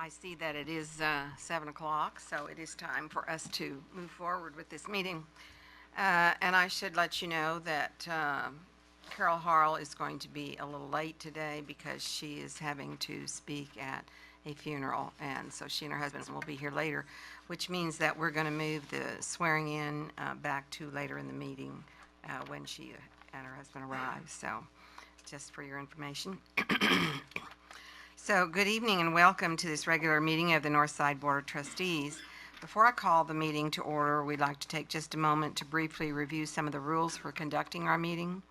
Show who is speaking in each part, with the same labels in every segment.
Speaker 1: I see that it is 7 o'clock, so it is time for us to move forward with this meeting. And I should let you know that Carol Harrell is going to be a little late today because she is having to speak at a funeral, and so she and her husband will be here later, which means that we're going to move the swearing in back to later in the meeting when she and her husband arrive. So just for your information. So, good evening and welcome to this regular meeting of the Northside Board of Trustees. Before I call the meeting to order, we'd like to take just a moment to briefly review some of the rules for conducting our meeting.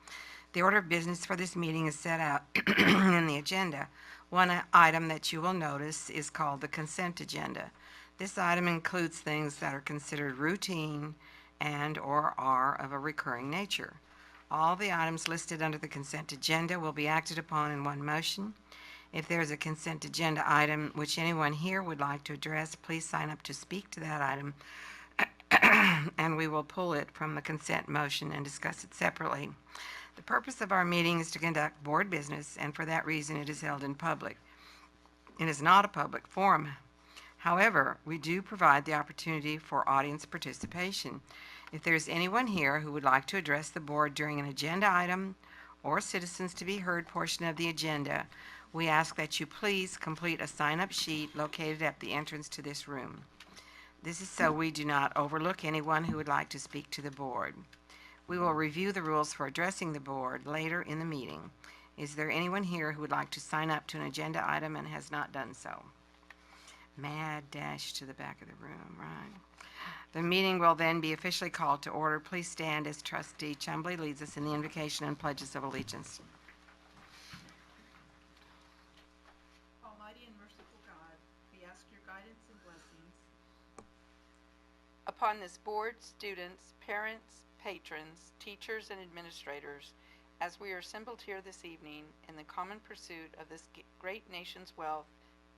Speaker 1: The order of business for this meeting is set out in the agenda. One item that you will notice is called the consent agenda. This item includes things that are considered routine and/or are of a recurring nature. All the items listed under the consent agenda will be acted upon in one motion. If there is a consent agenda item which anyone here would like to address, please sign up to speak to that item, and we will pull it from the consent motion and discuss it separately. The purpose of our meeting is to conduct board business, and for that reason it is held in public. It is not a public forum. However, we do provide the opportunity for audience participation. If there is anyone here who would like to address the board during an agenda item or citizens to be heard portion of the agenda, we ask that you please complete a sign-up sheet located at the entrance to this room. This is so we do not overlook anyone who would like to speak to the board. We will review the rules for addressing the board later in the meeting. Is there anyone here who would like to sign up to an agenda item and has not done so? Mad dash to the back of the room, right? The meeting will then be officially called to order. Please stand as Trustee Chumbley leads us in the invocation and pledges of allegiance.
Speaker 2: Upon this board, students, parents, patrons, teachers, and administrators, as we are assembled here this evening in the common pursuit of this great nation's wealth,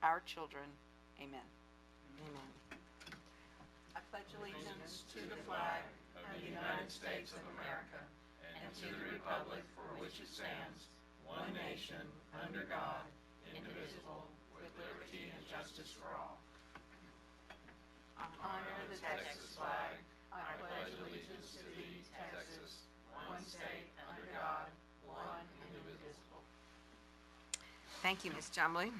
Speaker 2: our children. Amen.
Speaker 1: Amen.
Speaker 2: I pledge allegiance to the flag of the United States of America and to the republic for which it stands, one nation, under God, indivisible, with liberty and justice for all. I honor the Texas flag. I pledge allegiance to thee, Texas, one state, under God, one indivisible.
Speaker 1: Thank you, Ms. Chumbley.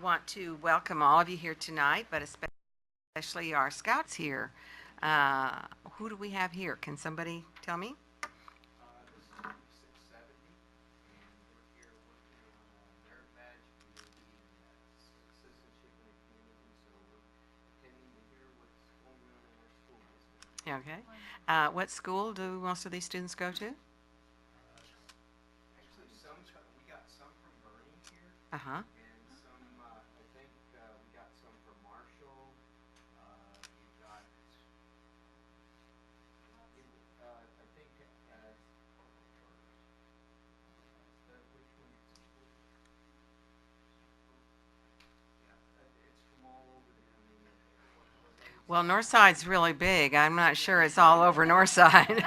Speaker 1: Want to welcome all of you here tonight, but especially our scouts here. Who do we have here? Can somebody tell me?
Speaker 3: This is group 670, and we're here working on a merit badge community and citizenship in the community, so we're attending to hear what's going on in our school district.
Speaker 1: Okay. What school do most of these students go to?
Speaker 3: Actually, we got some from Bernie here,
Speaker 1: Uh-huh.
Speaker 3: and some, I think, we got some from Marshall. We got, I think, which one? Yeah, it's from all over the community.
Speaker 1: Well, Northside's really big. I'm not sure it's all over Northside.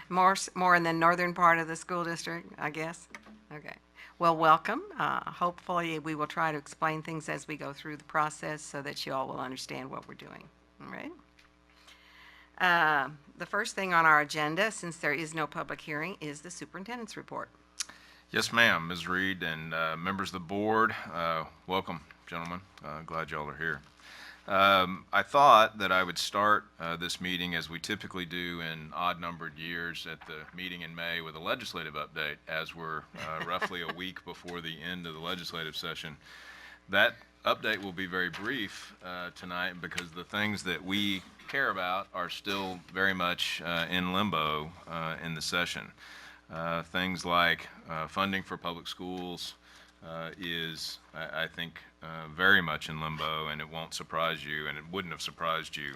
Speaker 1: More in the northern part of the school district, I guess. Okay. Well, welcome. Hopefully, we will try to explain things as we go through the process so that you all will understand what we're doing. All right? The first thing on our agenda, since there is no public hearing, is the superintendent's report.
Speaker 4: Yes, ma'am. Ms. Reed and members of the board, welcome, gentlemen. Glad y'all are here. I thought that I would start this meeting as we typically do in odd-numbered years at the meeting in May with a legislative update, as we're roughly a week before the end of the legislative session. That update will be very brief tonight because the things that we care about are still very much in limbo in the session. Things like funding for public schools is, I think, very much in limbo, and it won't surprise you, and it wouldn't have surprised you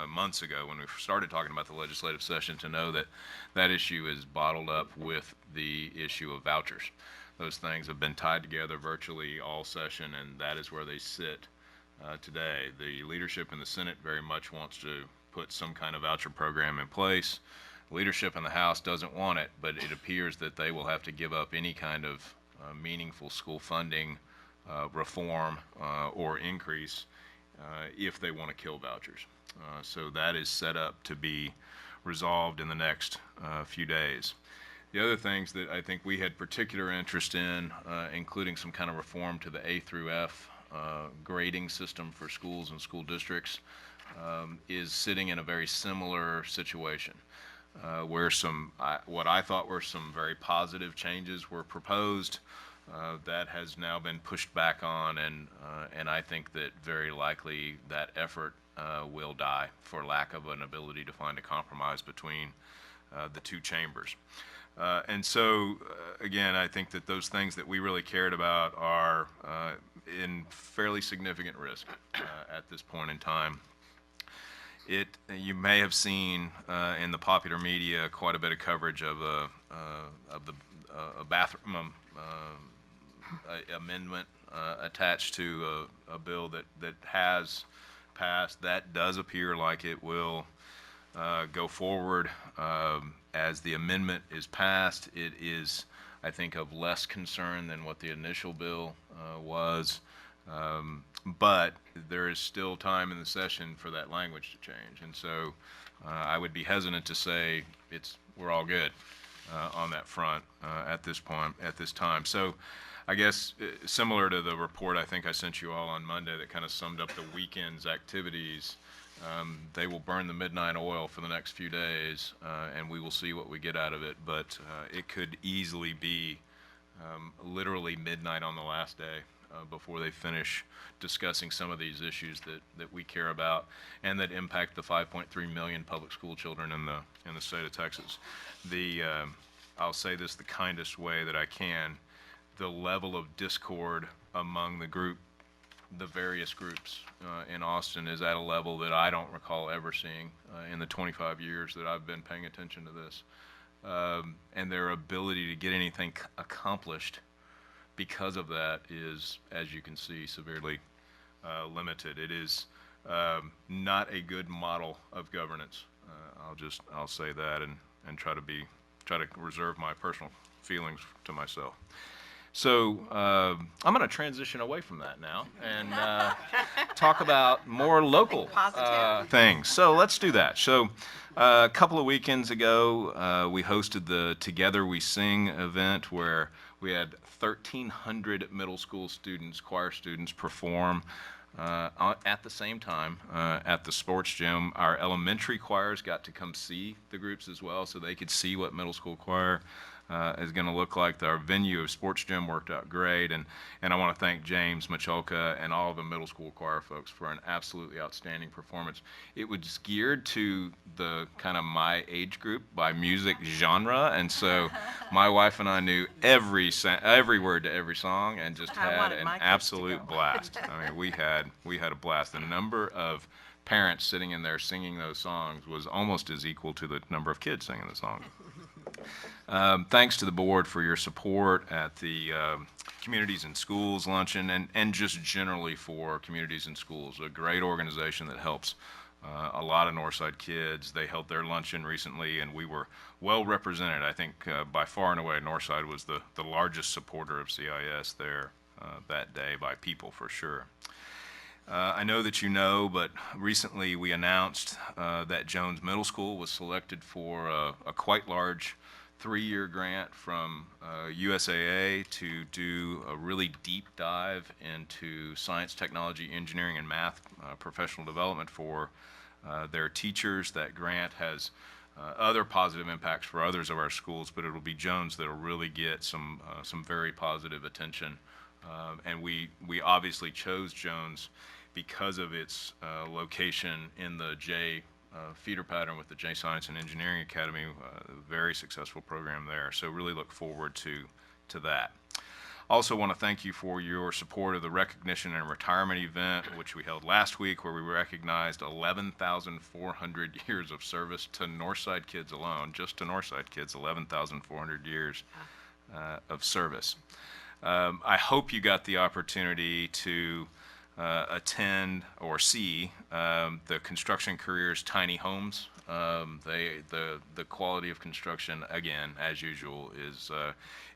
Speaker 4: months ago when we started talking about the legislative session to know that that issue is bottled up with the issue of vouchers. Those things have been tied together virtually all session, and that is where they sit today. The leadership in the Senate very much wants to put some kind of voucher program in place. Leadership in the House doesn't want it, but it appears that they will have to give up any kind of meaningful school funding reform or increase if they want to kill vouchers. So that is set up to be resolved in the next few days. The other things that I think we had particular interest in, including some kind of reform to the A through F grading system for schools and school districts, is sitting in a very similar situation, where what I thought were some very positive changes were proposed. That has now been pushed back on, and I think that very likely that effort will die for lack of an ability to find a compromise between the two chambers. And so, again, I think that those things that we really cared about are in fairly significant risk at this point in time. You may have seen in the popular media quite a bit of coverage of a bathroom amendment attached to a bill that has passed. That does appear like it will go forward. As the amendment is passed, it is, I think, of less concern than what the initial bill was. But there is still time in the session for that language to change. And so I would be hesitant to say we're all good on that front at this point, at this time. So I guess similar to the report I think I sent you all on Monday that kind of summed up the weekend's activities, they will burn the midnight oil for the next few days, and we will see what we get out of it. But it could easily be literally midnight on the last day before they finish discussing some of these issues that we care about and that impact the 5.3 million public school children in the state of Texas. I'll say this the kindest way that I can. The level of discord among the various groups in Austin is at a level that I don't recall ever seeing in the 25 years that I've been paying attention to this. And their ability to get anything accomplished because of that is, as you can see, severely limited. It is not a good model of governance. I'll say that and try to reserve my personal feelings to myself. So I'm going to transition away from that now and talk about more local things. So let's do that. So a couple of weekends ago, we hosted the Together We Sing event where we had 1,300 middle school students, choir students, perform at the same time at the sports gym. Our elementary choirs got to come see the groups as well, so they could see what middle school choir is going to look like. Our venue of sports gym worked out great, and I want to thank James Macholka and all of the middle school choir folks for an absolutely outstanding performance. It was geared to the kind of my age group by music genre, and so my wife and I knew every word to every song and just had an absolute blast. I mean, we had a blast. The number of parents sitting in there singing those songs was almost as equal to the number of kids singing the songs. Thanks to the board for your support at the Communities in Schools luncheon and just generally for Communities in Schools, a great organization that helps a lot of Northside kids. They held their luncheon recently, and we were well represented. I think by far and away, Northside was the largest supporter of CIS there that day by people for sure. I know that you know, but recently we announced that Jones Middle School was selected for a quite large 3-year grant from USAA to do a really deep dive into science, technology, engineering, and math professional development for their teachers. That grant has other positive impacts for others of our schools, but it'll be Jones that'll really get some very positive attention. And we obviously chose Jones because of its location in the J feeder pattern with the J Science and Engineering Academy, very successful program there. So really look forward to that. Also want to thank you for your support of the recognition and retirement event, which we held last week, where we recognized 11,400 years of service to Northside kids alone, just to Northside kids, 11,400 years of service. I hope you got the opportunity to attend or see the Construction Careers Tiny Homes. The quality of construction, again, as usual,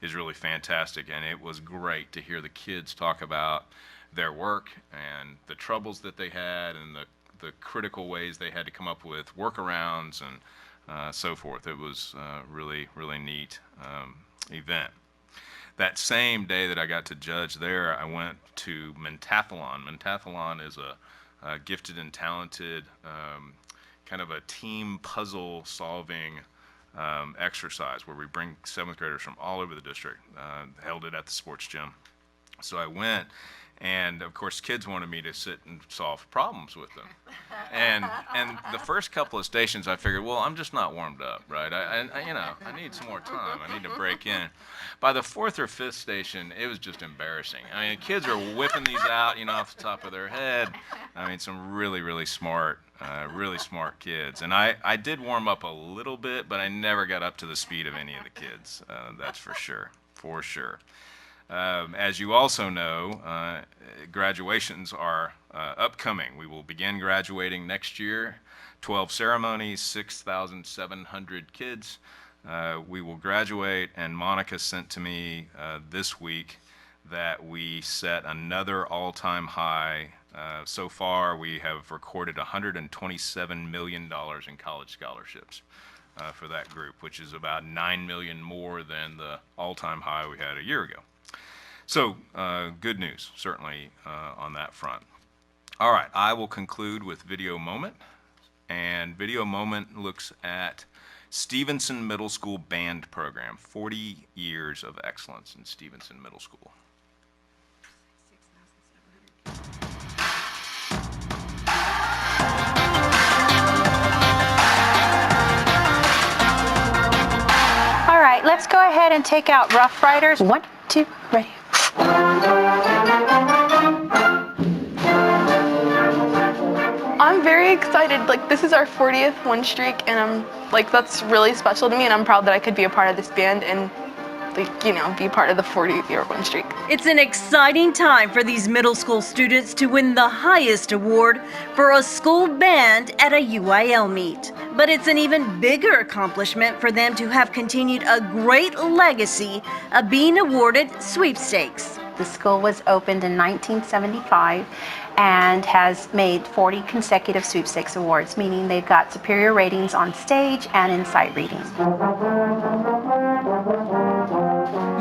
Speaker 4: is really fantastic, and it was great to hear the kids talk about their work and the troubles that they had and the critical ways they had to come up with workarounds and so forth. It was really, really neat event. That same day that I got to judge there, I went to Mentathlon. Mentathlon is a gifted and talented kind of a team puzzle solving exercise where we bring 7th graders from all over the district, held it at the sports gym. So I went, and of course kids wanted me to sit and solve problems with them. And the first couple of stations I figured, well, I'm just not warmed up, right? I need some more time. I need to break in. By the 4th or 5th station, it was just embarrassing. I mean, kids are whipping these out, off the top of their head. I mean, some really, really smart kids. And I did warm up a little bit, but I never got up to the speed of any of the kids. That's for sure. As you also know, graduations are upcoming. We will begin graduating next year. 12 ceremonies, 6,700 kids. We will graduate, and Monica sent to me this week that we set another all-time high. So far, we have recorded $127 million in college scholarships for that group, which is about $9 million more than the all-time high we had a year ago. So, good news, certainly, on that front. All right, I will conclude with Video Moment. And Video Moment looks at Stevenson Middle School Band Program, 40 years of excellence in Stevenson Middle School.
Speaker 5: All right, let's go ahead and take out Rough Riders. 1, 2, ready.
Speaker 6: I'm very excited. Like, this is our 40th win streak, and that's really special to me, and I'm proud that I could be a part of this band and, be part of the 40-year win streak.
Speaker 7: It's an exciting time for these middle school students to win the highest award for a school band at a UIL meet. But it's an even bigger accomplishment for them to have continued a great legacy of being awarded sweepstakes.
Speaker 5: The school was opened in 1975 and has made 40 consecutive sweepstakes awards, meaning they've got superior ratings on stage and in sight reading.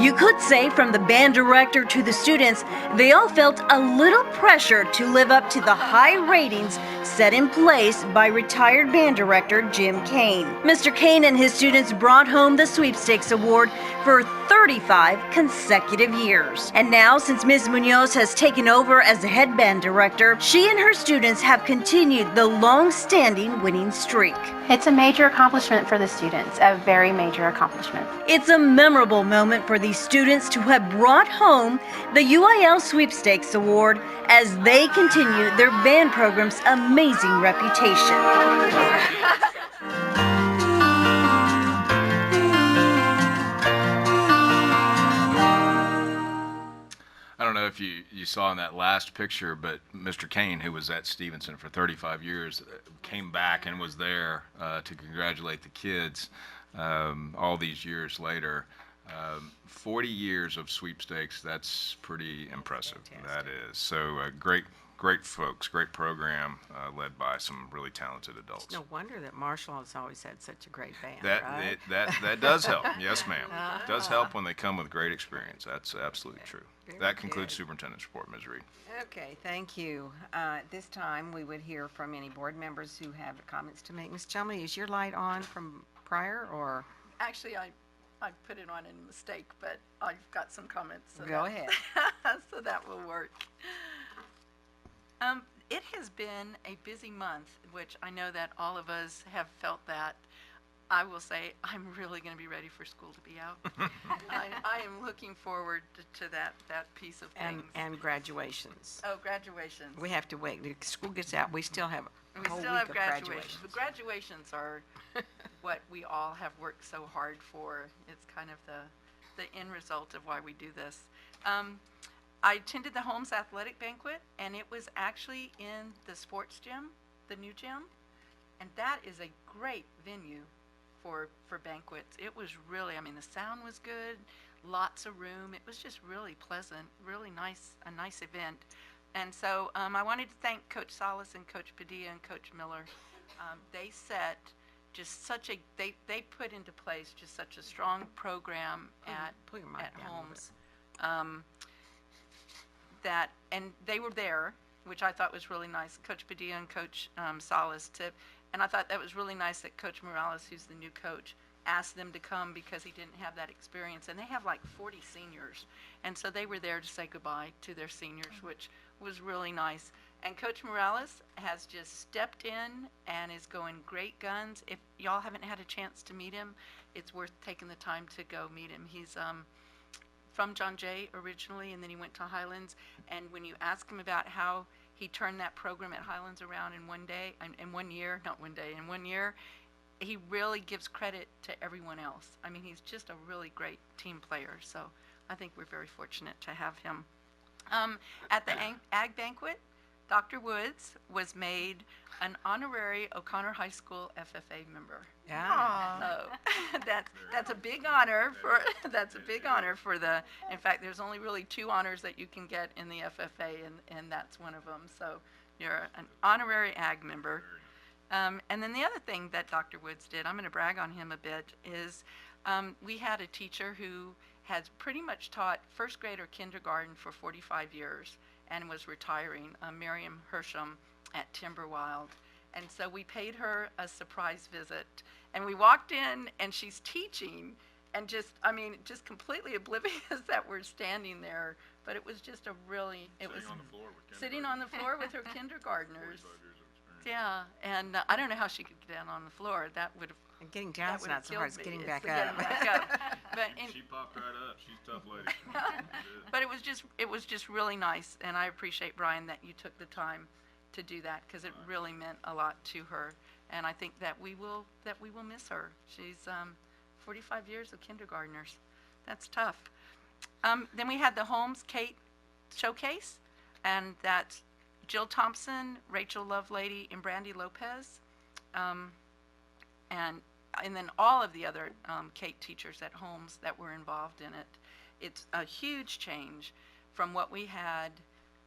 Speaker 7: You could say from the band director to the students, they all felt a little pressure to live up to the high ratings set in place by retired band director Jim Kane. Mr. Kane and his students brought home the sweepstakes award for 35 consecutive years. And now, since Ms. Munoz has taken over as the head band director, she and her students have continued the long-standing winning streak.
Speaker 5: It's a major accomplishment for the students, a very major accomplishment.
Speaker 7: It's a memorable moment for these students to have brought home the UIL Sweepstakes Award as they continue their band program's amazing reputation.
Speaker 4: I don't know if you saw in that last picture, but Mr. Kane, who was at Stevenson for 35 years, came back and was there to congratulate the kids all these years later. 40 years of sweepstakes, that's pretty impressive. That is. So great folks, great program led by some really talented adults.
Speaker 1: No wonder that Marshall has always had such a great band,
Speaker 4: That
Speaker 1: right?
Speaker 4: that does help. Yes, ma'am. It does help when they come with great experience. That's absolutely true.
Speaker 1: Very
Speaker 4: That concludes
Speaker 1: good.
Speaker 4: Superintendent's report, Ms. Reed.
Speaker 1: Okay, thank you. At this time, we would hear from any board members who have comments to make. Ms. Chumley, is your light on from prior, or?
Speaker 2: Actually, I put it on in mistake, but I've got some comments. So
Speaker 1: Go
Speaker 2: that-
Speaker 1: ahead.
Speaker 2: So that will work. It has been a busy month, which I know that all of us have felt that. I will say I'm really going to be ready for school to be out. I am looking forward to that piece of things.
Speaker 1: And graduations.
Speaker 2: Oh, graduations.
Speaker 1: We have to wait. The school gets out, we still have
Speaker 2: We
Speaker 1: a whole
Speaker 2: still
Speaker 1: week
Speaker 2: have
Speaker 1: of
Speaker 2: graduations.
Speaker 1: graduations.
Speaker 2: But graduations are what we all have worked so hard for. It's kind of the end result of why we do this. I attended the Holmes Athletic Banquet, and it was actually in the sports gym, the new gym. And that is a great venue for banquets. It was really, I mean, the sound was good, lots of room. It was just really pleasant, really nice, a nice event. And so I wanted to thank Coach Salas and Coach Padilla and Coach Miller. They set just such a, they put into place just such a strong program
Speaker 1: Pull your mic
Speaker 2: at
Speaker 1: down a little
Speaker 2: Holmes. That, and they were there, which I thought was really nice, Coach Padilla and Coach Salas tip. And I thought that was really nice that Coach Morales, who's the new coach, asked them to come because he didn't have that experience. And they have like 40 seniors. And so they were there to say goodbye to their seniors, which was really nice. And Coach Morales has just stepped in and is going great guns. If y'all haven't had a chance to meet him, it's worth taking the time to go meet him. He's from John Jay originally, and then he went to Highlands. And when you ask him about how he turned that program at Highlands around in 1 day, in 1 year, not 1 day, in 1 year, he really gives credit to everyone else. I mean, he's just a really great team player. So I think we're very fortunate to have him. At the Ag Banquet, Dr. Woods was made an honorary O'Connor High School FFA member.
Speaker 1: Yeah.
Speaker 2: So that's a big honor for the. In fact, there's only really 2 honors that you can get in the FFA, and that's one of them. So you're an honorary Ag member. And then the other thing that Dr. Woods did, I'm going to brag on him a bit, is we had a teacher who has pretty much taught first grade or kindergarten for 45 years and was retiring, Miriam Hersham at Timberwild. And so we paid her a surprise visit. And we walked in, and she's teaching, and just completely oblivious that we're standing there. But it was just a really, sitting on the floor with her kindergartners. Yeah, and I don't know how she could get down on the floor. That would have.
Speaker 1: And getting down is not so hard as getting back
Speaker 2: Getting
Speaker 1: up.
Speaker 2: back up. But
Speaker 4: She popped right up. She's a tough lady.
Speaker 2: but it was just really nice, and I appreciate, Brian, that you took the time to do that, because it really meant a lot to her, and I think that we will miss her. She's 45 years of kindergartners. That's tough. Then we had the Holmes Kate Showcase, and that's Jill Thompson, Rachel Lovelady, and Brandy Lopez, and then all of the other Kate teachers at Holmes that were involved in it. It's a huge change from what we had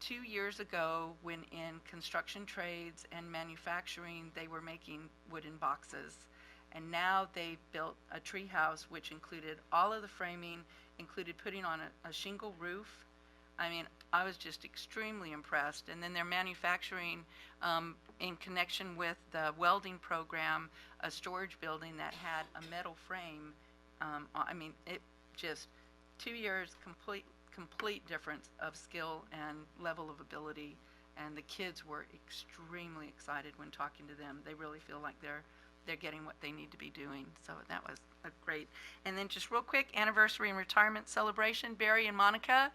Speaker 2: 2 years ago, when in construction trades and manufacturing they were making wooden boxes. And now they've built a tree house which included all of the framing, included putting on a shingle roof. I mean, I was just extremely impressed. And then they're manufacturing, in connection with the welding program, a storage building that had a metal frame. I mean, it just 2 years, complete difference of skill and level of ability. And the kids were extremely excited when talking to them. They really feel like they're getting what they need to be doing. So that was a great. And then just real quick, anniversary and retirement celebration. Barry and Monica,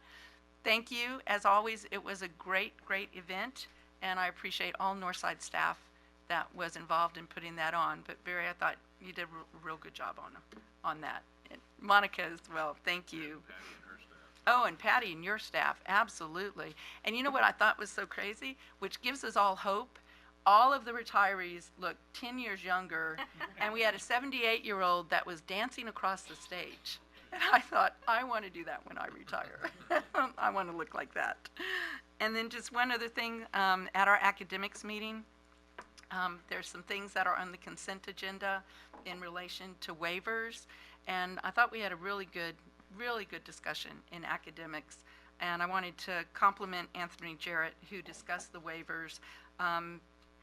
Speaker 2: thank you. As always, it was a great event, and I appreciate all Northside staff that was involved in putting that on. But Barry, I thought you did a real good job on that. And Monica as well, thank you. Oh, and Patty and your staff, absolutely. And you know what I thought was so crazy, which gives us all hope? All of the retirees looked 10 years younger, and we had a 78-year-old that was dancing across the stage. And I thought, I want to do that when I retire. I want to look like that. And then just one other thing, at our academics meeting, there's some things that are on the consent agenda in relation to waivers. And I thought we had a really good discussion in academics. And I wanted to compliment Anthony Jarrett, who discussed the waivers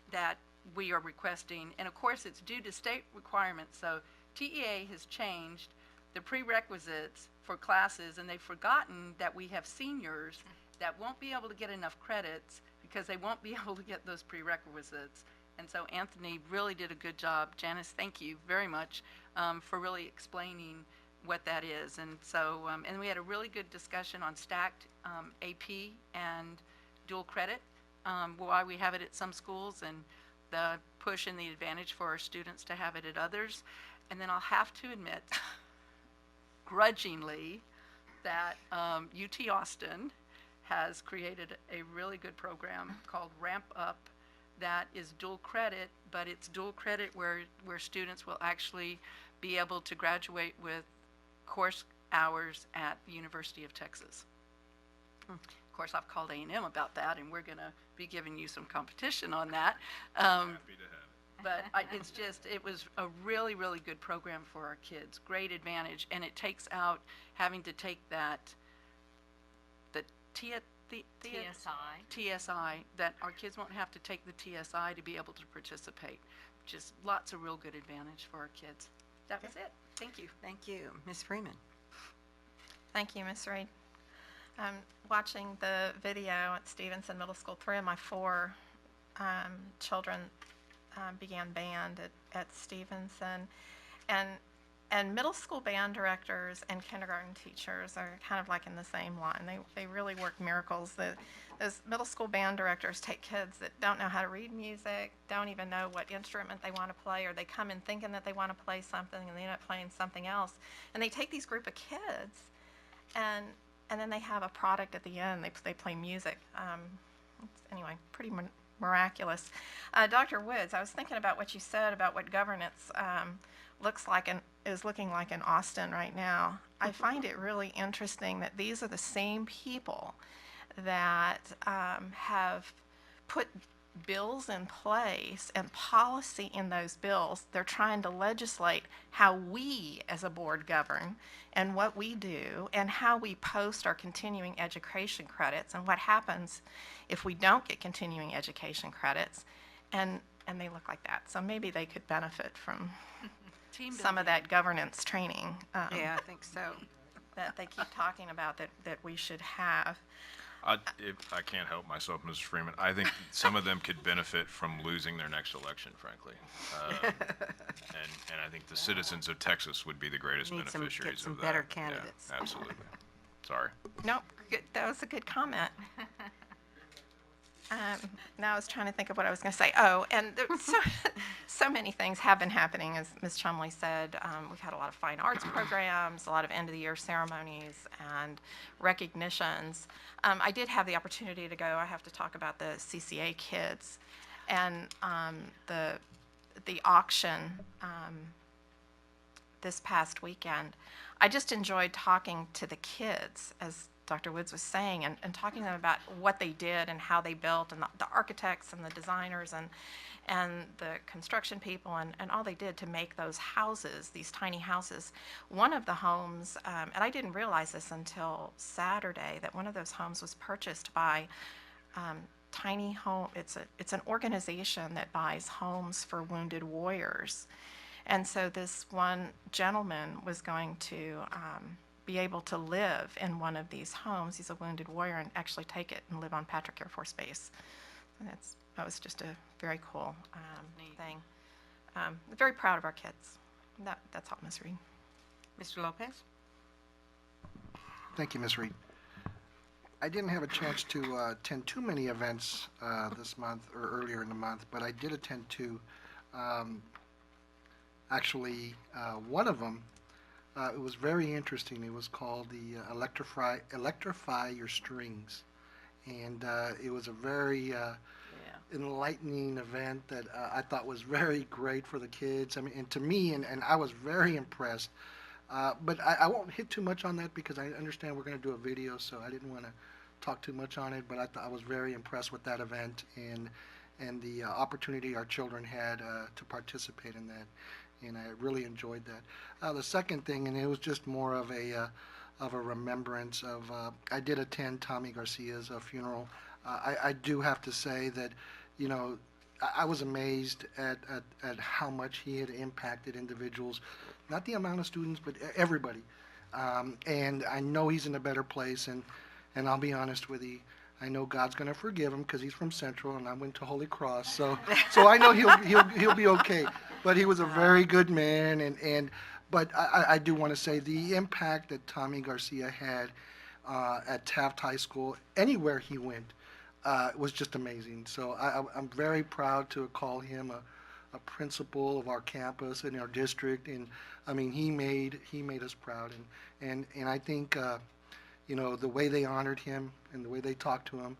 Speaker 2: that we are requesting. And of course, it's due to state requirements. So TEA has changed the prerequisites for classes, and they've forgotten that we have seniors that won't be able to get enough credits because they won't be able to get those prerequisites. And so Anthony really did a good job. Janice, thank you very much for really explaining what that is. And so, and we had a really good discussion on stacked AP and dual credit, why we have it at some schools, and the push and the advantage for our students to have it at others. And then I'll have to admit, grudgingly, that UT Austin has created a really good program called Ramp Up that is dual credit, but it's dual credit where students will actually be able to graduate with course hours at the University of Texas. Of course, I've called A&M about that, and we're going to be giving you some competition on that.
Speaker 4: Happy to have it.
Speaker 2: But it was a really, really good program for our kids. Great advantage, and it takes out having to take the TSI, that our kids won't have to take the TSI to be able to participate. Just lots of real good advantage for our kids. That was it. Thank you.
Speaker 1: Thank you. Ms. Freeman?
Speaker 8: Thank you, Ms. Reed. Watching the video at Stevenson Middle School, 3 of my 4 children began band at Stevenson, and middle school band directors and kindergarten teachers are kind of like in the same line. They really work miracles. Those middle school band directors take kids that don't know how to read music, don't even know what instrument they want to play, or they come in thinking that they want to play something and they end up playing something else. And they take these group of kids, and then they have a product at the end. They play music. Anyway, pretty miraculous. Dr. Woods, I was thinking about what you said about what governance looks like and is looking like in Austin right now. I find it really interesting that these are the same people that have put bills in place and policy in those bills. They're trying to legislate how we as a board govern and what we do and how we post our continuing education credits and what happens if we don't get continuing education credits, and they look like that. So maybe they could benefit from some of that governance training
Speaker 1: Yeah, I think so.
Speaker 8: that they keep talking about that we should have.
Speaker 4: I can't help myself, Mrs. Freeman. I think some of them could benefit from losing their next election, frankly. And I think the citizens of Texas would be the greatest
Speaker 1: Need some-
Speaker 4: beneficiaries
Speaker 1: get some
Speaker 4: of that.
Speaker 1: better
Speaker 4: Yeah,
Speaker 1: candidates.
Speaker 4: absolutely. Sorry.
Speaker 8: Nope, that was a good comment. Now I was trying to think of what I was going to say. Oh, and so many things have been happening, as Ms. Chumley said. We've had a lot of fine arts programs, a lot of end-of-the-year ceremonies and recognitions. I did have the opportunity to go. I have to talk about the CCA kids and the auction this past weekend. I just enjoyed talking to the kids, as Dr. Woods was saying, and talking to them about what they did and how they built, and the architects and the designers and the construction people and all they did to make those houses, these tiny houses. One of the homes, and I didn't realize this until Saturday, that one of those homes was purchased by Tiny Home. It's an organization that buys homes for wounded warriors. And so this one gentleman was going to be able to live in one of these homes. He's a wounded warrior, and actually take it and live on Patrick Air Force Base. And that was just a very cool thing. Very proud of our kids. That's all, Ms. Reed.
Speaker 1: Mr. Lopez?
Speaker 9: Thank you, Ms. Reed. I didn't have a chance to attend too many events this month or earlier in the month, but I did attend 2. Actually, one of them, it was very interesting. It was called the Electrify Your Strings. And it was a very enlightening event that I thought was very great for the kids. I mean, and to me, and I was very impressed. But I won't hit too much on that because I understand we're going to do a video, so I didn't want to talk too much on it. But I was very impressed with that event and the opportunity our children had to participate in that. And I really enjoyed that. The second thing, and it was just more of a remembrance of, I did attend Tommy Garcia's funeral. I do have to say that, you know, I was amazed at how much he had impacted individuals, not the amount of students, but everybody. And I know he's in a better place, and I'll be honest with you, I know God's going to forgive him because he's from Central, and I went to Holy Cross, so I know he'll be okay. But he was a very good man, but I do want to say the impact that Tommy Garcia had at Taft High School, anywhere he went, was just amazing. So I'm very proud to call him a principal of our campus and our district, and I mean he made us proud, and I think you know, the way they honored him and the way they talked to him,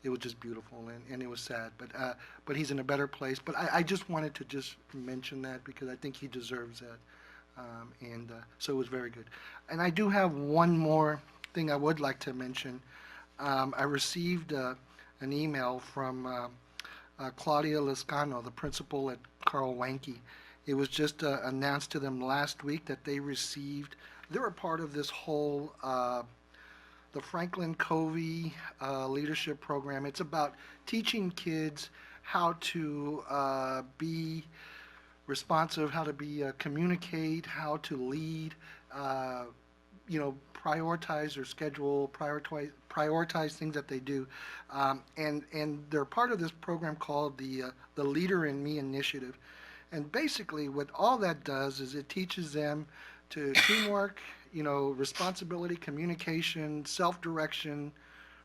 Speaker 9: it was just beautiful, and it was sad. But he's in a better place. But I just wanted to just mention that because I think he deserves that. So it was very good. And I do have one more thing I would like to mention. I received an email from Claudia Lescano, the principal at Carl Wanke. It was just announced to them last week that they received, they were part of this whole the Franklin Covey leadership program. It's about teaching kids how to be responsive, how to be communicate, how to lead, you know, prioritize their schedule, prioritize things that they do, and they're part of this program called the Leader in Me initiative. And basically, what all that does is it teaches them to teamwork, you know, responsibility, communication, self-direction,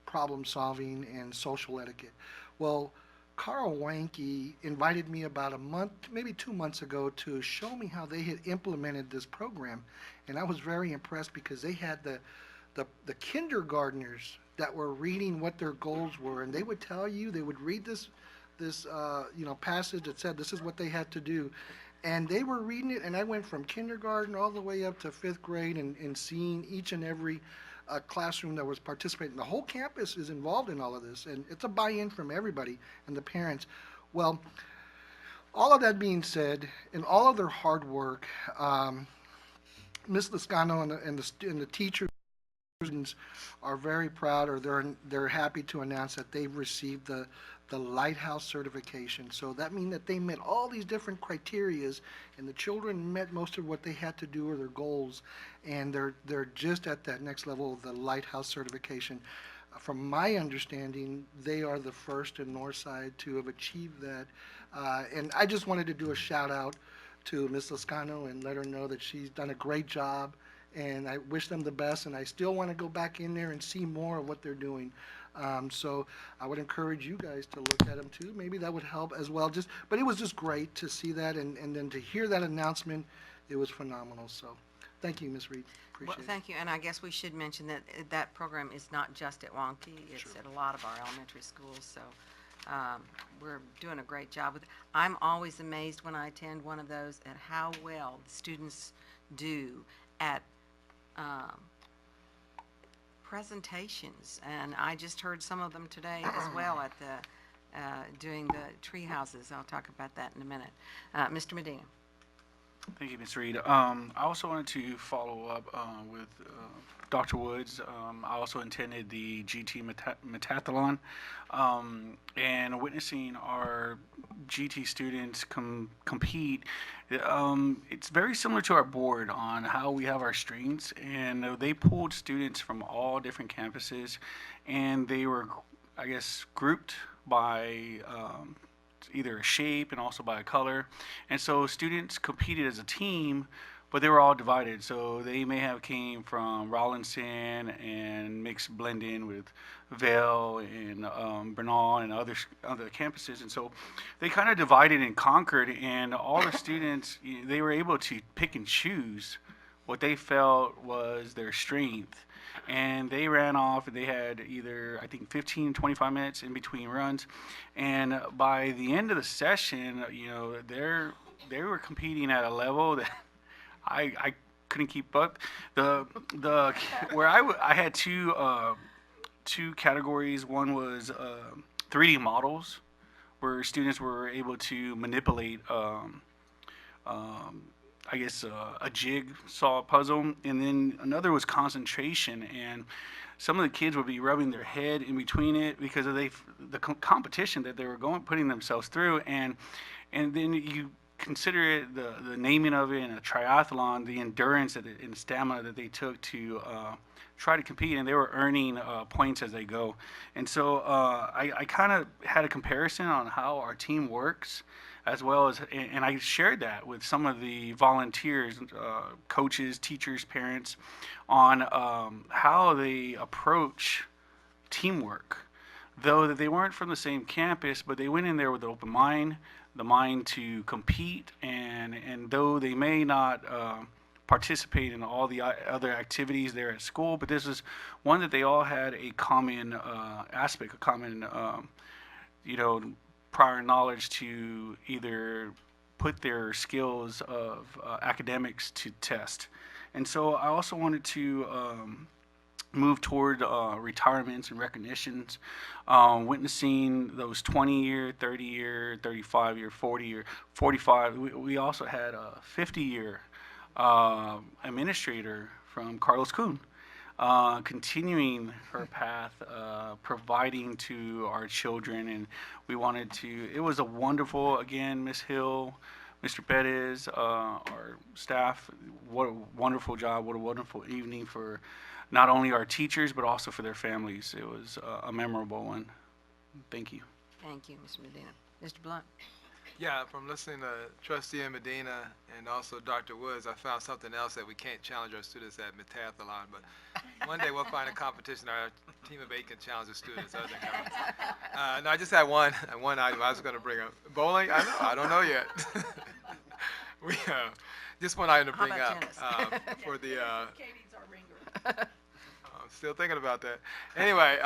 Speaker 9: problem solving, and social etiquette. Well, Carl Wanke invited me about a month, maybe 2 months ago, to show me how they had implemented this program, and I was very impressed because they had the kindergartners that were reading what their goals were, and they would tell you, they would read this you know, passage that said this is what they had to do, and they were reading it, and I went from kindergarten all the way up to 5th grade and seeing each and every classroom that was participating. The whole campus is involved in all of this, and it's a buy-in from everybody and the parents. Well, all of that being said, and all of their hard work, Ms. Lescano and the teachers are very proud, or they're happy to announce that they've received the Lighthouse certification. So that means that they met all these different criterias, and the children met most of what they had to do or their goals, and they're just at that next level of the Lighthouse certification. From my understanding, they are the first in Northside to have achieved that, and I just wanted to do a shout out to Ms. Lescano and let her know that she's done a great job, and I wish them the best, and I still want to go back in there and see more of what they're doing. So I would encourage you guys to look at them too. Maybe that would help as well. But it was just great to see that, and then to hear that announcement, it was phenomenal. So thank you, Ms. Reed.
Speaker 1: Well,
Speaker 9: Appreciate it.
Speaker 1: thank you, and I guess we should mention that that program is not just at Wonky, it's
Speaker 9: Sure.
Speaker 1: at a lot of our elementary schools, so we're doing a great job with it. I'm always amazed when I attend one of those at how well the students do at presentations, and I just heard some of them today as well at the doing the tree houses. I'll talk about that in a minute. Mr. Medina.
Speaker 10: Thank you, Ms. Reed. I also wanted to follow up with Dr. Woods. I also attended the GT Metathlon, and witnessing our GT students compete. It's very similar to our board on how we have our strengths, and they pulled students from all different campuses, and they were, I guess, grouped by either a shape and also by a color. And so students competed as a team, but they were all divided. So they may have came from Rollinson and mixed blend in with Vail and Bernal and other campuses. And so they kind of divided and conquered, and all the students, they were able to pick and choose what they felt was their strength. And they ran off, and they had either, I think, 15, 25 minutes in between runs. And by the end of the session, you know, they were competing at a level that I couldn't keep up. Where I had two categories. One was 3D models, where students were able to manipulate I guess a jigsaw puzzle, and then another was concentration, and some of the kids would be rubbing their head in between it because of the competition that they were putting themselves through, and then you consider it the naming of it and a triathlon, the endurance and stamina that they took to try to compete, and they were earning points as they go. And so I kind of had a comparison on how our team works, as well as, and I shared that with some of the volunteers, coaches, teachers, parents, on how they approach teamwork. Though that they weren't from the same campus, but they went in there with an open mind, the mind to compete, and though they may not participate in all the other activities there at school, but this is one that they all had a common aspect, a common, you know, prior knowledge to either put their skills of academics to test. And so I also wanted to move toward retirements and recognitions, witnessing those 20-year, 30-year, 35-year, 40-year, 45. We also had a 50-year administrator from Carlos Kuhn, continuing her path, providing to our children. And we wanted to, it was a wonderful, again, Ms. Hill, Mr. Perez, our staff, what a wonderful job, what a wonderful evening for not only our teachers, but also for their families. It was a memorable one. Thank you.
Speaker 1: Thank you, Mr. Medina. Mr. Blunt?
Speaker 11: Yeah, from listening to Trustee Medina and also Dr. Woods, I found something else that we can't challenge our students at Matathlon, but one day we'll find a competition our team of 8 can challenge the students. Other than no, I just had one item I was going to bring up. Bowling? I don't know yet. We just one item to
Speaker 1: How
Speaker 11: bring
Speaker 1: about
Speaker 11: up
Speaker 1: tennis?
Speaker 11: for the.
Speaker 2: Katie's our ringer.
Speaker 11: I'm still thinking about that. Anyway,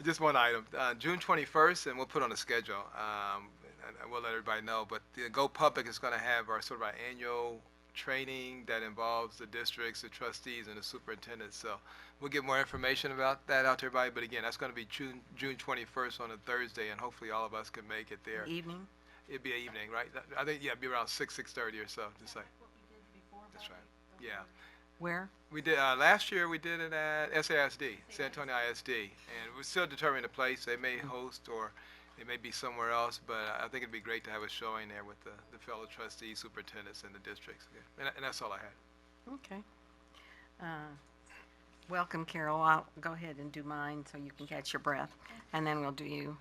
Speaker 11: just one item. June 21st, and we'll put on the schedule. And we'll let everybody know. But the Go Public is going to have our sort of our annual training that involves the districts, the trustees, and the superintendent. So we'll get more information about that out to everybody. But again, that's going to be June 21st on a Thursday, and hopefully all of us can make it there.
Speaker 1: Evening?
Speaker 11: It'd be an evening, right? I think, yeah, it'd be around 6:30 or so. Just like. That's right. Yeah.
Speaker 1: Where?
Speaker 11: We did last year. We did it at SASD, San Antonio ISD, and we're still determining the place. They may host or they may be somewhere else, but I think it'd be great to have a showing there with the fellow trustees, superintendents, and the districts. Yeah. And that's all I had.
Speaker 1: Okay. Welcome, Carol. I'll go ahead and do mine so you can catch your breath, and then we'll do you.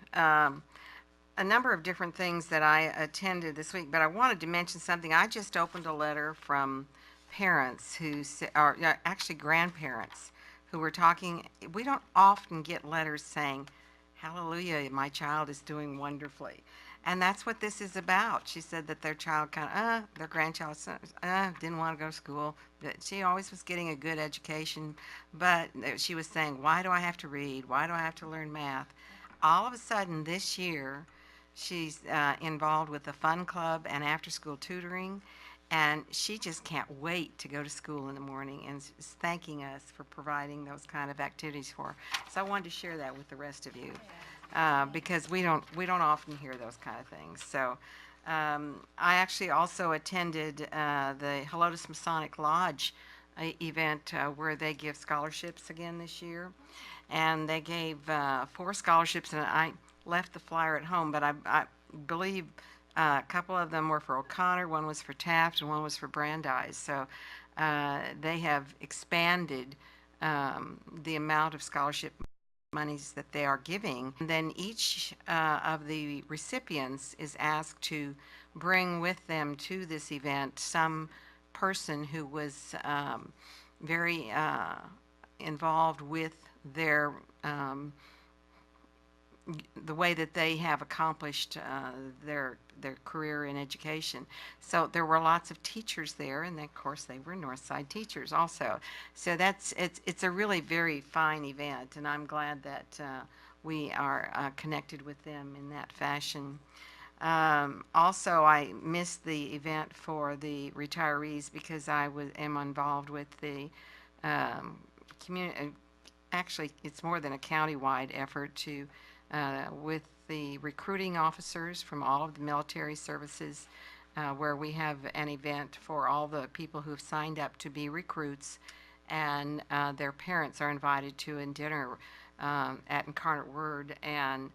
Speaker 1: A number of different things that I attended this week, but I wanted to mention something. I just opened a letter from parents who are actually grandparents who were talking. We don't often get letters saying, "Hallelujah, my child is doing wonderfully." And that's what this is about. She said that their child their grandchild didn't want to go to school. But she always was getting a good education, but she was saying, "Why do I have to read? Why do I have to learn math?" All of a sudden this year, she's involved with the fun club and after-school tutoring, and she just can't wait to go to school in the morning and is thanking us for providing those kind of activities for her. So I wanted to share that with the rest of you because we don't often hear those kind of things. So I actually also attended the Helotes Masonic Lodge event where they give scholarships again this year, and they gave 4 scholarships, and I left the flyer at home, but I believe a couple of them were for O'Connor, one was for Taft, and one was for Brandeis. So they have expanded the amount of scholarship monies that they are giving. And then each of the recipients is asked to bring with them to this event some person who was very involved with their the way that they have accomplished their career in education. So there were lots of teachers there, and of course they were Northside teachers also. So it's a really very fine event, and I'm glad that we are connected with them in that fashion. Also, I missed the event for the retirees because I am involved with the community. Actually, it's more than a county-wide effort to with the recruiting officers from all of the military services, where we have an event for all the people who have signed up to be recruits, and their parents are invited to a dinner at Incarnate Word, and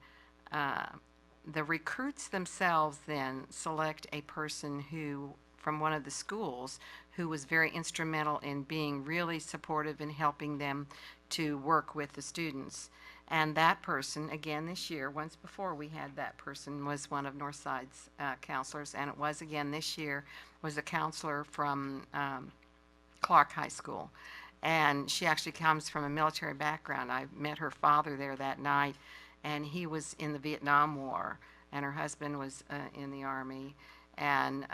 Speaker 1: the recruits themselves then select a person who from one of the schools who was very instrumental in being really supportive in helping them to work with the students. And that person, again this year, once before we had that person, was one of Northside's counselors, and it was again this year, was a counselor from Clark High School. And she actually comes from a military background. I met her father there that night, and he was in the Vietnam War, and her husband was in the Army. And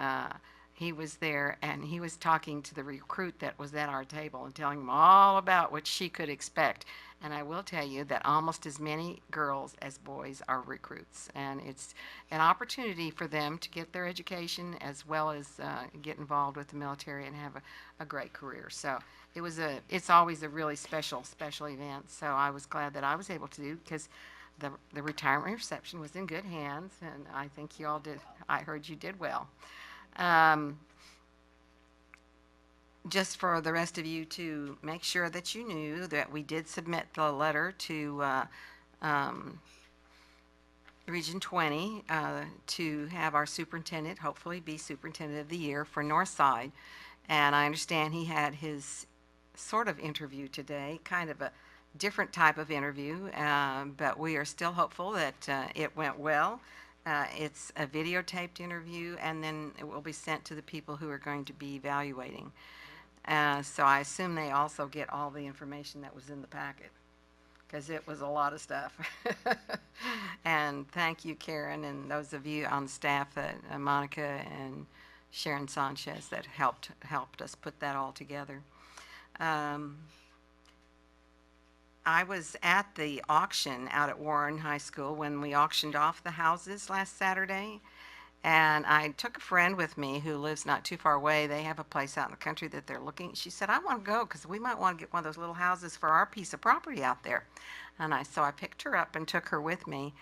Speaker 1: he was there and he was talking to the recruit that was at our table and telling him all about what she could expect. And I will tell you that almost as many girls as boys are recruits. And it's an opportunity for them to get their education as well as get involved with the military and have a great career. So it's always a really special event. So I was glad that I was able to do, because the retirement reception was in good hands, and I think you all did. I heard you did well. Just for the rest of you to make sure that you knew that we did submit the letter to Region 20 to have our superintendent hopefully be superintendent of the year for Northside. And I understand he had his sort of interview today, kind of a different type of interview, but we are still hopeful that it went well. It's a videotaped interview, and then it will be sent to the people who are going to be evaluating. So I assume they also get all the information that was in the packet, because it was a lot of stuff. And thank you, Karen, and those of you on staff, Monica and Sharon Sanchez, that helped us put that all together. I was at the auction out at Warren High School when we auctioned off the houses last Saturday. And I took a friend with me who lives not too far away. They have a place out in the country that they're looking. She said, I want to go because we might want to get one of those little houses for our piece of property out there. And so I picked her up and took her with me.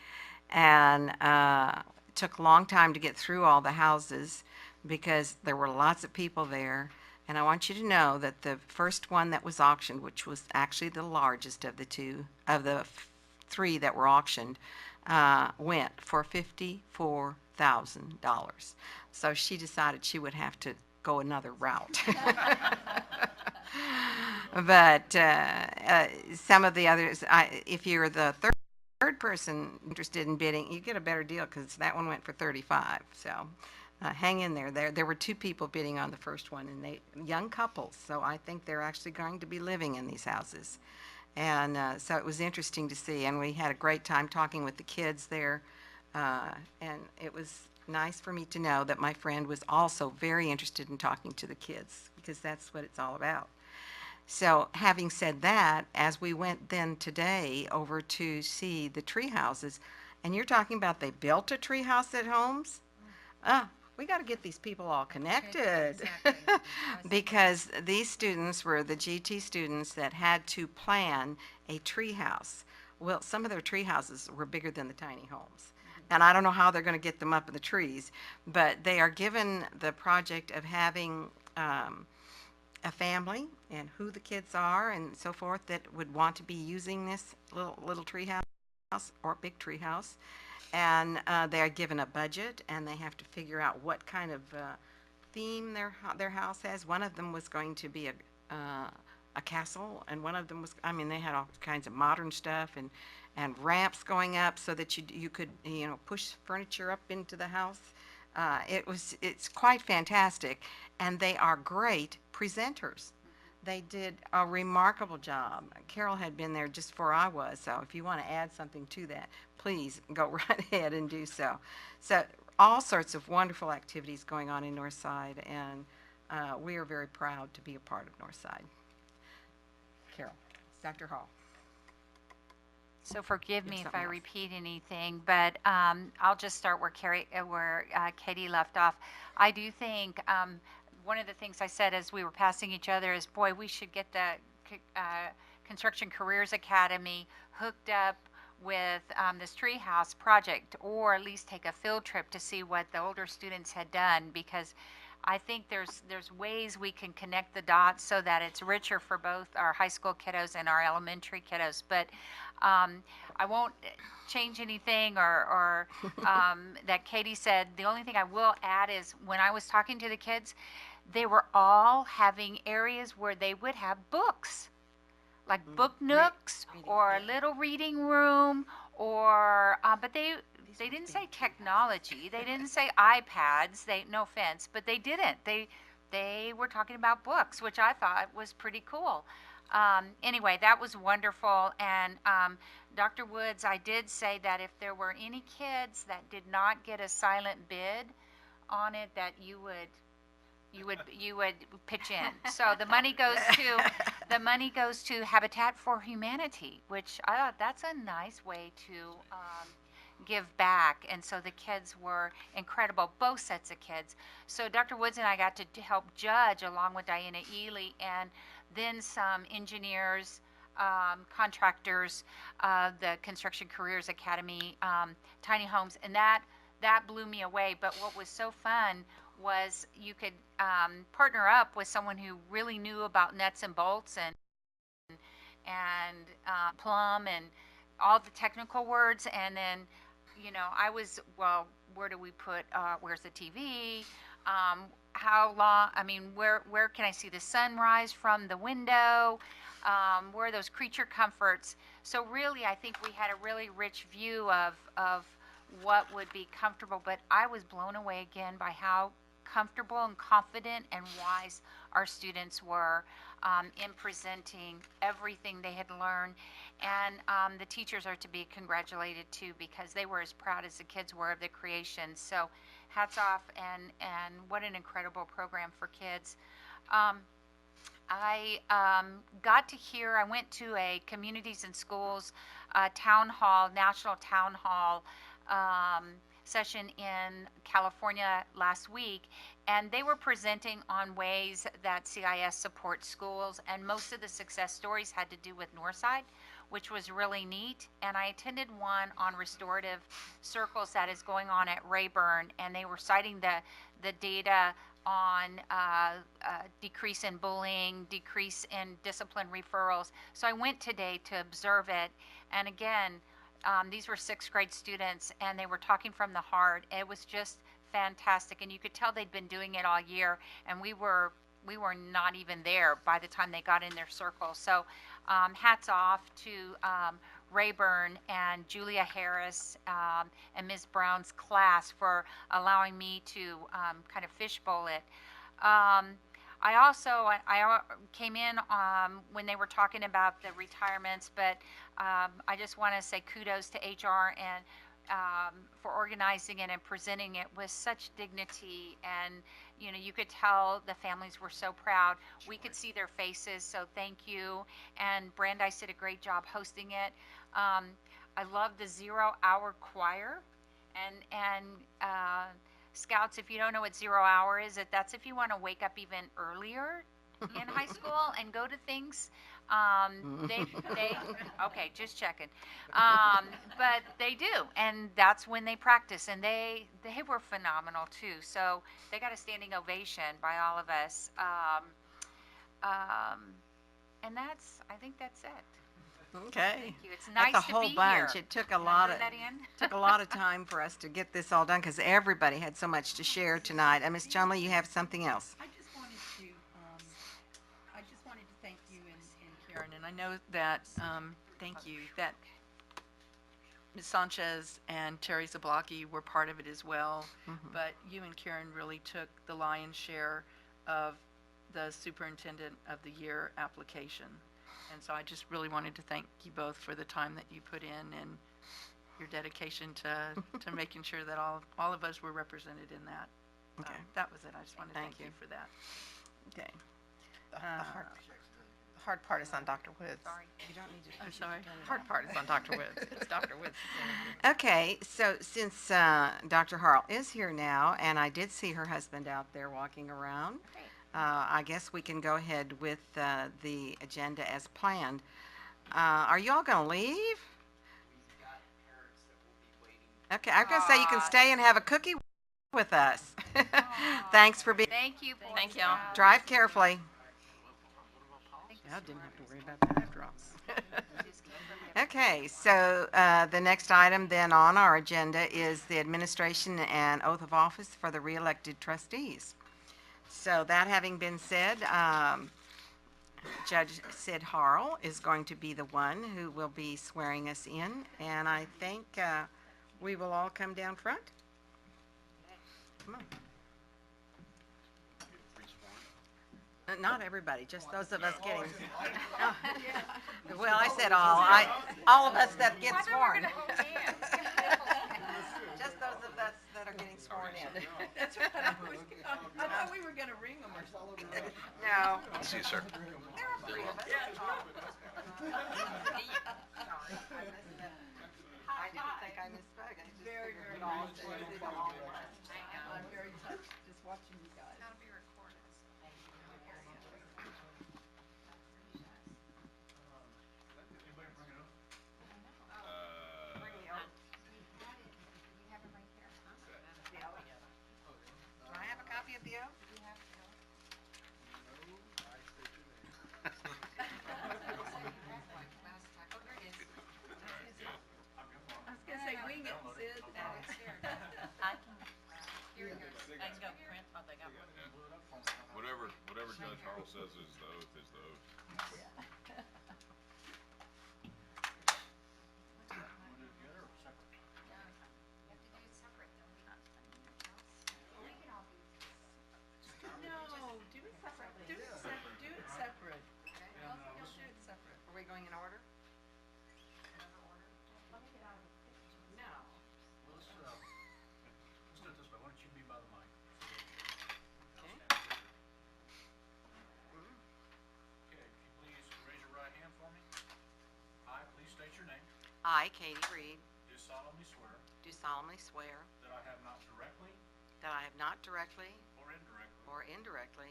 Speaker 1: And it took a long time to get through all the houses because there were lots of people there. And I want you to know that the first one that was auctioned, which was actually the largest of the three that were auctioned, went for $54,000. So she decided she would have to go another route. But some of the others, if you're the third person interested in bidding, you get a better deal because that one went for 35. So hang in there. There were two people bidding on the first one, and young couples. So I think they're actually going to be living in these houses. And so it was interesting to see, and we had a great time talking with the kids there. And it was nice for me to know that my friend was also very interested in talking to the kids, because that's what it's all about. So having said that, as we went then today over to see the tree houses, and you're talking about they built a tree house at Holmes? We got to get these people all connected. Exactly. Because these students were the GT students that had to plan a tree house. Well, some of their tree houses were bigger than the tiny homes. And I don't know how they're going to get them up in the trees, but they are given the project of having a family and who the kids are and so forth that would want to be using this little tree house or big tree house. And they are given a budget, and they have to figure out what kind of theme their house has. One of them was going to be a castle, and one of them was, I mean, they had all kinds of modern stuff and ramps going up so that you could push furniture up into the house. It's quite fantastic, and they are great presenters. They did a remarkable job. Carol had been there just before I was, so if you want to add something to that, please go right ahead and do so. So all sorts of wonderful activities going on in Northside, and we are very proud to be a part of Northside. Carol, Dr. Hall.
Speaker 12: So forgive me if I repeat anything, but I'll just start where Katie left off. I do think one of the things I said as we were passing each other is, boy, we should get the Construction Careers Academy hooked up with this treehouse project, or at least take a field trip to see what the older students had done, because I think there's ways we can connect the dots so that it's richer for both our high school kiddos and our elementary kiddos. But I won't change anything or that Katie said. The only thing I will add is when I was talking to the kids, they were all having areas where they would have books, like book nooks or a little reading room, or but they didn't say technology. They didn't say iPads. No offense, but they didn't. They were talking about books, which I thought was pretty cool. Anyway, that was wonderful. And Dr. Woods, I did say that if there were any kids that did not get a silent bid on it, that you would you would pitch in. So the money goes to Habitat for Humanity, which I thought that's a nice way to give back. And so the kids were incredible, both sets of kids. So Dr. Woods and I got to help judge along with Diana Ely and then some engineers, contractors, the Construction Careers Academy, tiny homes, and that blew me away. But what was so fun was you could partner up with someone who really knew about nuts and bolts and plumb and all the technical words, and then I was, well, where do we put where's the TV, how long, I mean, where can I see the sunrise from the window, where are those creature comforts. So really I think we had a really rich view of what would be comfortable, but I was blown away again by how comfortable and confident and wise our students were in presenting everything they had learned. And the teachers are to be congratulated too, because they were as proud as the kids were of the creation. So hats off, and what an incredible program for kids. I got to hear, I went to a Communities and Schools town hall, national town hall session in California last week, and they were presenting on ways that CIS supports schools, and most of the success stories had to do with Northside, which was really neat. And I attended one on restorative circles that is going on at Rayburn, and they were citing the data on decrease in bullying, decrease in discipline referrals. So I went today to observe it, and again, these were 6th grade students, and they were talking from the heart. It was just fantastic, and you could tell they'd been doing it all year, and we were not even there by the time they got in their circle. So hats off to Rayburn and Julia Harris and Ms. Brown's class for allowing me to kind of fishbowl it. I also came in when they were talking about the retirements, but I just want to say kudos to HR and for organizing it and presenting it with such dignity, and you could tell the families were so proud. We could see their faces, so thank you. And Brandeis did a great job hosting it. I love the 0 hour choir, and Scouts, if you don't know what 0 hour is, that's if you want to wake up even earlier in high school and go to things. Okay, just checking. But they do, and that's when they practice, and they were phenomenal too. So they got a standing ovation by all of us. And I think that's it.
Speaker 1: Okay.
Speaker 12: Thank you. It's nice
Speaker 1: That's a
Speaker 12: to
Speaker 1: whole
Speaker 12: be
Speaker 1: bunch.
Speaker 12: here.
Speaker 1: It took a lot of
Speaker 12: That in?
Speaker 1: took a lot of time for us to get this all done because everybody had so much to share tonight. Ms. Chumley, you have something else.
Speaker 2: I just wanted to thank you and Karen, and I know that, thank you, that Ms. Sanchez and Terry Zablocki were part of it as well, but you and Karen really took the lion's share of the Superintendent of the Year application. And so I just really wanted to thank you both for the time that you put in and your dedication to making sure that all of us were represented in that.
Speaker 1: Okay.
Speaker 2: That was it. I just wanted to
Speaker 1: Thank
Speaker 2: thank you for that.
Speaker 1: Okay.
Speaker 13: The hard part is on Dr. Woods.
Speaker 12: Sorry.
Speaker 1: You don't need to.
Speaker 2: I'm sorry.
Speaker 13: Hard part is on Dr. Woods. It's Dr. Woods.
Speaker 1: Okay, so since Dr. Harrell is here now, and I did see her husband out there walking around, I guess we can go ahead with the agenda as planned. Are you all going to leave?
Speaker 3: We've got parents that will be waiting.
Speaker 1: Okay, I'm going to say you can stay and have a cookie with us. Thanks for being.
Speaker 12: Thank you.
Speaker 2: Thank you.
Speaker 1: Drive carefully. I didn't have to worry about that after all. Okay, so the next item then on our agenda is the administration and oath of office for the re-elected trustees. So that having been said, Judge Sid Harrell is going to be the one who will be swearing us in, and I think we will all come down front. Come on. Not everybody, just those of us getting. Well, I said all of us that get sworn. Just those of us that are getting sworn in.
Speaker 2: That's right. I thought we were
Speaker 13: gonna ring them or something.
Speaker 1: No.
Speaker 4: See you, sir.
Speaker 1: There are three of us. Sorry, I missed that. I didn't think I misspoke. I just
Speaker 13: Very,
Speaker 1: figured
Speaker 13: very
Speaker 1: we'd all
Speaker 13: nice.
Speaker 1: say it all at once.
Speaker 13: I'm very touched just watching you guys.
Speaker 8: That'll be recorded.
Speaker 1: Bring the oath. Do I have a copy of the oath?
Speaker 13: I was gonna say, wing it, Sid.
Speaker 4: Whatever Judge Harrell says is the oath is the oath.
Speaker 13: No, do it separate. Do it separate. Do it separate. Do it separate.
Speaker 1: Are we going in order? No.
Speaker 10: Let's do it this way. Why don't you be by the mic?
Speaker 1: Okay.
Speaker 10: Okay, if you please raise your right hand for me. I, please state your name.
Speaker 1: I, Katie Reed,
Speaker 10: Do solemnly swear
Speaker 1: do solemnly swear
Speaker 10: that I have not directly
Speaker 1: that I have not directly
Speaker 10: or indirectly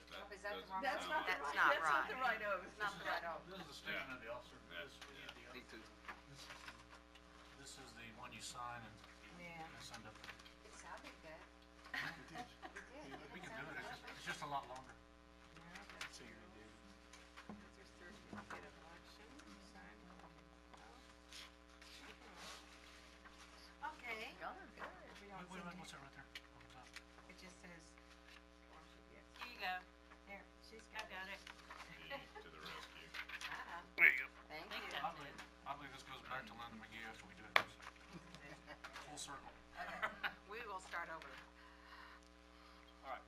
Speaker 1: Is that the wrong
Speaker 13: That's not the
Speaker 1: That's
Speaker 13: right,
Speaker 1: not
Speaker 13: that's not
Speaker 1: right.
Speaker 13: the right oath.
Speaker 1: It's not the right oath.
Speaker 10: This is the statement of the officer.
Speaker 4: That's-
Speaker 10: This is the This is the one you sign and
Speaker 1: Yeah.
Speaker 10: send up.
Speaker 12: It sounded good.
Speaker 10: We can do it. It's just a lot longer. So you're gonna do.
Speaker 1: There's certificate of election, signed. Okay.
Speaker 13: Y'all are good.
Speaker 1: We don't
Speaker 10: Wait,
Speaker 1: seem to-
Speaker 10: what's that right there? On the top?
Speaker 1: It just says.
Speaker 12: Here you go.
Speaker 1: Here, she's got it.
Speaker 4: To the rescue.
Speaker 10: There you go.
Speaker 1: Thank you.
Speaker 10: I believe this goes back to Linda McGee after we do it. Full circle.
Speaker 1: We will start over.
Speaker 10: All right.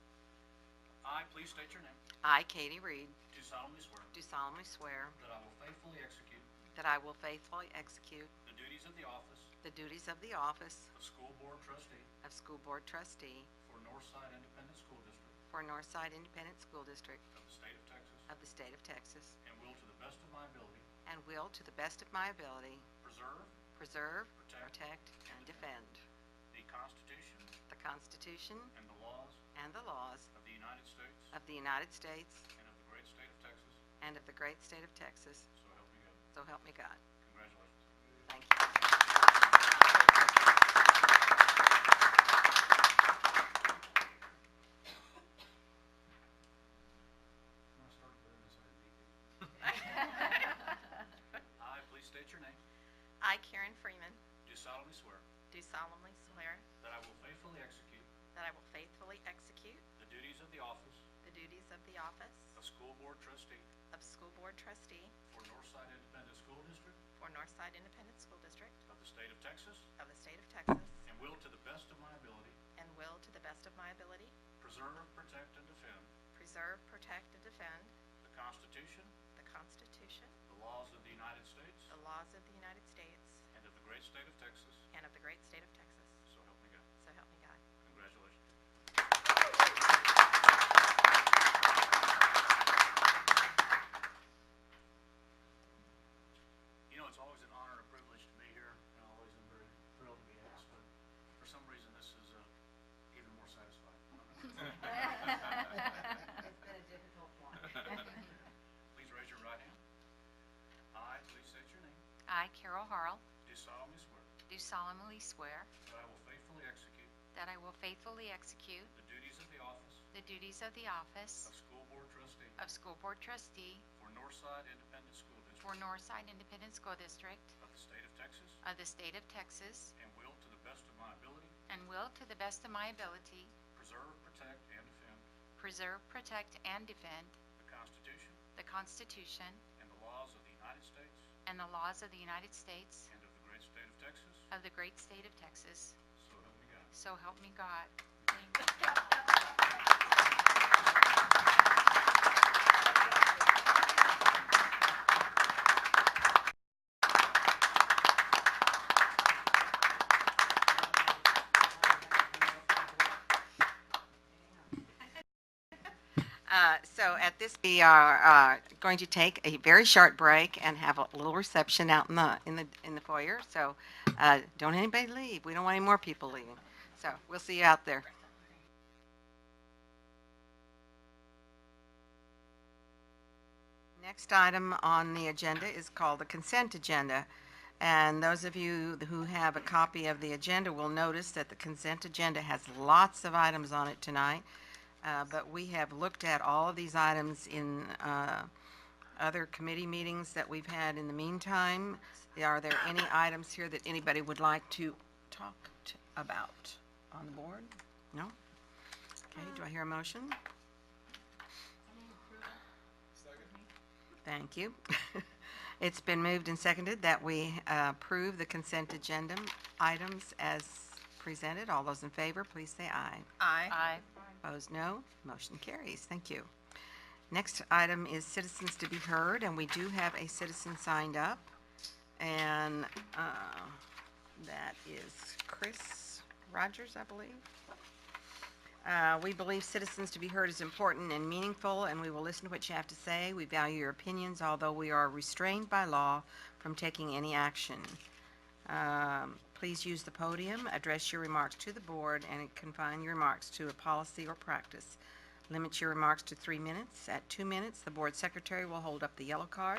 Speaker 10: I, please state your name.
Speaker 1: I, Katie Reed,
Speaker 10: Do solemnly swear
Speaker 1: do solemnly swear
Speaker 10: that I will faithfully execute
Speaker 1: that I will faithfully execute
Speaker 10: the duties of the office
Speaker 1: the duties of the office
Speaker 10: of School Board Trustee
Speaker 1: of School Board Trustee
Speaker 10: for Northside Independent School District
Speaker 1: for Northside Independent School District
Speaker 10: of the State of Texas,
Speaker 1: of the State of Texas,
Speaker 10: and will to the best of my ability
Speaker 1: and will, to the best of my ability,
Speaker 10: preserve,
Speaker 1: preserve, protect, and defend
Speaker 10: the Constitution
Speaker 1: the Constitution
Speaker 10: and the laws
Speaker 1: of the
Speaker 10: of the United States
Speaker 1: United States
Speaker 10: and of the great state of Texas.
Speaker 1: and of the great state of Texas.
Speaker 10: So help me God.
Speaker 1: So help me God.
Speaker 10: Congratulations.
Speaker 1: Thank you.
Speaker 10: I, please state your name.
Speaker 8: I, Karen Freeman,
Speaker 10: Do solemnly swear
Speaker 8: do solemnly swear
Speaker 10: that I will faithfully execute
Speaker 8: that I will faithfully execute
Speaker 10: the duties of the office
Speaker 8: the duties of the office
Speaker 10: of School Board Trustee
Speaker 8: of School Board Trustee
Speaker 10: for Northside Independent School District
Speaker 8: for Northside Independent School District
Speaker 10: of the State of Texas,
Speaker 8: of the State of Texas,
Speaker 10: and will to the best of my ability
Speaker 8: and will, to the best of my ability,
Speaker 10: preserve, protect, and defend
Speaker 8: preserve, protect, and defend
Speaker 10: the Constitution,
Speaker 8: the Constitution,
Speaker 10: the laws of the United States,
Speaker 8: the laws of the United States,
Speaker 10: and of the great state of Texas.
Speaker 8: and of the great state of Texas.
Speaker 10: So help me God.
Speaker 8: So help me God.
Speaker 10: Congratulations. You know, it's always an honor and a privilege to be here, and I always am very thrilled to be asked, but for some reason, this is even more satisfying.
Speaker 1: It's been a difficult one.
Speaker 10: Please raise your right hand. I, please state your name,
Speaker 12: I, Carol Harrell,
Speaker 10: do solemnly swear
Speaker 12: do solemnly swear
Speaker 10: that I will faithfully execute
Speaker 12: that I will faithfully execute
Speaker 10: the duties of the office
Speaker 12: the duties of the office
Speaker 10: of School Board Trustee
Speaker 12: of School Board Trustee
Speaker 10: for Northside Independent School District
Speaker 12: for Northside Independent School District
Speaker 10: of the State of Texas,
Speaker 12: of the State of Texas,
Speaker 10: and will, to the best of my ability,
Speaker 12: and will, to the best of my ability,
Speaker 10: preserve, protect, and defend
Speaker 12: preserve, protect, and defend
Speaker 10: the Constitution
Speaker 12: the Constitution
Speaker 10: and the laws of the United States
Speaker 12: and the laws of the United States
Speaker 10: and of the great state of Texas.
Speaker 12: of the great state of Texas.
Speaker 10: So help me God.
Speaker 12: So help me God. Thank you.
Speaker 1: So at this, we are going to take a very short break and have a little reception out in the foyer. So don't anybody leave. We don't want any more people leaving. So we'll see you out there. Next item on the agenda is called the consent agenda. And those of you who have a copy of the agenda will notice that the consent agenda has lots of items on it tonight. But we have looked at all of these items in other committee meetings that we've had in the meantime. Are there any items here that anybody would like to talk about on the board? No? Okay, do I hear a motion? Thank you. It's been moved and seconded that we approve the consent agenda items as presented. All those in favor, please say aye.
Speaker 8: Aye.
Speaker 1: Opposed, no. Motion carries. Thank you. Next item is citizens to be heard, and we do have a citizen signed up, and that is Chris Rogers, I believe. We believe citizens to be heard is important and meaningful, and we will listen to what you have to say. We value your opinions, although we are restrained by law from taking any action. Please use the podium, address your remarks to the board, and confine your remarks to a policy or practice. Limit your remarks to 3 minutes. At 2 minutes, the board secretary will hold up the yellow card.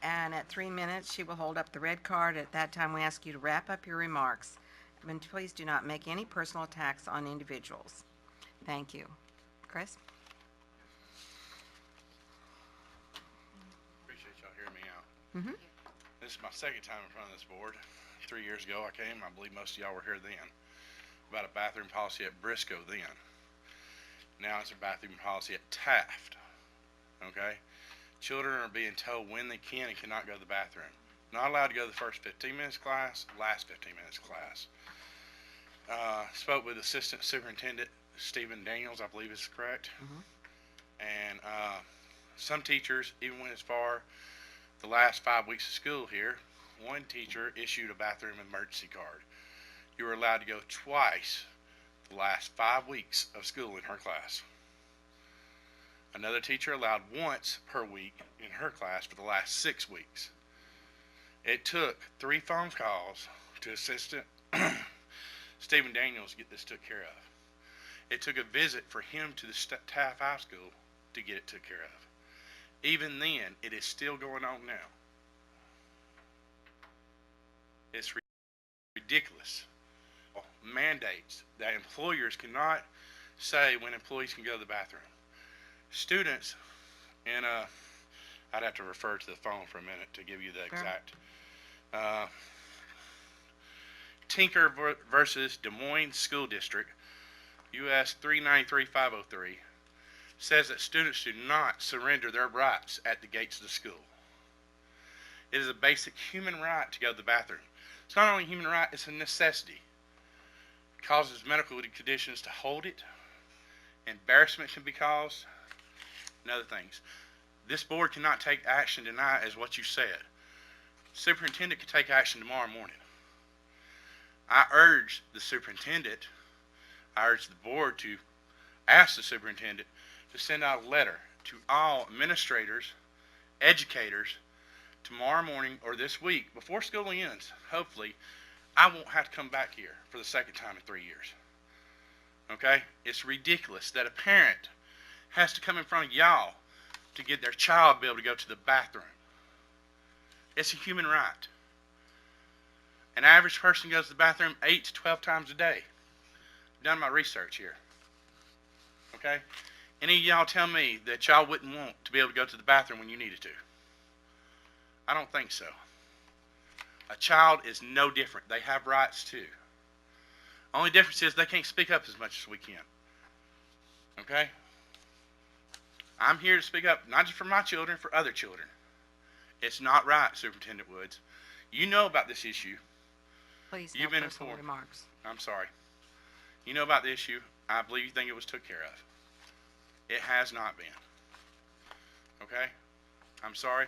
Speaker 1: And at 3 minutes, she will hold up the red card. At that time, we ask you to wrap up your remarks. And please do not make any personal attacks on individuals. Thank you. Chris?
Speaker 14: Appreciate y'all hearing me out.
Speaker 1: Mm-hmm.
Speaker 14: This is my second time in front of this board. 3 years ago I came. I believe most of y'all were here then. About a bathroom policy at Briscoe then. Now it's a bathroom policy at Taft. Okay? Children are being told when they can and cannot go to the bathroom. Not allowed to go the first 15 minutes class, last 15 minutes class. Spoke with Assistant Superintendent Stephen Daniels, I believe is correct.
Speaker 1: Mm-hmm.
Speaker 14: And some teachers even went as far the last 5 weeks of school here. One teacher issued a bathroom emergency card. You were allowed to go twice the last 5 weeks of school in her class. Another teacher allowed once per week in her class for the last 6 weeks. It took 3 phone calls to Assistant Stephen Daniels to get this took care of. It took a visit for him to the Taft High School to get it took care of. Even then, it is still going on now. It's ridiculous. Mandates that employers cannot say when employees can go to the bathroom. Students, and I'd have to refer to the phone for a minute to give you the exact. Tinker versus Des Moines School District, US 393503, says that students do not surrender their rights at the gates of the school. It is a basic human right to go to the bathroom. It's not only a human right, it's a necessity. It causes medical conditions to hold it. Embarrassment can be caused, and other things. This board cannot take action tonight as what you said. Superintendent can take action tomorrow morning. I urge the superintendent, I urge the board to ask the superintendent to send out a letter to all administrators, educators, tomorrow morning or this week, before school ends, hopefully, I won't have to come back here for the second time in 3 years. Okay? It's ridiculous that a parent has to come in front of y'all to get their child to be able to go to the bathroom. It's a human right. An average person goes to the bathroom 8 to 12 times a day. I've done my research here. Okay? Any of y'all tell me that y'all wouldn't want to be able to go to the bathroom when you needed to? I don't think so. A child is no different. They have rights too. Only difference is they can't speak up as much as we can. Okay? I'm here to speak up, not just for my children, for other children. It's not right, Superintendent Woods. You know about this issue.
Speaker 1: Please,
Speaker 14: You've
Speaker 1: no
Speaker 14: been
Speaker 1: personal
Speaker 14: informed.
Speaker 1: remarks.
Speaker 14: I'm sorry. You know about the issue. I believe you think it was took care of. It has not been. Okay? I'm sorry.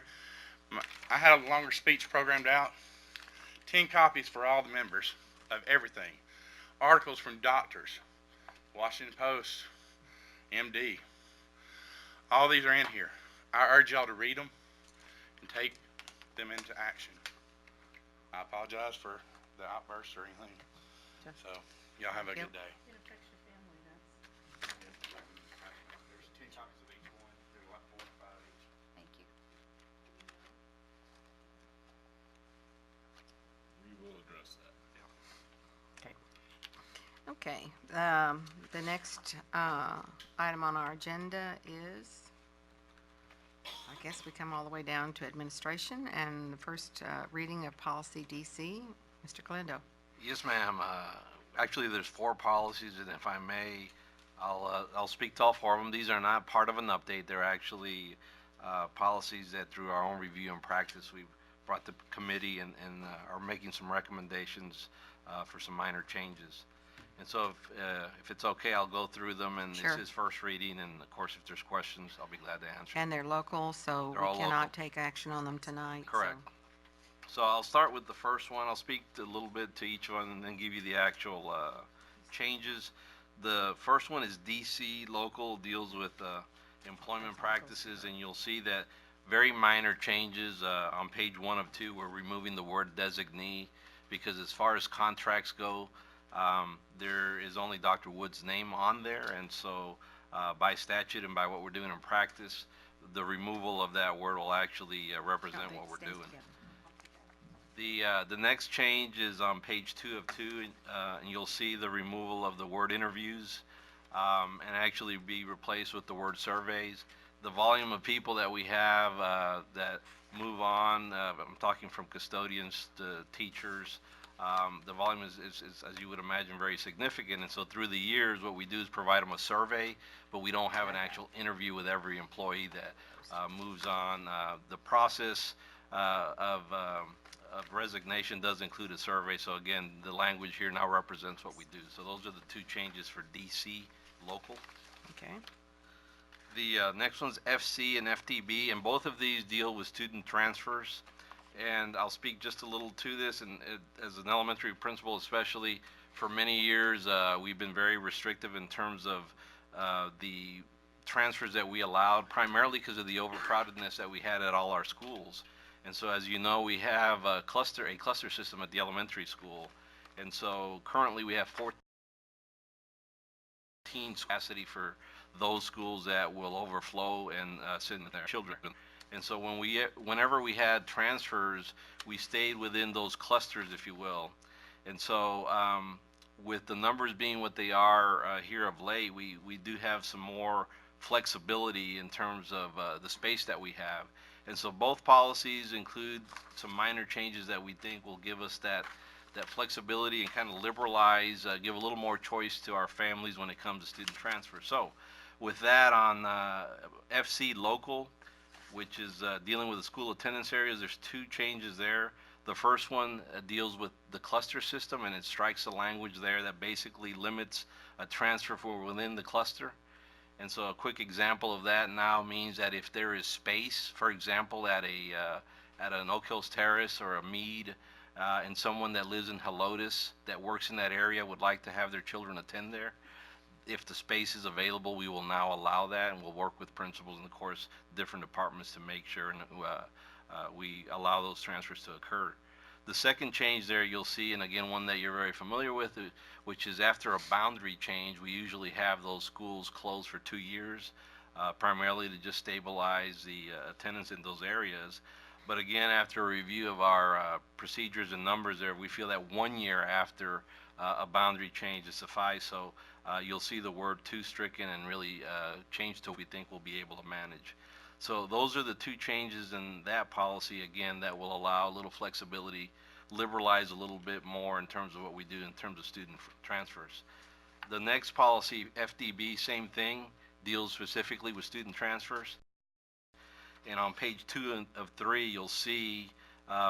Speaker 14: I had a longer speech programmed out. 10 copies for all the members of everything. Articles from doctors, Washington Post, MD. All these are in here. I urge y'all to read them and take them into action. I apologize for the outburst or anything. So, y'all have a good day.
Speaker 13: It affects your family,
Speaker 14: There's 10 copies of each one. They're like 4 or 5 each.
Speaker 12: Thank you.
Speaker 4: We will address that.
Speaker 1: Okay, the next item on our agenda is, I guess we come all the way down to administration and the first reading of policy DC. Mr. Galindo.
Speaker 15: Yes, ma'am. Actually, there's 4 policies, and if I may, I'll speak to all 4 of them. These are not part of an update. They're actually policies that through our own review and practice, we've brought to committee and are making some recommendations for some minor changes. And so if it's okay, I'll go through them, and
Speaker 1: Sure.
Speaker 15: It's his first reading, and of course, if there's questions, I'll be glad to answer.
Speaker 1: And they're local, so
Speaker 15: They're all
Speaker 1: we cannot
Speaker 15: local.
Speaker 1: take action on them tonight.
Speaker 15: Correct. So I'll start with the first one. I'll speak a little bit to each one and then give you the actual changes. The first one is DC local, deals with employment practices, and you'll see that very minor changes on page 1 of 2. We're removing the word designee because as far as contracts go, there is only Dr. Wood's name on there, and so by statute and by what we're doing in practice, the removal of that word will actually represent what we're doing. The next change is on page 2 of 2, and you'll see the removal of the word interviews and actually be replaced with the word surveys. The volume of people that we have that move on, I'm talking from custodians to teachers, the volume is, as you would imagine, very significant. And so through the years, what we do is provide them a survey, but we don't have an actual interview with every employee that moves on. The process of resignation does include a survey. So again, the language here now represents what we do. So those are the 2 changes for DC local.
Speaker 1: Okay.
Speaker 15: The next one's FC and FTB, and both of these deal with student transfers. And I'll speak just a little to this, and as an elementary principal especially, for many years we've been very restrictive in terms of the transfers that we allowed, primarily because of the overcrowdedness that we had at all our schools. And so as you know, we have a cluster system at the elementary school, and so currently we have 14 capacity for those schools that will overflow and send their children. And so whenever we had transfers, we stayed within those clusters, if you will. And so with the numbers being what they are here of late, we do have some more flexibility in terms of the space that we have. And so both policies include some minor changes that we think will give us that flexibility and kind of liberalize, give a little more choice to our families when it comes to student transfer. So with that on FC local, which is dealing with the school attendance areas, there's 2 changes there. The first one deals with the cluster system, and it strikes a language there that basically limits a transfer for within the cluster. And so a quick example of that now means that if there is space, for example, at an Oak Hills Terrace or a Mead, and someone that lives in Helotes that works in that area would like to have their children attend there, if the space is available, we will now allow that, and we'll work with principals and, of course, different departments to make sure we allow those transfers to occur. The second change there you'll see, and again, one that you're very familiar with, which is after a boundary change, we usually have those schools closed for 2 years, primarily to just stabilize the attendance in those areas. But again, after a review of our procedures and numbers there, we feel that 1 year after a boundary change is suffice. So you'll see the word "to" stricken and really change to what we think we'll be able to manage. So those are the 2 changes in that policy, again, that will allow a little flexibility, liberalize a little bit more in terms of what we do in terms of student transfers. The next policy, FDB, same thing, deals specifically with student transfers. And on page 2 of 3, you'll see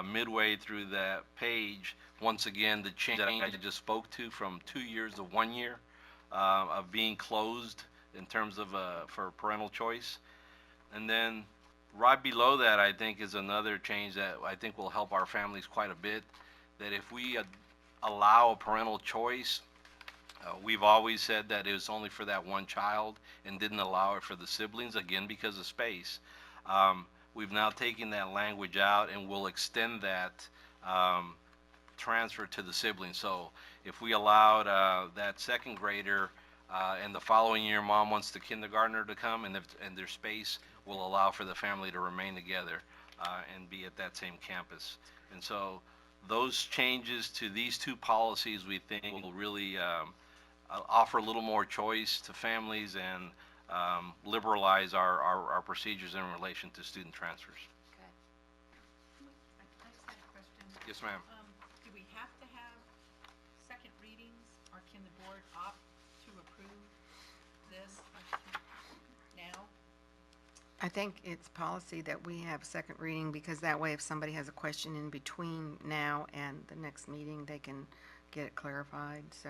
Speaker 15: midway through that page, once again, the change that I just spoke to from 2 years to 1 year of being closed in terms of for parental choice. And then right below that, I think, is another change that I think will help our families quite a bit, that if we allow parental choice, We've always said that it was only for that one child and didn't allow it for the siblings, again, because of space. We've now taken that language out and we'll extend that transfer to the siblings. So if we allowed that second grader and the following year mom wants the kindergartner to come and their space will allow for the family to remain together and be at that same campus. And so those changes to these two policies we think will really offer a little more choice to families and liberalize our procedures in relation to student transfers.
Speaker 2: I just had a question.
Speaker 15: Yes, ma'am.
Speaker 2: Do we have to have second readings, or can the board opt to approve this now?
Speaker 1: I think it's policy that we have a second reading, because that way if somebody has a question in between now and the next meeting, they can get it clarified. So,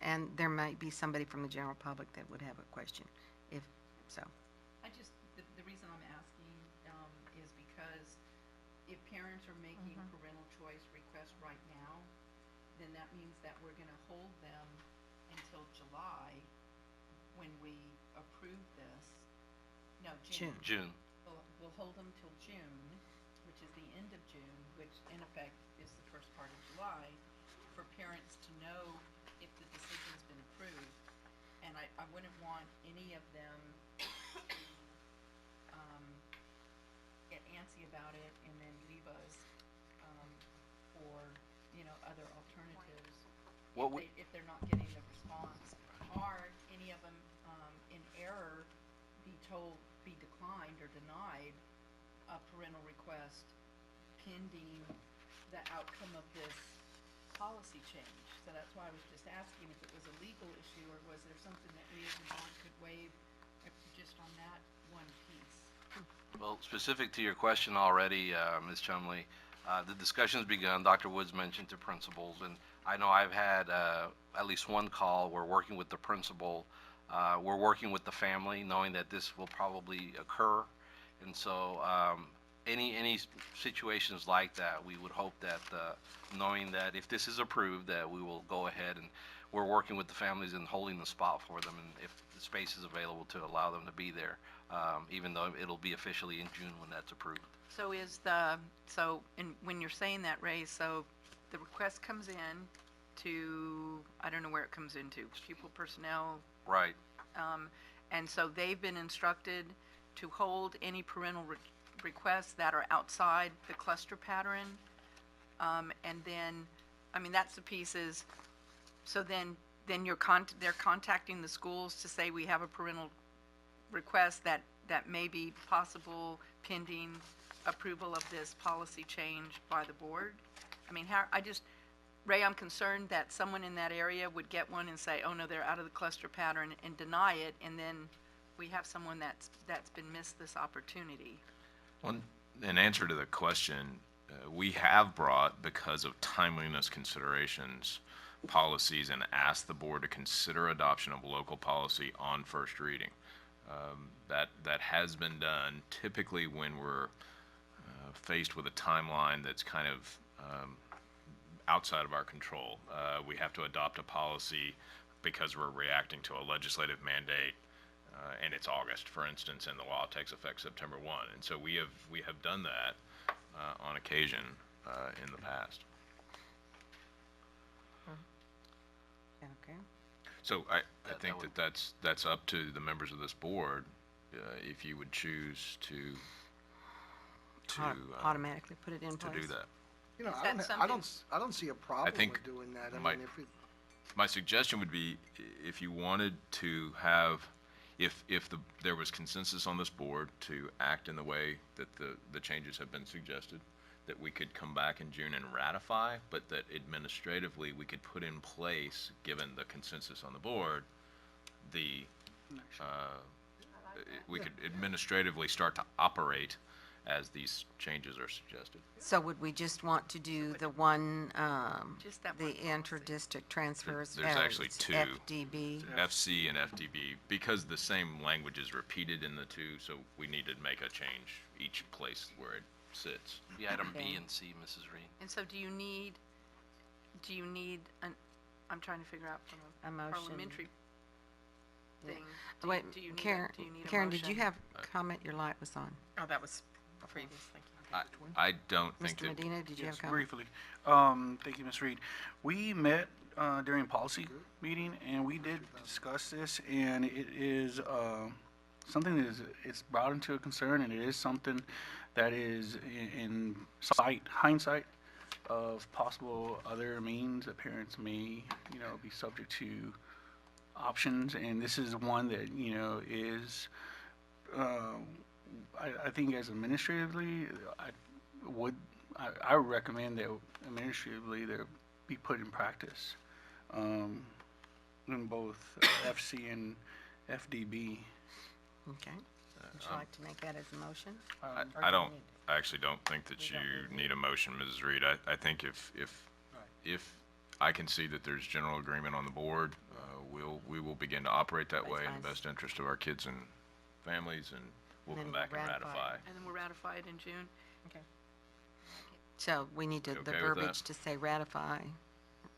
Speaker 1: and there might be somebody from the general public that would have a question, if so.
Speaker 2: The reason I'm asking is because if parents are making parental choice requests right now, then that means that we're gonna hold them until July when we approve this. No, June.
Speaker 15: June.
Speaker 2: We'll hold them till June, which is the end of June, which in effect is the first part of July, for parents to know if the decision's been approved. And I wouldn't want any of them to get antsy about it and then leave us for, other alternatives if they're not getting the response. Or any of them in error be declined or denied a parental request pending the outcome of this policy change. So that's why I was just asking if it was a legal issue, or was there something that we as a board could waive just on that one piece?
Speaker 15: Well, specific to your question already, Ms. Chumley, the discussion's begun. Dr. Woods mentioned to principals, and I know I've had at least one call. We're working with the principal. We're working with the family, knowing that this will probably occur. And so any situations like that, we would hope that, knowing that if this is approved, that we will go ahead and we're working with the families and holding the spot for them, and if the space is available, to allow them to be there, even though it'll be officially in June when that's approved.
Speaker 2: So when you're saying that, Ray, so the request comes in to, I don't know where it comes into, pupil personnel.
Speaker 15: Right.
Speaker 2: And so they've been instructed to hold any parental requests that are outside the cluster pattern. And then, that's the pieces. So then they're contacting the schools to say we have a parental request that may be possible pending approval of this policy change by the board. Ray, I'm concerned that someone in that area would get one and say, oh no, they're out of the cluster pattern, and deny it, and then we have someone that's been missed this opportunity.
Speaker 4: Well, in answer to the question, we have brought, because of timeliness considerations, policies and asked the board to consider adoption of local policy on first reading. That has been done typically when we're faced with a timeline that's kind of outside of our control. We have to adopt a policy because we're reacting to a legislative mandate, and it's August, for instance, and the law takes effect September 1. And so we have done that on occasion in the past.
Speaker 1: Okay.
Speaker 4: So I think that's up to the members of this board, if you would choose to
Speaker 1: automatically put it in place.
Speaker 4: To do that.
Speaker 9: I don't see a problem with doing that.
Speaker 4: My suggestion would be, if you wanted to have, if there was consensus on this board to act in the way that the changes have been suggested, that we could come back in June and ratify, but that administratively we could put in place, given the consensus on the board, we could administratively start to operate as these changes are suggested.
Speaker 1: So would we just want to do the one,
Speaker 2: Just that
Speaker 1: the
Speaker 2: one
Speaker 1: inter-district transfers?
Speaker 4: There's actually two.
Speaker 1: FDB.
Speaker 4: FC and FDB, because the same language is repeated in the two, so we need to make a change each place where it sits.
Speaker 15: The item B and C, Mrs. Reed.
Speaker 2: And so do you need
Speaker 13: I'm trying to figure out from
Speaker 1: A
Speaker 13: a
Speaker 1: motion.
Speaker 13: parliamentary
Speaker 1: Yeah.
Speaker 13: thing.
Speaker 1: Wait,
Speaker 13: Do you need
Speaker 1: Karen,
Speaker 13: do you need a
Speaker 1: Karen, did you
Speaker 13: motion?
Speaker 1: have comment? Your light was on.
Speaker 8: Oh, that was previous, thank you.
Speaker 4: I don't think
Speaker 1: Mr.
Speaker 4: that,
Speaker 1: Medina, did you have
Speaker 10: Yes,
Speaker 1: comment?
Speaker 10: briefly. Thank you, Ms. Reed. We met during policy meeting, and we did discuss this, and it is something that is it's brought into a concern, and it is something that is in hindsight of possible other means that parents may, be subject to options, and this is one that, is, I think as administratively, I would recommend that administratively there be put in practice in both FC and FDB.
Speaker 1: Okay. Would you like to make that as a motion?
Speaker 4: I don't, I actually don't think that you need a motion, Mrs. Reed. I think if I can see that there's general agreement on the board, we will begin to operate that way in the best interest of our kids and families, and we'll
Speaker 1: And
Speaker 4: come
Speaker 1: then
Speaker 4: back and ratify.
Speaker 13: And then we'll ratify it in June? Okay.
Speaker 1: So we need to,
Speaker 4: You
Speaker 1: the
Speaker 4: okay with that?
Speaker 1: verbiage to say ratify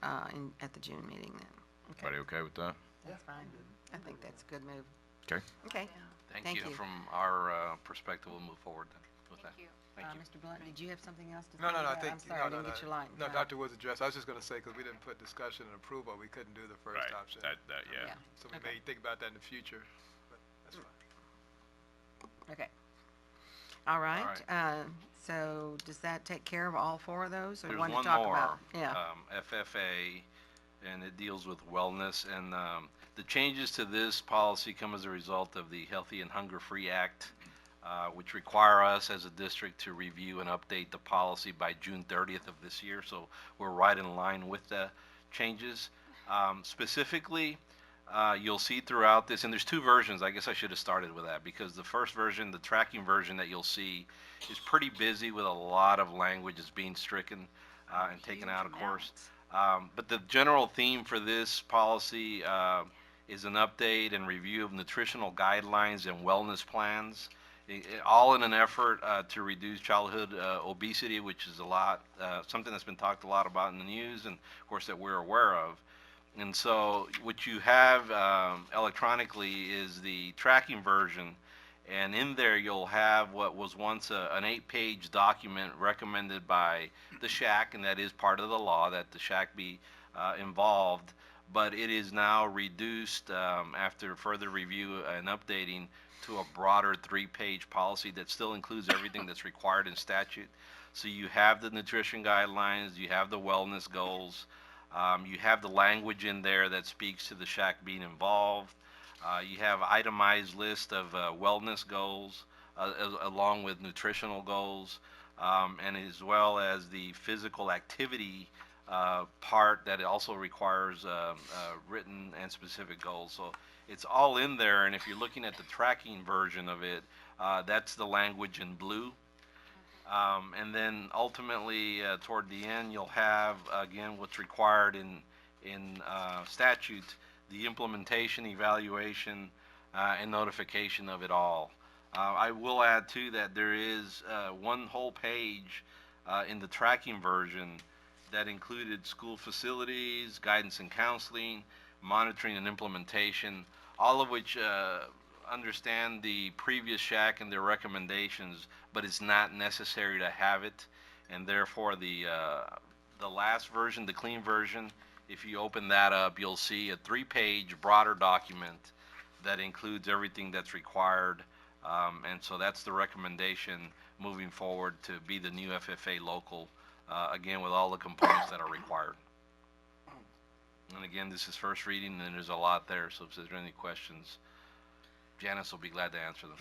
Speaker 1: at the June meeting then.
Speaker 4: Everybody okay with that?
Speaker 1: That's fine. I think that's a good move.
Speaker 4: Okay.
Speaker 1: Okay.
Speaker 15: Thank
Speaker 1: Thank
Speaker 15: you.
Speaker 1: you.
Speaker 15: From our perspective, we'll move forward then with that.
Speaker 12: Thank you.
Speaker 15: Thank you.
Speaker 1: Mr. Blunt, did you have something else to say?
Speaker 11: No, I
Speaker 1: about-
Speaker 11: think,
Speaker 1: I'm sorry, I didn't get your line.
Speaker 11: No, Dr. Woods addressed, I was just gonna say, because we didn't put discussion and approval, we couldn't do the first
Speaker 4: Right,
Speaker 11: option.
Speaker 4: yeah.
Speaker 11: So we may think about that in the future, but that's fine.
Speaker 1: Okay. All right.
Speaker 15: right.
Speaker 1: So does that take care of all four of those, or
Speaker 15: There's
Speaker 1: one to
Speaker 15: one
Speaker 1: talk
Speaker 15: more,
Speaker 1: about? Yeah.
Speaker 15: FFA, and it deals with wellness. And the changes to this policy come as a result of the Healthy and Hunger-Free Act, which require us as a district to review and update the policy by June 30th of this year. So we're right in line with the changes. Specifically, you'll see throughout this, and there's two versions. I guess I should have started with that, because the first version, the tracking version that you'll see, is pretty busy with a lot of language that's being stricken and taken out, of course. But the general theme for this policy is an update and review of nutritional guidelines and wellness plans, all in an effort to reduce childhood obesity, which is something that's been talked a lot about in the news, and of course that we're aware of. And so what you have electronically is the tracking version, and in there you'll have what was once an 8-page document recommended by the SHAC, and that is part of the law that the SHAC be involved, but it is now reduced after further review and updating to a broader 3-page policy that still includes everything that's required in statute. So you have the nutrition guidelines, you have the wellness goals, you have the language in there that speaks to the SHAC being involved. You have itemized list of wellness goals along with nutritional goals, and as well as the physical activity part that also requires written and specific goals. So it's all in there, and if you're looking at the tracking version of it, that's the language in blue. And then ultimately, toward the end, you'll have, again, what's required in statute, the implementation, evaluation, and notification of it all. I will add, too, that there is one whole page in the tracking version that included school facilities, guidance and counseling, monitoring and implementation, all of which understand the previous SHAC and their recommendations, but it's not necessary to have it, and therefore the last version, the clean version, if you open that up, you'll see a 3-page broader document that includes everything that's required, and so that's the recommendation moving forward to be the new FFA local, again with all the components that are required. And again, this is first reading, and there's a lot there, so if there's any questions, Janice will be glad to answer them.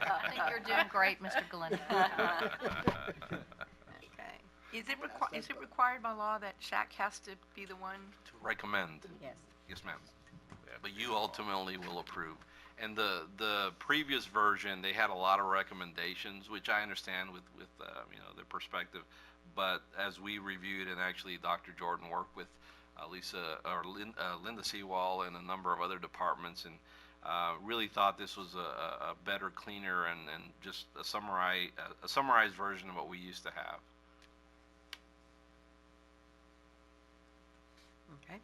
Speaker 12: I think you're doing great, Mr. Glenn.
Speaker 1: Okay.
Speaker 13: Is it required by law that SHAC has to be the one?
Speaker 15: To recommend.
Speaker 1: Yes.
Speaker 15: Yes, ma'am. Yeah, but you ultimately will approve. And the previous version, they had a lot of recommendations, which I understand with their perspective. But as we reviewed, and actually Dr. Jordan worked with Linda Seawall and a number of other departments, and really thought this was a better, cleaner, and just a summarized version of what we used to have.
Speaker 1: Okay.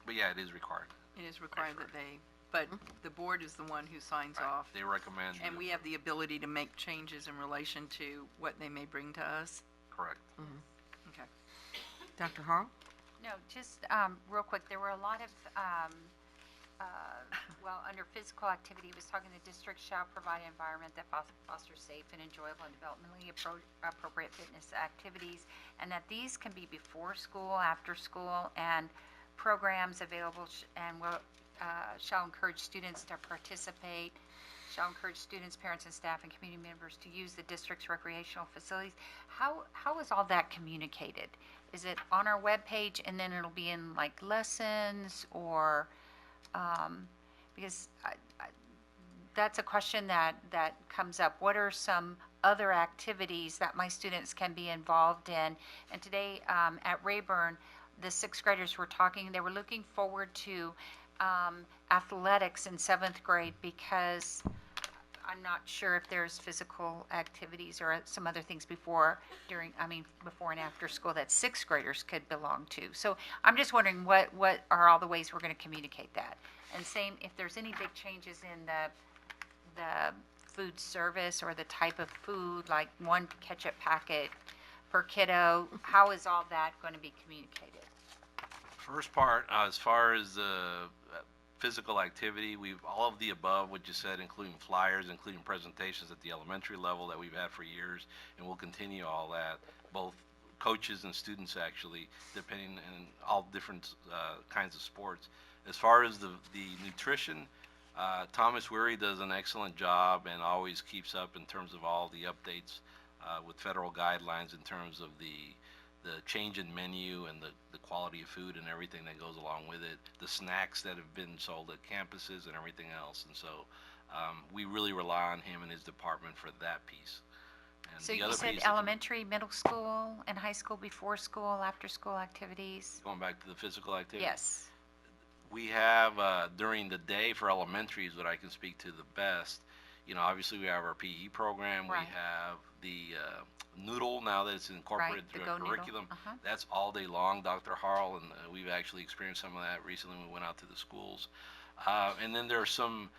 Speaker 15: But yeah, it is required.
Speaker 13: It is required that they, but the board is the one who signs
Speaker 15: Right.
Speaker 13: off.
Speaker 15: They recommend.
Speaker 13: And we have the ability to make changes in relation to what they may bring to us.
Speaker 15: Correct.
Speaker 13: Okay.
Speaker 1: Dr. Harrell?
Speaker 12: No, just real quick, there were a lot of, well, under physical activity, it was talking the district shall provide an environment that fosters safe and enjoyable and developmentally appropriate fitness activities, and that these can be before school, after school, and programs available and will shall encourage students to participate, shall encourage students, parents, and staff and community members to use the district's recreational facilities. How is all that communicated? Is it on our webpage and then it'll be in like lessons, or, because that's a question that comes up. What are some other activities that my students can be involved in? And today at Rayburn, the sixth graders were talking, they were looking forward to athletics in seventh grade, because I'm not sure if there's physical activities or some other things before and after school that sixth graders could belong to. So I'm just wondering what are all the ways we're going to communicate that? And same, if there's any big changes in the food service or the type of food, like one ketchup packet per kiddo, how is all that going to be communicated?
Speaker 15: First part, as far as physical activity, we've all of the above, what you said, including flyers, including presentations at the elementary level that we've had for years, and we'll continue all that, both coaches and students actually, depending on all different kinds of sports. As far as the nutrition, Thomas Weary does an excellent job and always keeps up in terms of all the updates with federal guidelines in terms of the change in menu and the quality of food and everything that goes along with it, the snacks that have been sold at campuses and everything else. And so we really rely on him and his department for that piece. And
Speaker 12: So
Speaker 15: the
Speaker 12: you
Speaker 15: other
Speaker 12: said
Speaker 15: piece,
Speaker 12: elementary, middle school, and high school, before school, after school activities?
Speaker 15: going back to the physical activity.
Speaker 12: Yes.
Speaker 15: We have during the day for elementary is what I can speak to the best. You know, obviously we have our PE program.
Speaker 12: Right.
Speaker 15: We have the noodle now that it's incorporated
Speaker 12: Right, the
Speaker 15: through our
Speaker 12: Go Noodle.
Speaker 15: curriculum.
Speaker 12: Uh-huh.
Speaker 15: That's all day long, Dr. Harl, and we've actually experienced some of that recently when we went out to the schools. And then there are some,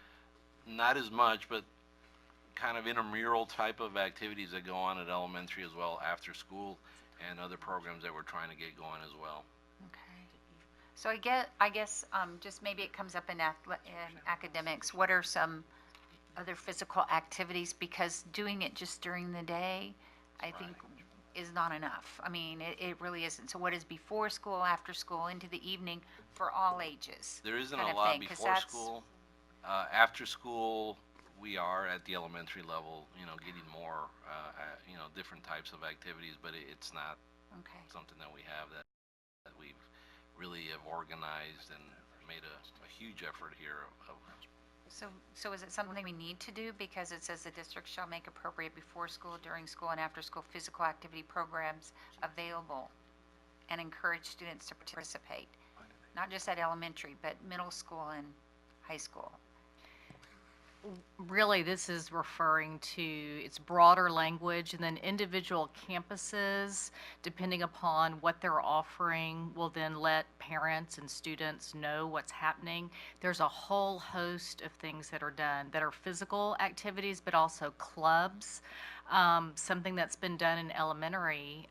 Speaker 15: not as much, but kind of intramural type of activities that go on at elementary as well after school, and other programs that we're trying to get going as well.
Speaker 12: Okay. So I guess just maybe it comes up in academics. What are some other physical activities? Because doing it just during the day, I think, is not enough. I mean, it really isn't. So what is before school, after school, into the evening for all ages?
Speaker 15: There isn't
Speaker 12: kind
Speaker 15: a
Speaker 12: of
Speaker 15: lot
Speaker 12: thing? 'Cause
Speaker 15: before school. After school, we are at the elementary level, you know, getting more, you know, different types of activities, but it's not
Speaker 12: Okay.
Speaker 15: something that we have that we've really have organized and made a huge effort here of.
Speaker 12: So is it something we need to do, because it says the district shall make appropriate before school, during school, and after school physical activity programs available and encourage students to participate? Not just at elementary, but middle school and high school.
Speaker 16: Really, this is referring to its broader language, and then individual campuses, depending upon what they're offering, will then let parents and students know what's happening. There's a whole host of things that are done that are physical activities, but also clubs. Something that's been done in elementary,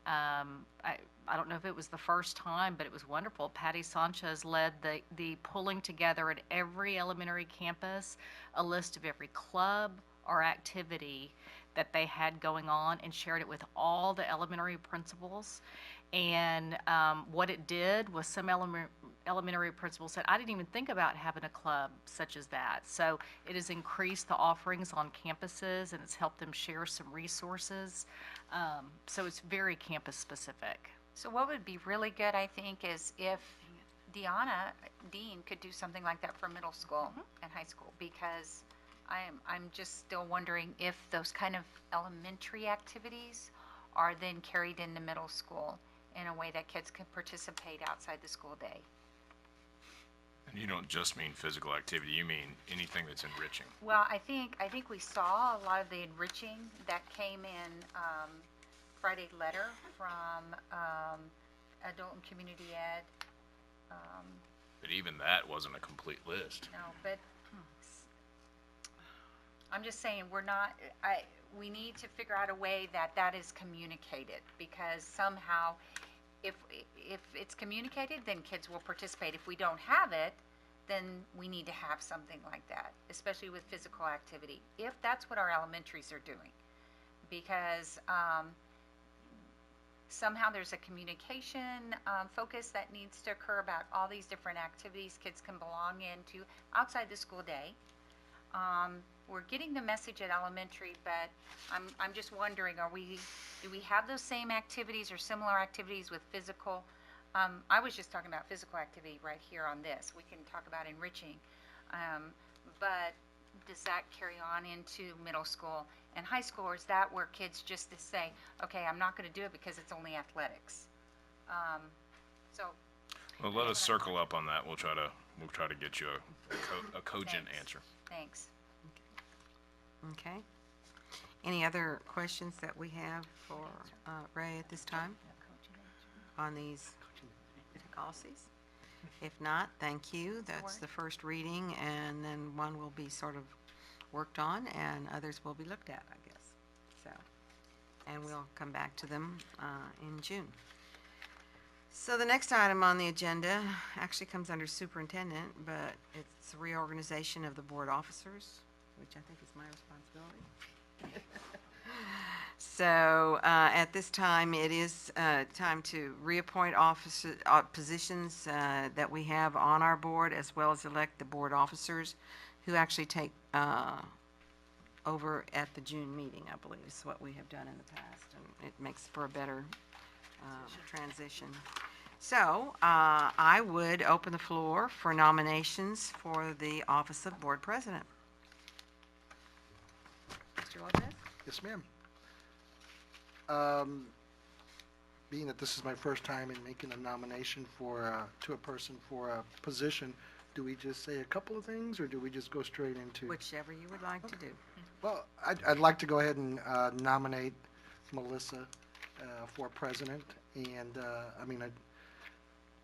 Speaker 16: I don't know if it was the first time, but it was wonderful. Patty Sanchez led the pulling together at every elementary campus a list of every club or activity that they had going on, and shared it with all the elementary principals. And what it did was some elementary principals said, I didn't even think about having a club such as that. So it has increased the offerings on campuses, and it's helped them share some resources. So it's very campus specific.
Speaker 12: So what would be really good, I think, is if Dean could do something like that for middle school and high school, because I'm just still wondering if those kind of elementary activities are then carried into middle school in a way that kids can participate outside the school day.
Speaker 4: And you don't just mean physical activity, you mean anything that's enriching.
Speaker 12: Well, I think we saw a lot of the enriching that came in Friday letter from Adult and Community Ed.
Speaker 4: But even that wasn't a complete list.
Speaker 12: No, but I'm just saying, we need to figure out a way that that is communicated, because somehow, if it's communicated, then kids will participate. If we don't have it, then we need to have something like that, especially with physical activity, if that's what our elementaries are doing. Because somehow there's a communication focus that needs to occur about all these different activities kids can belong into outside the school day. We're getting the message at elementary, but I'm just wondering, do we have those same activities or similar activities with physical? I was just talking about physical activity right here on this. We can talk about enriching, but does that carry on into middle school and high school, or is that where kids just to say, okay, I'm not going to do it because it's only athletics?
Speaker 4: Well, let us circle up on that. We'll try to get you a cogent answer.
Speaker 12: Thanks.
Speaker 1: Okay. Any other questions that we have for Ray at this time on these policies? If not, thank you. That's the first reading, and then one will be sort of worked on, and others will be looked at, I guess. So, and we'll come back to them in June. So the next item on the agenda actually comes under superintendent, but it's reorganization of the board officers, which I think is my responsibility. So at this time, it is time to reappoint positions that we have on our board, as well as elect the board officers who actually take over at the June meeting, I believe, is what we have done in the past, and it makes for a better transition. So I would open the floor for nominations for the office of board president. Mr. Lopez?
Speaker 9: Yes, ma'am. Being that this is my first time in making a nomination to a person for a position, do we just say a couple of things, or do we just go straight into?
Speaker 1: Whichever you would like to do.
Speaker 9: Well, I'd like to go ahead and nominate Melissa for president, and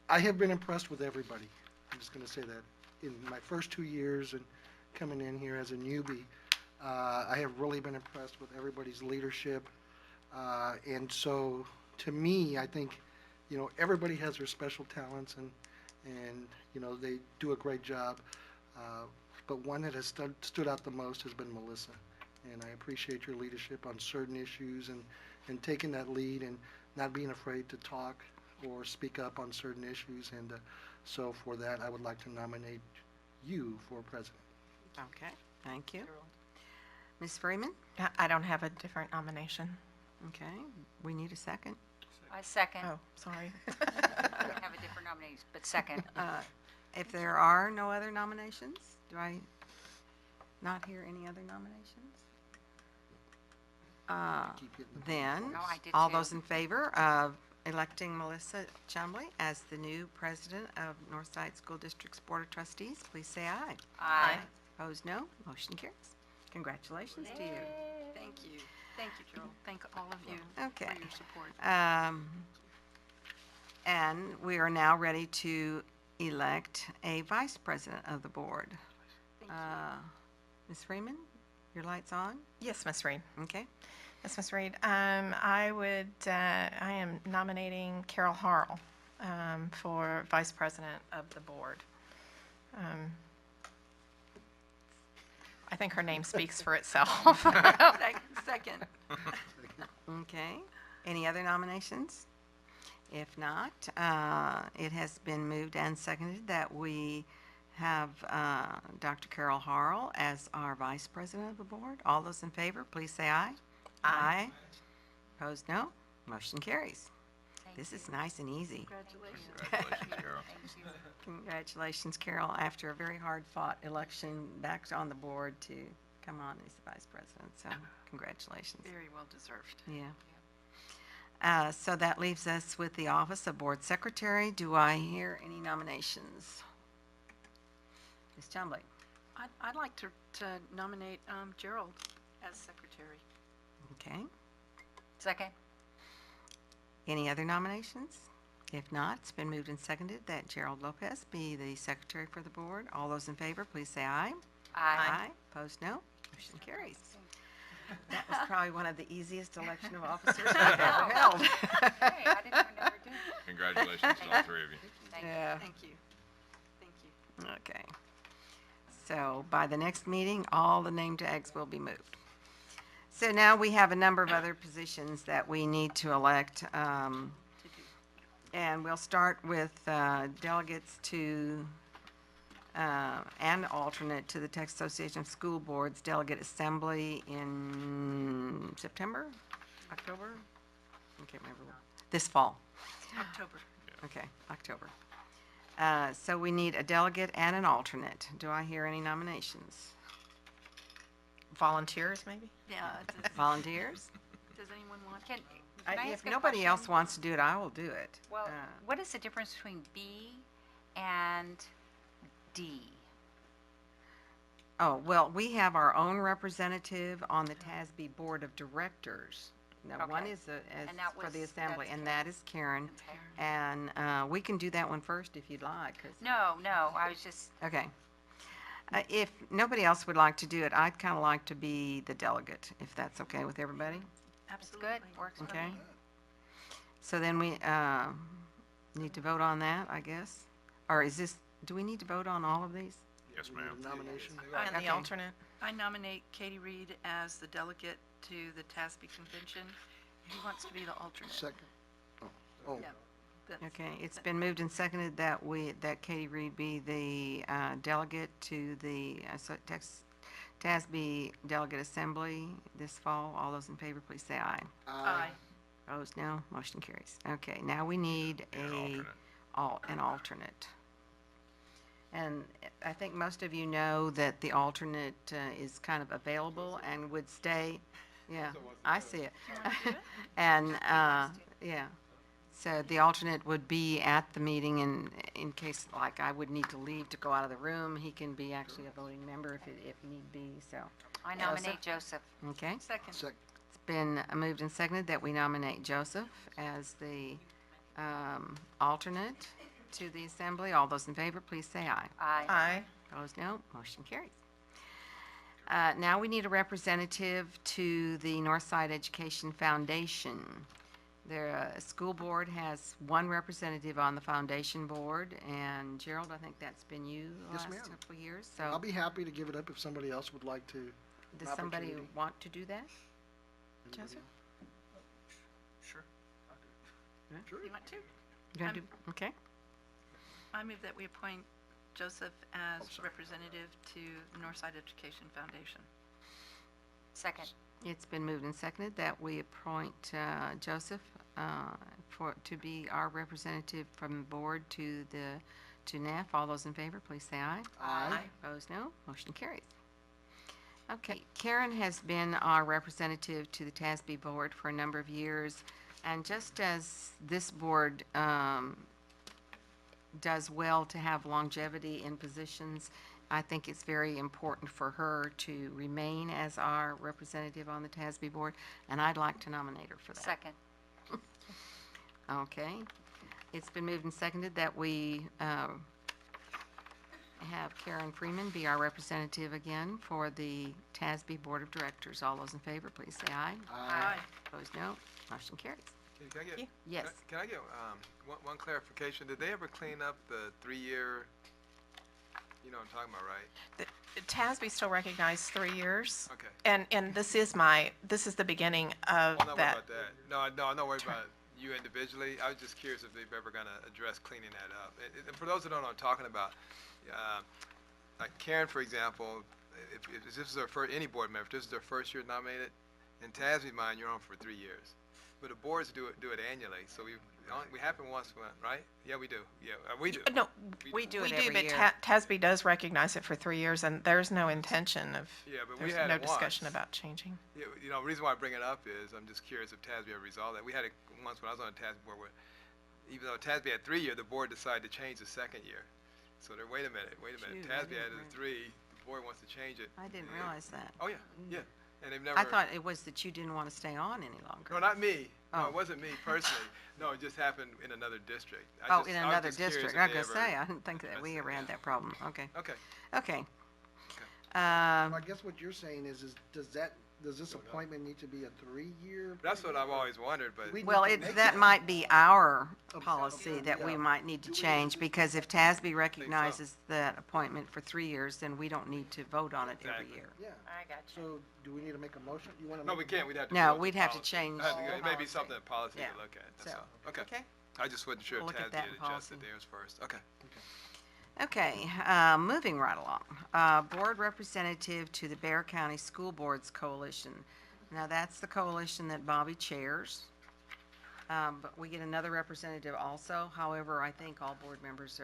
Speaker 9: I have been impressed with everybody. I'm just going to say that. In my first 2 years and coming in here as a newbie, I have really been impressed with everybody's leadership. And so, to me, I think, everybody has their special talents, and they do a great job. But one that has stood out the most has been Melissa. And I appreciate your leadership on certain issues and taking that lead and not being afraid to talk or speak up on certain issues. And so for that, I would like to nominate you for president.
Speaker 1: Okay, thank you. Ms. Freeman?
Speaker 8: I don't have a different nomination.
Speaker 1: Okay, we need a second.
Speaker 12: I second.
Speaker 8: Oh, sorry.
Speaker 12: I don't have a different nomination, but second.
Speaker 1: If there are no other nominations, do I not hear any other nominations? Then,
Speaker 12: No, I did
Speaker 1: all
Speaker 12: too.
Speaker 1: those in favor of electing Melissa Chumley as the new president of Northside School District's Board of Trustees, please say aye.
Speaker 12: Aye.
Speaker 1: Opposed, no. Motion carries. Congratulations to you.
Speaker 13: Thank you. Thank you, Joel. Thank all of you
Speaker 1: Okay.
Speaker 13: for your support.
Speaker 1: And we are now ready to elect a vice president of the board. Ms. Freeman, your light's on?
Speaker 8: Yes, Ms. Reed.
Speaker 1: Okay.
Speaker 8: Yes, Ms. Reed. I am nominating Carol Harrell for vice president of the board. I think her name speaks for itself.
Speaker 13: Second.
Speaker 1: Okay. Any other nominations? If not, it has been moved and seconded that we have Dr. Carol Harrell as our vice president of the board. All those in favor, please say aye. Aye. Opposed, no. Motion carries. This is nice and easy.
Speaker 13: Congratulations.
Speaker 4: Congratulations, Carol.
Speaker 13: Thank you.
Speaker 1: Congratulations, Carol, after a very hard-fought election, back on the board to come on as the vice president. So congratulations.
Speaker 13: Very well deserved.
Speaker 1: Yeah. So that leaves us with the office of board secretary. Do I hear any nominations? Ms. Chumley?
Speaker 13: I'd like to nominate Gerald as secretary.
Speaker 1: Okay.
Speaker 12: Second.
Speaker 1: Any other nominations? If not, it's been moved and seconded that Gerald Lopez be the secretary for the board. All those in favor, please say aye.
Speaker 12: Aye.
Speaker 1: Opposed, no. Motion carries. That was probably one of the easiest election of officers I've ever held.
Speaker 12: Hey, I didn't even know we were doing it.
Speaker 4: Congratulations to all three of you.
Speaker 1: Yeah.
Speaker 13: Thank you. Thank you.
Speaker 1: Okay. So by the next meeting, all the name tags will be moved. So now we have a number of other positions that we need to elect. And we'll start with delegates to, and alternate to the Texas Association of School Boards Delegate Assembly in September, October? I can't remember. This fall.
Speaker 13: October.
Speaker 1: Okay, October. So we need a delegate and an alternate. Do I hear any nominations?
Speaker 8: Volunteers, maybe?
Speaker 13: Yeah. Does
Speaker 1: Volunteers?
Speaker 13: anyone want?
Speaker 12: Can I
Speaker 1: If
Speaker 12: ask a
Speaker 1: nobody
Speaker 12: question?
Speaker 1: else wants to do it, I will do it.
Speaker 12: Well, what is the difference between B and D?
Speaker 1: Oh, well, we have our own representative on the TASB Board of Directors. Now, one
Speaker 12: Okay.
Speaker 1: is
Speaker 12: And that
Speaker 1: for the
Speaker 12: was-
Speaker 1: assembly,
Speaker 12: that's
Speaker 1: and that is Karen.
Speaker 12: Okay.
Speaker 1: And we can do that one first if you'd like.
Speaker 12: No, I was just,
Speaker 1: Okay. If nobody else would like to do it, I'd kind of like to be the delegate, if that's okay with everybody.
Speaker 12: that's good, works for
Speaker 1: Okay.
Speaker 12: me.
Speaker 1: So then we need to vote on that, I guess? Or is this, do we need to vote on all of these?
Speaker 4: Yes, ma'am.
Speaker 9: Nomination.
Speaker 8: And
Speaker 1: Okay.
Speaker 8: the alternate?
Speaker 13: I nominate Katie Reed as the delegate to the TASB convention. Who wants to be the alternate?
Speaker 9: Second. Oh,
Speaker 13: Yeah. That's-
Speaker 1: Okay, it's been moved and seconded that Katie Reed be the delegate to the TASB Delegate Assembly this fall. All those in favor, please say aye.
Speaker 13: Aye.
Speaker 1: Opposed, no. Motion carries. Okay, now we need an alternate. And I think most of you know that the alternate is kind of available and would stay. Yeah, I see it. And, yeah. So the alternate would be at the meeting in case, like, I would need to leave to go out of the room. He can be actually a voting member if need be, so.
Speaker 12: I nominate Joseph.
Speaker 1: Okay.
Speaker 13: Second.
Speaker 9: second.
Speaker 1: It's been moved and seconded that we nominate Joseph as the alternate to the assembly. All those in favor, please say aye.
Speaker 8: Aye.
Speaker 1: Opposed, no. Motion carries. Now we need a representative to the Northside Education Foundation. The school board has one representative on the foundation board, and Gerald, I think that's been you the
Speaker 9: Yes,
Speaker 1: last
Speaker 9: ma'am.
Speaker 1: couple of years.
Speaker 9: I'll
Speaker 1: So
Speaker 9: be happy to give it up if somebody else would like to.
Speaker 1: does somebody
Speaker 9: opportunity.
Speaker 1: want to do that?
Speaker 8: Joseph?
Speaker 10: Sure.
Speaker 9: Sure.
Speaker 13: You want to?
Speaker 1: You want to do, okay.
Speaker 13: I move that we appoint Joseph as
Speaker 9: sorry.
Speaker 13: representative to Northside Education Foundation.
Speaker 12: Second.
Speaker 1: It's been moved and seconded that we appoint Joseph to be our representative from the board to NAF. All those in favor, please say aye.
Speaker 9: Aye.
Speaker 1: Opposed, no. Motion carries. Okay, Karen has been our representative to the TASB board for a number of years, and just as this board does well to have longevity in positions, I think it's very important for her to remain as our representative on the TASB board, and I'd like to nominate her for that.
Speaker 12: Second.
Speaker 1: Okay. It's been moved and seconded that we have Karen Freeman be our representative again for the TASB Board of Directors. All those in favor, please say aye.
Speaker 9: Aye.
Speaker 1: Opposed, no. Motion carries.
Speaker 11: Can I get,
Speaker 1: Yes.
Speaker 11: can I get one clarification? Did they ever clean up the 3-year, you know what I'm talking about, right?
Speaker 8: TASB still recognized 3 years.
Speaker 11: Okay.
Speaker 8: And this is the beginning of
Speaker 11: I'm not worried
Speaker 8: that.
Speaker 11: about that. No, I'm not worried about you individually. I was just curious if they've ever gonna address cleaning that up. And for those that don't know what I'm talking about, like Karen, for example, if this is her first, any board member, if this is their first year nominated, in TASB mind, you're on for 3 years. But the boards do it annually, so we happen once, right? Yeah, we do. Yeah, we do.
Speaker 8: No,
Speaker 1: We do
Speaker 8: we
Speaker 1: it
Speaker 8: do,
Speaker 1: every
Speaker 8: but
Speaker 1: year.
Speaker 8: TASB does recognize it for 3 years, and there's no intention of,
Speaker 11: Yeah, but we
Speaker 8: there's
Speaker 11: had
Speaker 8: no
Speaker 11: it
Speaker 8: discussion
Speaker 11: once.
Speaker 8: about changing.
Speaker 11: Yeah, you know, the reason why I bring it up is I'm just curious if TASB ever resolved that. We had it once when I was on the TASB board where, even though TASB had 3 year, the board decided to change the second year. So they're, wait a minute.
Speaker 1: Shoot, I
Speaker 11: TASB
Speaker 1: didn't
Speaker 11: added
Speaker 1: re-
Speaker 11: a 3, the board wants to change it.
Speaker 1: I didn't realize that.
Speaker 11: Oh, yeah, yeah. and they've never.
Speaker 1: I thought it was that you didn't want to stay on any longer.
Speaker 11: No, not me. No,
Speaker 1: Oh.
Speaker 11: it wasn't me personally. No, it just happened in another district.
Speaker 1: Oh, in another district. I was gonna say, I didn't think that we ever had that problem. Okay.
Speaker 11: Okay.
Speaker 1: Okay.
Speaker 9: Well, I guess what you're saying is does this appointment need to be a 3-year?
Speaker 11: That's what I've always wondered, but.
Speaker 1: Well, that might be our policy that we might need to change, because if TASB recognizes that appointment for 3 years, then we don't need to vote on it every
Speaker 11: Exactly.
Speaker 1: year.
Speaker 9: Yeah.
Speaker 12: I got you.
Speaker 9: So do we need to make a motion? You want to?
Speaker 11: No, we can't. We'd have to.
Speaker 1: No,
Speaker 11: go to
Speaker 1: we'd have to
Speaker 11: policy.
Speaker 1: change
Speaker 11: It may be
Speaker 1: policy.
Speaker 11: something in policy
Speaker 1: Yeah.
Speaker 11: to look at. That's
Speaker 1: So,
Speaker 11: all. Okay.
Speaker 1: okay.
Speaker 11: I just wasn't sure
Speaker 1: We'll
Speaker 11: if
Speaker 1: look at
Speaker 11: TASB
Speaker 1: that
Speaker 11: had
Speaker 1: in
Speaker 11: adjusted
Speaker 1: policy.
Speaker 11: theirs first. Okay.
Speaker 1: Okay, moving right along. Board representative to the Bear County School Boards Coalition. Now, that's the coalition that Bobby chairs. But we get another representative also. However, I think all board members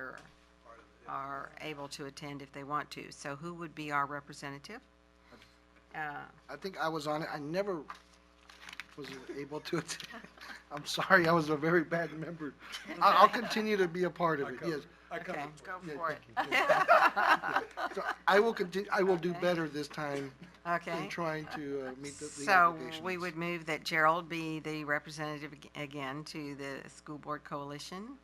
Speaker 1: are able to attend if they want to. So who would be our representative?
Speaker 9: I think I was on it. I never was able to attend. I'm sorry, I was a very bad member. I'll continue to be a part of it, yes.
Speaker 1: Okay,
Speaker 12: Go
Speaker 9: Yeah,
Speaker 12: for it.
Speaker 9: thank you. Yeah. So I will continue, I will do better this time
Speaker 1: Okay.
Speaker 9: in trying to meet the
Speaker 1: So
Speaker 9: obligations.
Speaker 1: we would move that Gerald be the representative again to the School Board Coalition.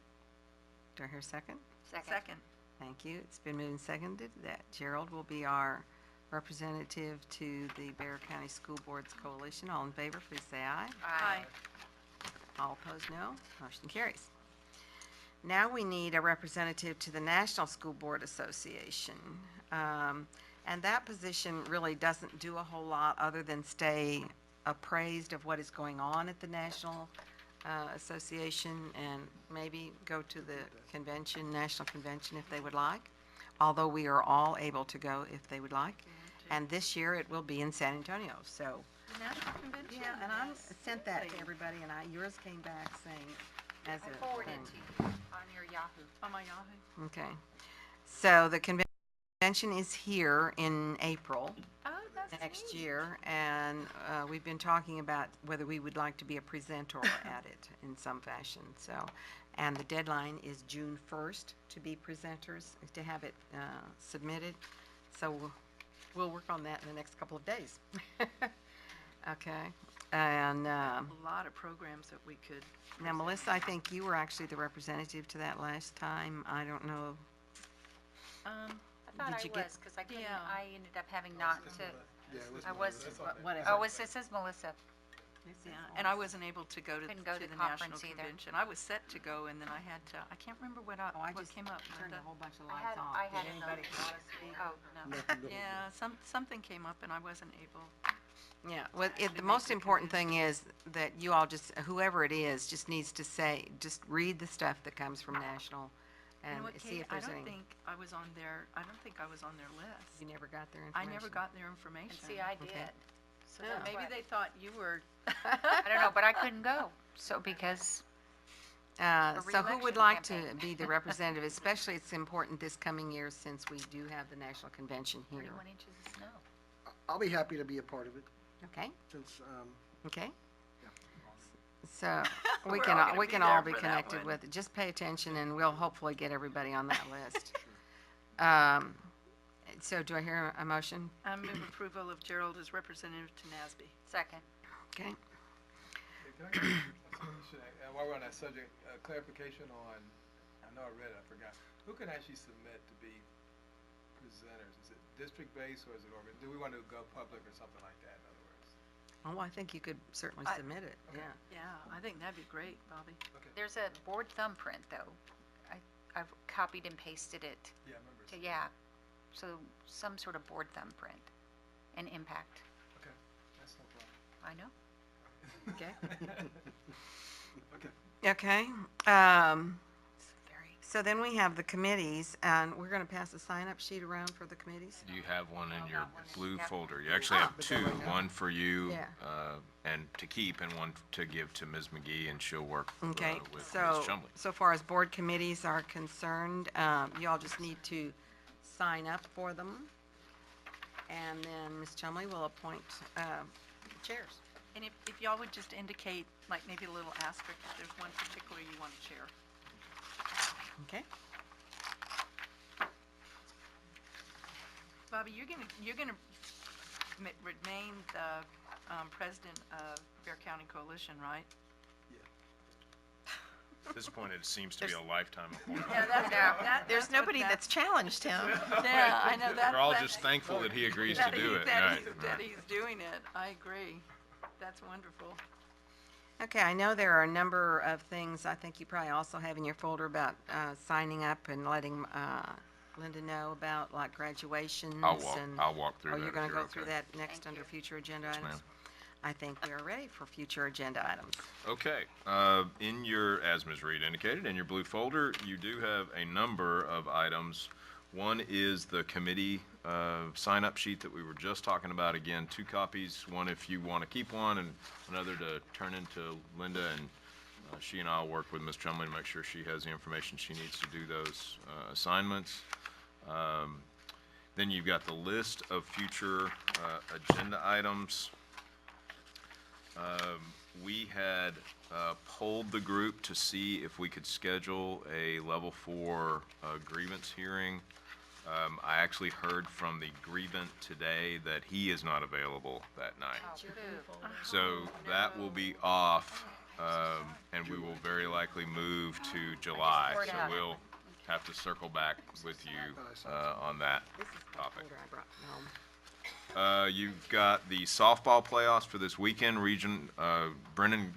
Speaker 1: Do I hear a second?
Speaker 13: Second.
Speaker 1: Thank you. It's been moved and seconded that Gerald will be our representative to the Bear County School Boards Coalition. All in favor, please say aye.
Speaker 13: Aye.
Speaker 1: All opposed, no. Motion carries. Now we need a representative to the National School Board Association. And that position really doesn't do a whole lot other than stay appraised of what is going on at the National Association, and maybe go to the convention, National Convention, if they would like, although we are all able to go if they would like. And this year it will be in San Antonio, so.
Speaker 13: The National Convention?
Speaker 1: Yeah, and I sent that to everybody, and yours came back saying as
Speaker 12: I
Speaker 1: a
Speaker 12: forwarded
Speaker 1: thing.
Speaker 12: to you on your Yahoo.
Speaker 13: On my Yahoo.
Speaker 1: Okay. So the convention is here in April
Speaker 12: Oh, that's
Speaker 1: next
Speaker 12: neat.
Speaker 1: year, and we've been talking about whether we would like to be a presenter at it in some fashion, so. And the deadline is June 1st to be presenters, to have it submitted. So we'll work on that in the next couple of days. Okay, and
Speaker 13: A lot of programs that we could.
Speaker 1: now, Melissa, I think you were actually the representative to that last time. I don't know.
Speaker 12: I thought
Speaker 1: Did
Speaker 12: I
Speaker 1: you get-
Speaker 12: was, because I couldn't,
Speaker 13: Yeah.
Speaker 12: I ended up having not to,
Speaker 9: Yeah, it was
Speaker 12: I was,
Speaker 1: Whatever.
Speaker 12: oh, it says Melissa.
Speaker 13: Yeah, and I wasn't able to go to
Speaker 12: Couldn't go to
Speaker 13: the
Speaker 12: the
Speaker 13: National
Speaker 12: conference either.
Speaker 13: Convention. I was set to go, and then I had to, I can't remember what
Speaker 1: Oh, I
Speaker 13: what
Speaker 1: just
Speaker 13: came up.
Speaker 1: turned a
Speaker 13: Linda.
Speaker 1: whole bunch of
Speaker 12: I
Speaker 1: lights
Speaker 12: had,
Speaker 1: off.
Speaker 12: I
Speaker 1: Did
Speaker 12: had
Speaker 1: anybody
Speaker 12: another.
Speaker 1: want to speak?
Speaker 12: Oh, no.
Speaker 9: nothing to-
Speaker 13: Yeah, something came up, and I wasn't able.
Speaker 1: Yeah, well, the most important thing is that you all just, whoever it is, just needs to say, just read the stuff that comes from National
Speaker 13: You
Speaker 1: and
Speaker 13: know what,
Speaker 1: see
Speaker 13: Kate,
Speaker 1: if
Speaker 13: I
Speaker 1: there's
Speaker 13: don't
Speaker 1: any.
Speaker 13: think I was on their, I don't think I was on their list.
Speaker 1: You never got their
Speaker 13: I
Speaker 1: information?
Speaker 13: never got their information.
Speaker 12: And see, I did.
Speaker 1: Okay.
Speaker 12: So
Speaker 13: Yeah,
Speaker 12: that's
Speaker 13: maybe
Speaker 12: why-
Speaker 13: they thought you were.
Speaker 12: I don't know, but I couldn't go, so because, a
Speaker 1: So who would
Speaker 12: re-election
Speaker 1: like to
Speaker 12: campaign.
Speaker 1: be the representative? Especially it's important this coming year since we do have the National Convention here.
Speaker 12: 31 inches of snow.
Speaker 9: I'll be happy to be a part of it,
Speaker 1: Okay,
Speaker 9: since,
Speaker 1: okay. So we
Speaker 13: We're
Speaker 1: can,
Speaker 13: all gonna
Speaker 1: we
Speaker 13: be
Speaker 1: can
Speaker 13: there
Speaker 1: all be
Speaker 13: for that
Speaker 1: connected
Speaker 13: one.
Speaker 1: with it. Just pay attention and we'll hopefully get everybody on that list. So do I hear a motion?
Speaker 13: I move approval of Gerald as representative to NASB.
Speaker 12: Second.
Speaker 1: Okay.
Speaker 11: Hey, can I get while we're on that subject, clarification on, I know I read it, I forgot. Who can actually submit to be presenters? Is it district-based or is it do we want to go public or something like that, in other words?
Speaker 1: Oh, I think you could certainly
Speaker 13: I-
Speaker 1: submit it,
Speaker 11: Okay.
Speaker 1: yeah.
Speaker 13: Yeah, I think that'd be great, Bobby.
Speaker 11: Okay.
Speaker 12: There's a board thumbprint, though. I've copied and pasted it
Speaker 11: Yeah, I remember.
Speaker 12: to, yeah. So some sort of board thumbprint and impact.
Speaker 11: Okay, that's no problem.
Speaker 12: I know.
Speaker 1: Okay.
Speaker 11: Okay.
Speaker 1: Okay. So then we have the committees, and we're going to pass a sign-up sheet around for the committees.
Speaker 4: You have one in your
Speaker 12: that one is-
Speaker 4: blue
Speaker 12: yep.
Speaker 4: folder. You actually have
Speaker 1: but
Speaker 4: two,
Speaker 1: then right now-
Speaker 4: one for you
Speaker 1: Yeah.
Speaker 4: and to keep, and one to give to Ms. McGee, and she'll work
Speaker 1: Okay,
Speaker 4: with Ms.
Speaker 1: so,
Speaker 4: Chumley.
Speaker 1: so far as board committees are concerned, you all just need to sign up for them. And then Ms. Chumley will appoint chairs.
Speaker 13: And if y'all would just indicate, like maybe a little asterisk, if there's one particular you want to chair.
Speaker 1: Okay?
Speaker 13: Bobby, you're gonna remain the president of Bear County Coalition, right?
Speaker 4: At this point, it seems to be a lifetime appointment.
Speaker 13: Yeah,
Speaker 8: There's nobody that's challenged him.
Speaker 13: Yeah, I know that.
Speaker 4: We're all just thankful that he agrees to do it.
Speaker 13: That
Speaker 4: Right,
Speaker 13: that
Speaker 4: right.
Speaker 13: he's doing it. I agree. That's wonderful.
Speaker 1: Okay, I know there are a number of things I think you probably also have in your folder about signing up and letting Linda know about, like graduations and...
Speaker 4: I'll walk through
Speaker 1: Oh,
Speaker 4: that
Speaker 1: you're
Speaker 4: if
Speaker 1: going to
Speaker 4: you're
Speaker 1: go through
Speaker 4: okay.
Speaker 1: that next under future agenda items?
Speaker 4: ma'am.
Speaker 1: I think we are ready for future agenda items.
Speaker 4: Okay, in your, as Ms. Reed indicated, in your blue folder, you do have a number of items. One is the committee sign-up sheet that we were just talking about. Again, 2 copies, one if you want to keep one, and another to turn into Linda, and she and I will work with Ms. Chumley to make sure she has the information she needs to do those assignments. Then you've got the list of future agenda items. We had polled the group to see if we could schedule a level 4 grievance hearing. I actually heard from the grievant today that he is not available that night. So that will be off, and we will very likely move to July. So we'll have to circle back with you on that topic.
Speaker 1: Folder I brought from home.
Speaker 4: You've got the softball playoffs for this weekend. Brennan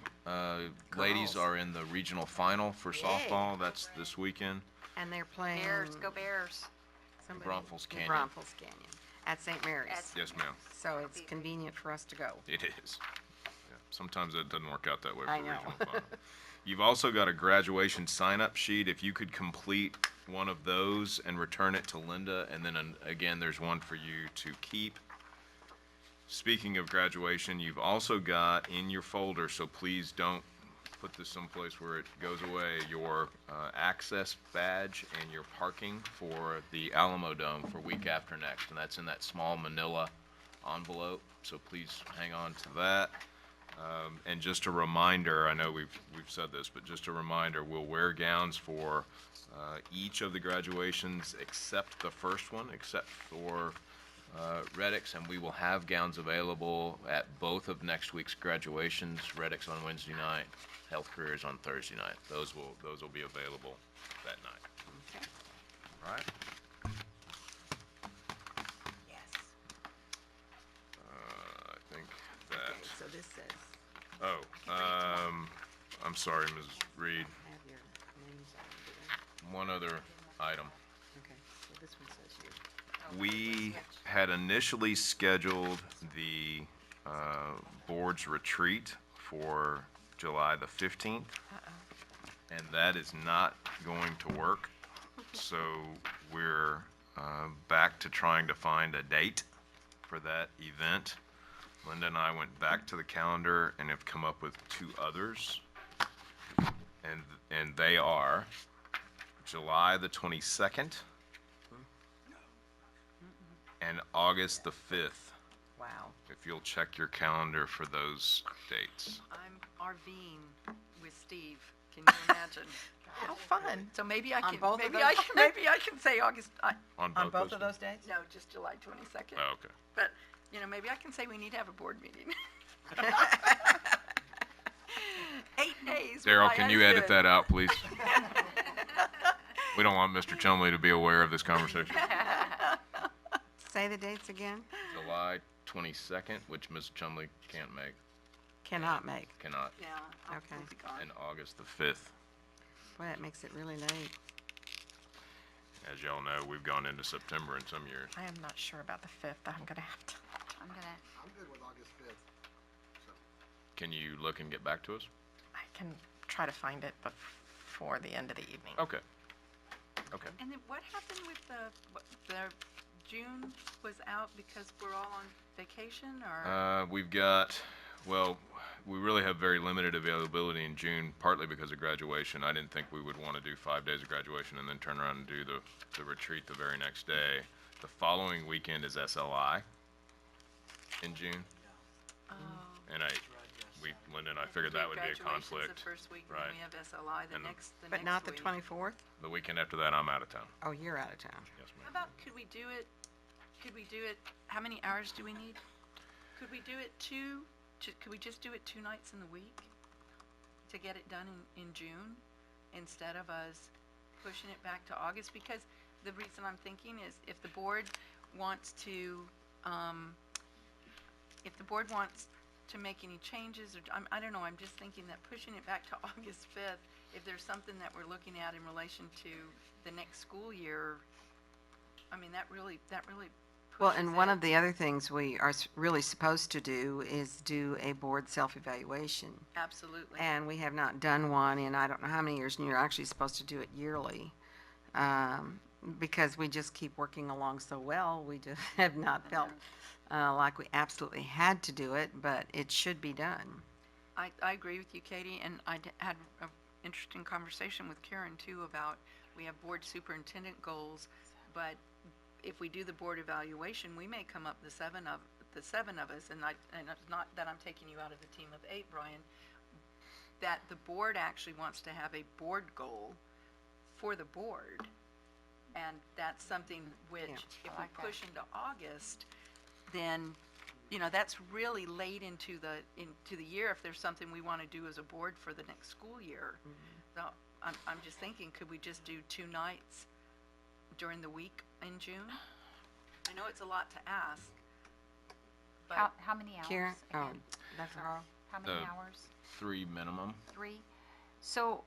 Speaker 4: ladies are in the regional final for softball. That's this weekend.
Speaker 1: And they're playing...
Speaker 12: Bears, go Bears.
Speaker 1: somebody-
Speaker 4: Braunfels
Speaker 1: in
Speaker 4: Canyon.
Speaker 1: Braunfels Canyon, at St. Mary's.
Speaker 4: Yes, ma'am.
Speaker 1: So it's convenient for us to go.
Speaker 4: It is. Yeah, sometimes it doesn't work out that way for
Speaker 1: I
Speaker 4: the
Speaker 1: know.
Speaker 4: regional final. You've also got a graduation sign-up sheet. If you could complete one of those and return it to Linda, and then again, there's one for you to keep. Speaking of graduation, you've also got in your folder, so please don't put this someplace where it goes away, your access badge and your parking for the Alamo Dome for week after next, and that's in that small manila envelope, so please hang on to that. And just a reminder, I know we've said this, but just a reminder, we'll wear gowns for each of the graduations except the first one, except for Reddicks, and we will have gowns available at both of next week's graduations. Reddicks on Wednesday night, Health Careers on Thursday night. Those will be available that night.
Speaker 1: Okay.
Speaker 4: All right.
Speaker 1: Yes.
Speaker 4: I think that.
Speaker 1: Okay, so this says,
Speaker 4: I'm sorry, Ms. Reed.
Speaker 1: have your names on it.
Speaker 4: One other item.
Speaker 1: Okay, so this one says you.
Speaker 4: We had initially scheduled the board's retreat for July the 15th, and that is not going to work. So we're back to trying to find a date for that event. Linda and I went back to the calendar and have come up with 2 others, and they are July the 22nd and August the 5th.
Speaker 1: Wow.
Speaker 4: If you'll check your calendar for those dates.
Speaker 13: I'm RVing with Steve. Can you imagine?
Speaker 8: How fun.
Speaker 13: So maybe I
Speaker 1: On
Speaker 13: can,
Speaker 1: both of
Speaker 13: maybe I
Speaker 1: those?
Speaker 13: can, maybe I can say August,
Speaker 4: On
Speaker 1: On both
Speaker 4: those
Speaker 1: of those dates?
Speaker 13: no, just July 22nd.
Speaker 4: Oh, okay.
Speaker 13: But, you know, maybe I can say we need to have a board meeting. 8 days. with
Speaker 4: Daryl,
Speaker 13: my
Speaker 4: can you edit
Speaker 13: husband.
Speaker 4: that out, please? We don't want Mr. Chumley to be aware of this conversation.
Speaker 1: Say the dates again?
Speaker 4: July 22nd, which Ms. Chumley can't make,
Speaker 1: Cannot make.
Speaker 4: cannot,
Speaker 13: Yeah, I'll
Speaker 1: Okay.
Speaker 13: we'll be gone.
Speaker 4: and August the 5th.
Speaker 1: Boy, that makes it really late.
Speaker 4: As y'all know, we've gone into September in some years.
Speaker 8: I am not sure about the 5th. I'm going to have to.
Speaker 12: I'm gonna,
Speaker 9: I'm good with August 5th.
Speaker 4: Can you look and get back to us?
Speaker 8: I can try to find it before the end of the evening.
Speaker 4: Okay. Okay.
Speaker 13: And then what happened with the June was out because we're all on vacation, or?
Speaker 4: We've got, well, we really have very limited availability in June, partly because of graduation. I didn't think we would want to do 5 days of graduation and then turn around and do the retreat the very next day. The following weekend is SLI in June.
Speaker 13: Oh.
Speaker 4: And Linda and I figured that would be a
Speaker 13: Graduation's
Speaker 4: conflict.
Speaker 13: the first week,
Speaker 4: Right.
Speaker 13: and we have SLI the
Speaker 4: And the-
Speaker 13: next
Speaker 1: But not the
Speaker 13: week.
Speaker 1: 24th?
Speaker 4: The weekend after that, I'm out of town.
Speaker 1: Oh, you're out of town.
Speaker 4: Yes,
Speaker 13: How
Speaker 4: ma'am.
Speaker 13: about, could we do it, how many hours do we need? Could we do it could we just do it 2 nights in the week to get it done in June instead of us pushing it back to August? Because the reason I'm thinking is if the board wants to, make any changes, or, I don't know, I'm just thinking that pushing it back to August 5th, if there's something that we're looking at in relation to the next school year, I mean, that really
Speaker 1: Well,
Speaker 13: pushes
Speaker 1: and one
Speaker 13: it.
Speaker 1: of the other things we are really supposed to do is do a board self-evaluation.
Speaker 13: Absolutely.
Speaker 1: And we have not done one in I don't know how many years, and you're actually supposed to do it yearly. Because we just keep working along so well, we just have not felt like we absolutely had to do it, but it should be done.
Speaker 13: I agree with you, Katie, and had an interesting conversation with Karen too about, we have board superintendent goals, but if we do the board evaluation, we may come up, the seven of us, and it's not that I'm taking you out of the team of 8, Brian, that the board actually wants to have a board goal for the board, and that's something which, if we push into August, then, you know, that's really late into the year if there's something we want to do as a board for the next school year. So I'm just thinking, could we just do 2 nights during the week in June? I know it's a lot to ask, but
Speaker 12: How many hours?
Speaker 1: Karen,
Speaker 12: again?
Speaker 1: that's Carl.
Speaker 12: How many hours?
Speaker 4: 3 minimum.
Speaker 12: 3? So,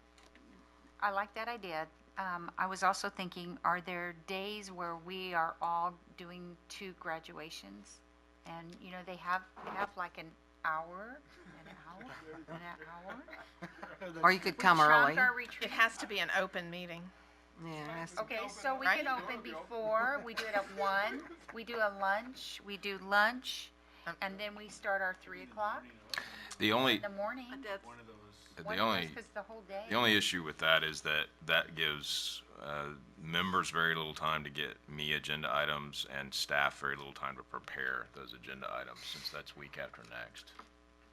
Speaker 12: I like that idea. I was also thinking, are there days where we are all doing 2 graduations? And, you know, they have like an hour, an hour.
Speaker 1: Or you could come
Speaker 12: We
Speaker 1: early.
Speaker 12: trumped our retreat.
Speaker 8: It has to be an open meeting.
Speaker 1: Yeah, it has to-
Speaker 12: Okay, so we
Speaker 8: Right?
Speaker 12: can open before, we do it at 1, we do a lunch, we do lunch, and then we start our 3 o'clock
Speaker 4: The only,
Speaker 12: in the morning.
Speaker 13: that's,
Speaker 4: the only,
Speaker 12: Because the whole day.
Speaker 4: the only issue with that is that gives members very little time to get me agenda items and staff very little time to prepare those agenda items, since that's week after next.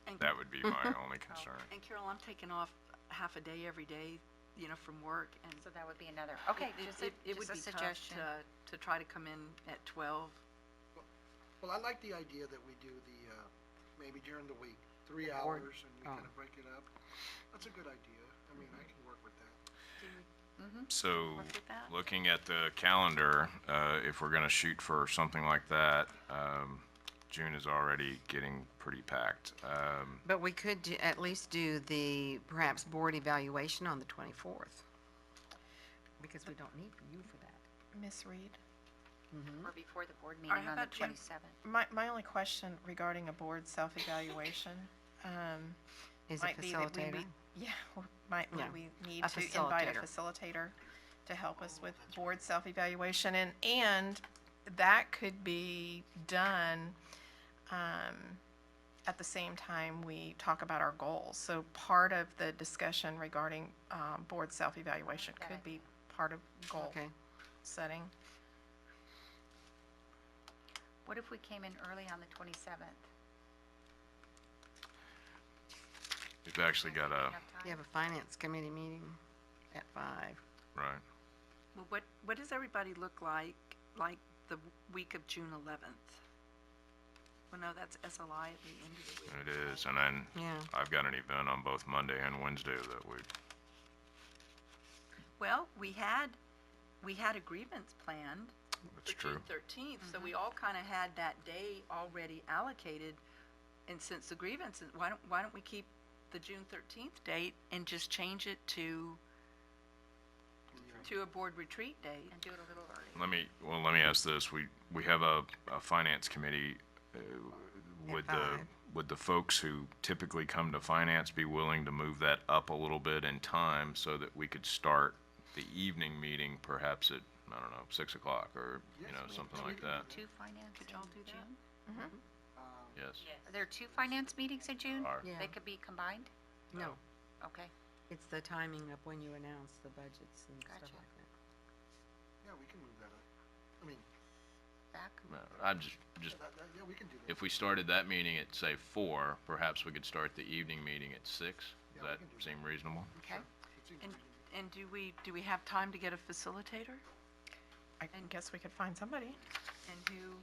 Speaker 13: and,
Speaker 4: That would be my only concern.
Speaker 13: and Carol, I'm taking off half a day every day, you know, from work, and
Speaker 12: So that would be another, okay,
Speaker 13: it would
Speaker 12: just a
Speaker 13: be tough
Speaker 12: suggestion.
Speaker 13: to try to come in at 12.
Speaker 9: Well, I like the idea that we do maybe during the week, 3
Speaker 1: Board.
Speaker 9: hours, and we kind of break it up. That's a good idea. I mean, I can work with that.
Speaker 4: So,
Speaker 13: Work with that?
Speaker 4: looking at the calendar, if we're gonna shoot for something like that, June is already getting pretty packed.
Speaker 1: But we could at least do the, perhaps, board evaluation on the 24th. Because we don't need you for that.
Speaker 8: Miss Reed?
Speaker 12: Or before the board
Speaker 13: Or
Speaker 12: meeting
Speaker 13: how
Speaker 12: on the
Speaker 13: about June?
Speaker 12: 27th.
Speaker 8: My only question regarding a board self-evaluation,
Speaker 1: Is a
Speaker 8: might be that
Speaker 1: facilitator.
Speaker 8: might
Speaker 1: Yeah.
Speaker 8: we need
Speaker 1: A
Speaker 8: to invite a
Speaker 1: facilitator.
Speaker 8: facilitator to help us with board self-evaluation, and that could be done at the same time we talk about our goals. So part of the discussion regarding board self-evaluation could be part of goal
Speaker 1: Okay.
Speaker 8: setting.
Speaker 12: What if we came in early on the 27th?
Speaker 4: We've actually got a,
Speaker 1: You have a finance committee meeting at 5.
Speaker 4: right,
Speaker 13: Well, what does everybody look like the week of June 11th? Well, no, that's SLI at the end of the week.
Speaker 4: it is, and then
Speaker 1: Yeah.
Speaker 4: I've got an event on both Monday and Wednesday of that week.
Speaker 13: Well, we had a grievance planned
Speaker 4: That's
Speaker 13: for June
Speaker 4: true.
Speaker 13: 13th, so we all kind of had that day already allocated. And since the grievance, why don't we keep the June 13th date and just change it to a board retreat date?
Speaker 12: And do it a little early.
Speaker 4: Let me ask this, we have a finance committee, would the folks who typically come to finance be willing to move that up a little bit in time so that we could start the evening meeting perhaps at, I don't know, 6 o'clock or, something like that?
Speaker 12: 2 finance
Speaker 13: Could y'all
Speaker 12: in
Speaker 13: do that?
Speaker 12: June?
Speaker 4: Yes.
Speaker 12: Are there 2 finance meetings in June?
Speaker 4: Are.
Speaker 1: Yeah.
Speaker 12: They could be combined?
Speaker 1: No,
Speaker 12: Okay,
Speaker 1: it's the timing of when you announce the budgets and stuff
Speaker 12: Gotcha.
Speaker 1: like that.
Speaker 9: Yeah, we can move that up. I mean,
Speaker 12: back.
Speaker 4: No, I'm just,
Speaker 9: yeah, we can do that.
Speaker 4: if we started that meeting at, say, 4, perhaps we could start the evening meeting at 6?
Speaker 9: Yeah,
Speaker 4: Does
Speaker 9: we
Speaker 4: that
Speaker 9: can do
Speaker 4: seem reasonable?
Speaker 12: Okay.
Speaker 9: It seems
Speaker 13: And,
Speaker 9: reasonable.
Speaker 13: and do we have time to get a facilitator?
Speaker 8: I guess we could find somebody.
Speaker 13: And who,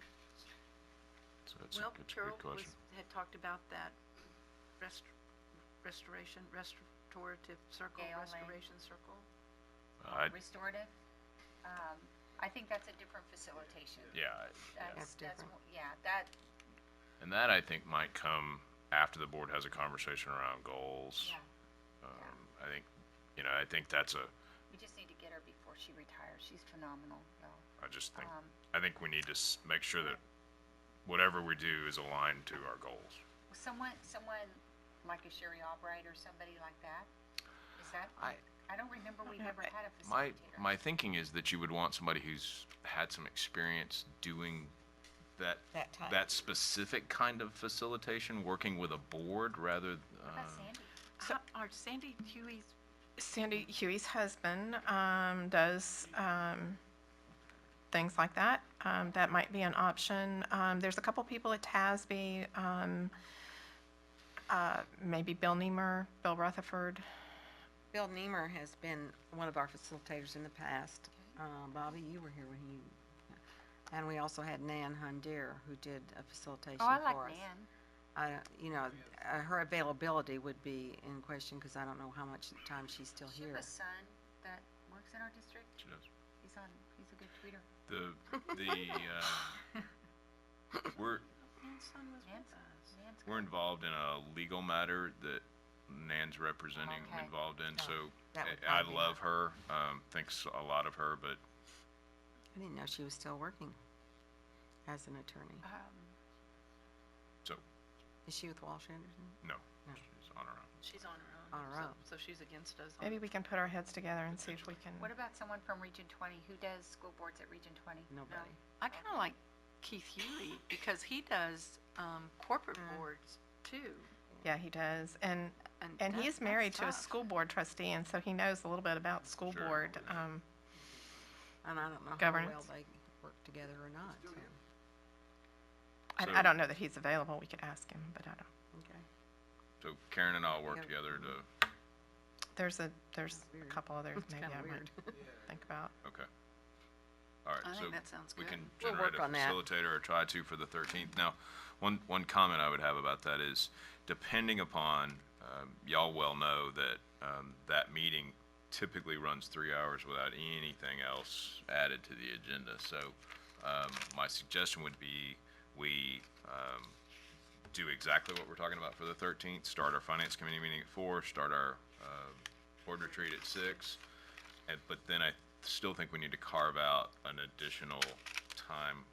Speaker 4: That's
Speaker 13: Well,
Speaker 4: a good
Speaker 13: Carol
Speaker 4: question.
Speaker 13: had talked about that restorative circle,
Speaker 12: Gale Lane.
Speaker 13: restoration circle.
Speaker 12: Restorative. I think that's a different facilitation.
Speaker 4: Yeah,
Speaker 1: That's different.
Speaker 12: Yeah, that,
Speaker 4: and that I think might come after the board has a conversation around goals.
Speaker 12: yeah.
Speaker 4: I think, I think that's
Speaker 12: We just need to get her before she retires. She's phenomenal, though.
Speaker 4: I just think,
Speaker 12: Um,
Speaker 4: I think we need to make sure that whatever we do is aligned to our goals.
Speaker 12: Someone like a Sherry Albright or somebody like that? Is that? I don't remember we've ever had a
Speaker 4: My
Speaker 12: facilitator.
Speaker 4: thinking is that you would want somebody who's had some experience doing that
Speaker 1: type.
Speaker 4: that specific kind of facilitation, working with a board rather.
Speaker 12: What about Sandy?
Speaker 13: So, are Sandy Huey's,
Speaker 8: Sandy Huey's husband does things like that. That might be an option. There's a couple people at TASB, maybe Bill Niemer, Bill Rutherford.
Speaker 1: Bill Niemer has been one of our facilitators in the past. Bobby, you were here when he, and we also had Nan Hundir, who did a facilitation
Speaker 12: Oh, I like
Speaker 1: for us.
Speaker 12: Nan.
Speaker 1: Her availability would be in question because I don't know how much time she's still
Speaker 12: She
Speaker 1: here.
Speaker 12: have a son that works in our district.
Speaker 4: She does.
Speaker 12: He's a good tweeter.
Speaker 4: We're
Speaker 13: Nan's son was with us.
Speaker 4: we're involved in a legal matter that Nan's representing,
Speaker 12: Okay.
Speaker 4: involved in. So
Speaker 1: that would
Speaker 4: I
Speaker 1: probably be
Speaker 4: love her. Thinks a lot of her, but
Speaker 1: I didn't know she was still working as an attorney.
Speaker 4: so
Speaker 1: Is she with Walsh Anderson?
Speaker 4: no,
Speaker 1: No.
Speaker 4: she's on her own.
Speaker 13: She's on her own.
Speaker 1: On her own.
Speaker 13: So she's against us.
Speaker 8: Maybe we can put our heads together and see if we can.
Speaker 12: What about someone from Region 20? Who does school boards at Region 20?
Speaker 1: Nobody.
Speaker 13: I kind of like Keith Huey because he does corporate boards too.
Speaker 8: Yeah, he does. And he is
Speaker 13: that's
Speaker 8: married to a
Speaker 13: tough.
Speaker 8: school board trustee, and so he knows a little bit about school
Speaker 4: Sure.
Speaker 8: board.
Speaker 1: And I don't know how
Speaker 8: Governance.
Speaker 1: well they work together or not. So.
Speaker 8: I don't know that he's available. We could ask him, but I don't.
Speaker 1: Okay.
Speaker 4: So Karen and I'll work
Speaker 1: Yeah.
Speaker 4: together to.
Speaker 8: There's a
Speaker 1: weird.
Speaker 8: couple others
Speaker 1: It's
Speaker 8: maybe
Speaker 1: kinda
Speaker 8: I might
Speaker 1: weird.
Speaker 8: think about.
Speaker 4: Okay. All right.
Speaker 13: I
Speaker 4: so
Speaker 13: think that sounds
Speaker 4: we
Speaker 13: good.
Speaker 4: can
Speaker 1: We'll
Speaker 4: generate
Speaker 1: work
Speaker 4: a
Speaker 1: on that.
Speaker 4: facilitator or try to for the 13th. Now, one comment I would have about that is, depending upon, y'all well know that that meeting typically runs 3 hours without anything else added to the agenda. So my suggestion would be we do exactly what we're talking about for the 13th. Start our finance committee meeting at 4. Start our board retreat at 6. But then I still think we need to carve out an additional time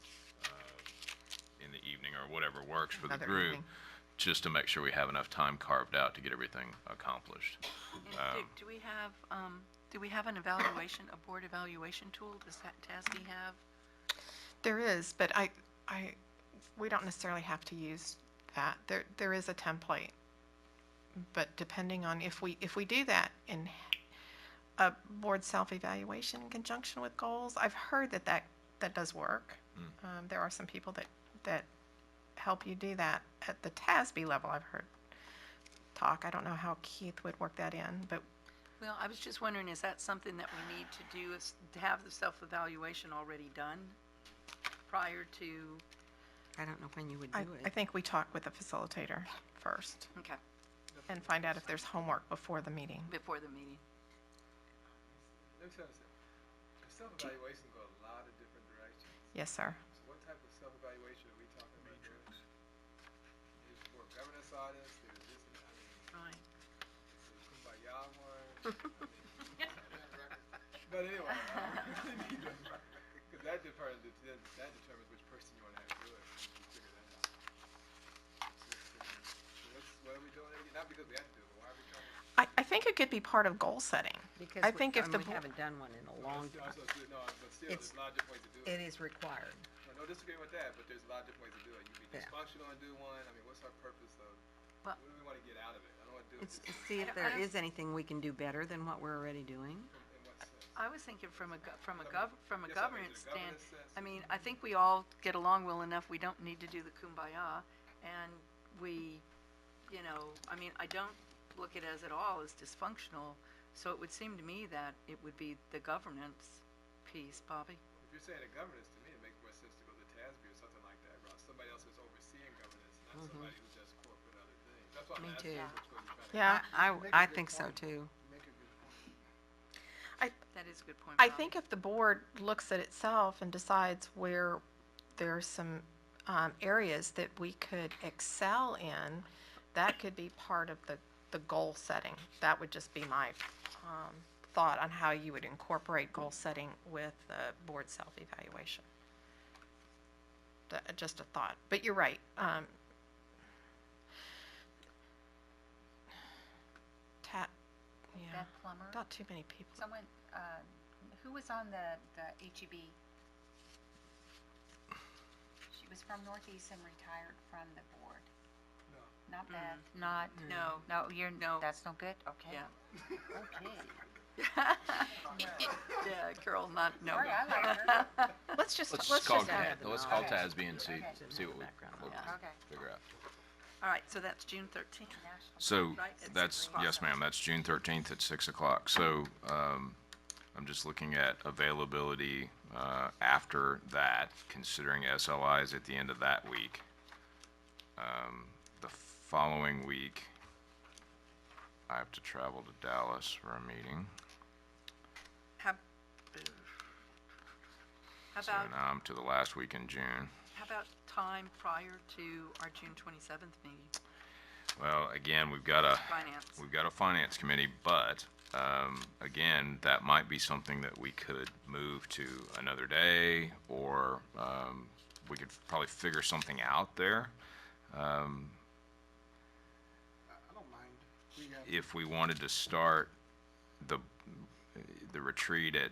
Speaker 4: in the evening or whatever works for the
Speaker 8: Another
Speaker 4: group,
Speaker 8: evening.
Speaker 4: just to make sure we have enough time carved out to get everything accomplished.
Speaker 13: And do we have an evaluation, a board evaluation tool? Does that TASB have?
Speaker 8: There is, but we don't necessarily have to use that. There is a template, but depending on if we do that in a board self-evaluation in conjunction with goals, I've heard that does work. There are some people that help you do that at the TASB level. I've heard talk. I don't know how Keith would work that in, but
Speaker 13: Well, I was just wondering, is that something that we need to do, is to have the self-evaluation already done prior to?
Speaker 1: I don't know when you would
Speaker 8: I
Speaker 1: do it.
Speaker 8: think we talk with the facilitator first
Speaker 13: Okay,
Speaker 8: and find out if there's homework before the meeting.
Speaker 13: before the meeting.
Speaker 11: Let me tell you something. Self-evaluation go a lot of different directions.
Speaker 8: Yes, sir.
Speaker 11: So what type of self-evaluation are we talking about doing? There's more governance audits, there's this,
Speaker 13: Right.
Speaker 11: there's a kumbaya one. But anyway, because that determines which person you want to have do it. You figure that out. So what are we doing again? Not because we have to do it, but why are we trying to?
Speaker 8: I think it could be part of goal setting.
Speaker 1: Because
Speaker 8: I think if the
Speaker 1: we
Speaker 8: bo-
Speaker 1: haven't done one in a long time.
Speaker 11: No, but still,
Speaker 1: It's-
Speaker 11: there's a lot of different ways to do
Speaker 1: It
Speaker 11: it.
Speaker 1: is required.
Speaker 11: No disagreeing with that, but there's a lot of different ways to do it. You can be
Speaker 1: Yeah.
Speaker 11: dysfunctional and do one. I mean, what's our purpose of,
Speaker 13: Well-
Speaker 11: what do we want to get out of it? I don't want to do it just in
Speaker 1: See if there is anything we can do better than what we're already doing.
Speaker 11: what sense.
Speaker 13: I was thinking from a governance
Speaker 11: Yes, I mean, the
Speaker 13: stand.
Speaker 11: governance sense.
Speaker 13: I mean, I think we all get along well enough. We don't need to do the kumbaya, and we, I mean, I don't look at it as at all as dysfunctional. So it would seem to me that it would be the governance piece, Bobby.
Speaker 11: if you're saying a governance, to me, it makes more sense to go to TASB or something like that, Ross. Somebody else who's overseeing governance, not somebody who's just corporate other things. That's why I'm
Speaker 1: Me
Speaker 11: asking
Speaker 1: too.
Speaker 11: which one you're trying to.
Speaker 8: Yeah.
Speaker 1: I think so too.
Speaker 13: That is a good point.
Speaker 8: I
Speaker 13: Bob.
Speaker 8: think if the board looks at itself and decides where there's some areas that we could excel in, that could be part of the goal setting. That would just be my thought on how you would incorporate goal setting with the board self-evaluation. Just a thought. But you're right. Yeah,
Speaker 12: Beth Plummer.
Speaker 8: not too many people.
Speaker 12: Someone, who was on the HEB? She was from Northeast and retired from the board. No. Not Beth, not.
Speaker 13: No.
Speaker 12: No,
Speaker 13: No.
Speaker 12: that's no good? Okay.
Speaker 13: Yeah.
Speaker 12: Okay.
Speaker 13: Yeah, Carol, not, no.
Speaker 12: Sorry, I like her.
Speaker 8: Let's just
Speaker 4: Call
Speaker 8: add.
Speaker 4: let's call
Speaker 12: Okay.
Speaker 4: TASB and see what we
Speaker 12: Okay.
Speaker 4: figure out.
Speaker 13: All right, so that's June 13th.
Speaker 4: So
Speaker 13: Right, at
Speaker 4: that's,
Speaker 13: 6 o'clock.
Speaker 4: yes, ma'am, that's June 13th at 6 o'clock. So I'm just looking at availability after that, considering SLIs at the end of that week. The following week, I have to travel to Dallas for a meeting.
Speaker 13: How
Speaker 4: So
Speaker 13: about,
Speaker 4: now I'm to the last week in June.
Speaker 13: how about time prior to our June 27th meeting?
Speaker 4: Well, again, we've got a
Speaker 13: Finance.
Speaker 4: finance committee, but again, that might be something that we could move to another day, or we could probably figure something out there.
Speaker 9: I don't mind. We have
Speaker 4: If we wanted to start the retreat at,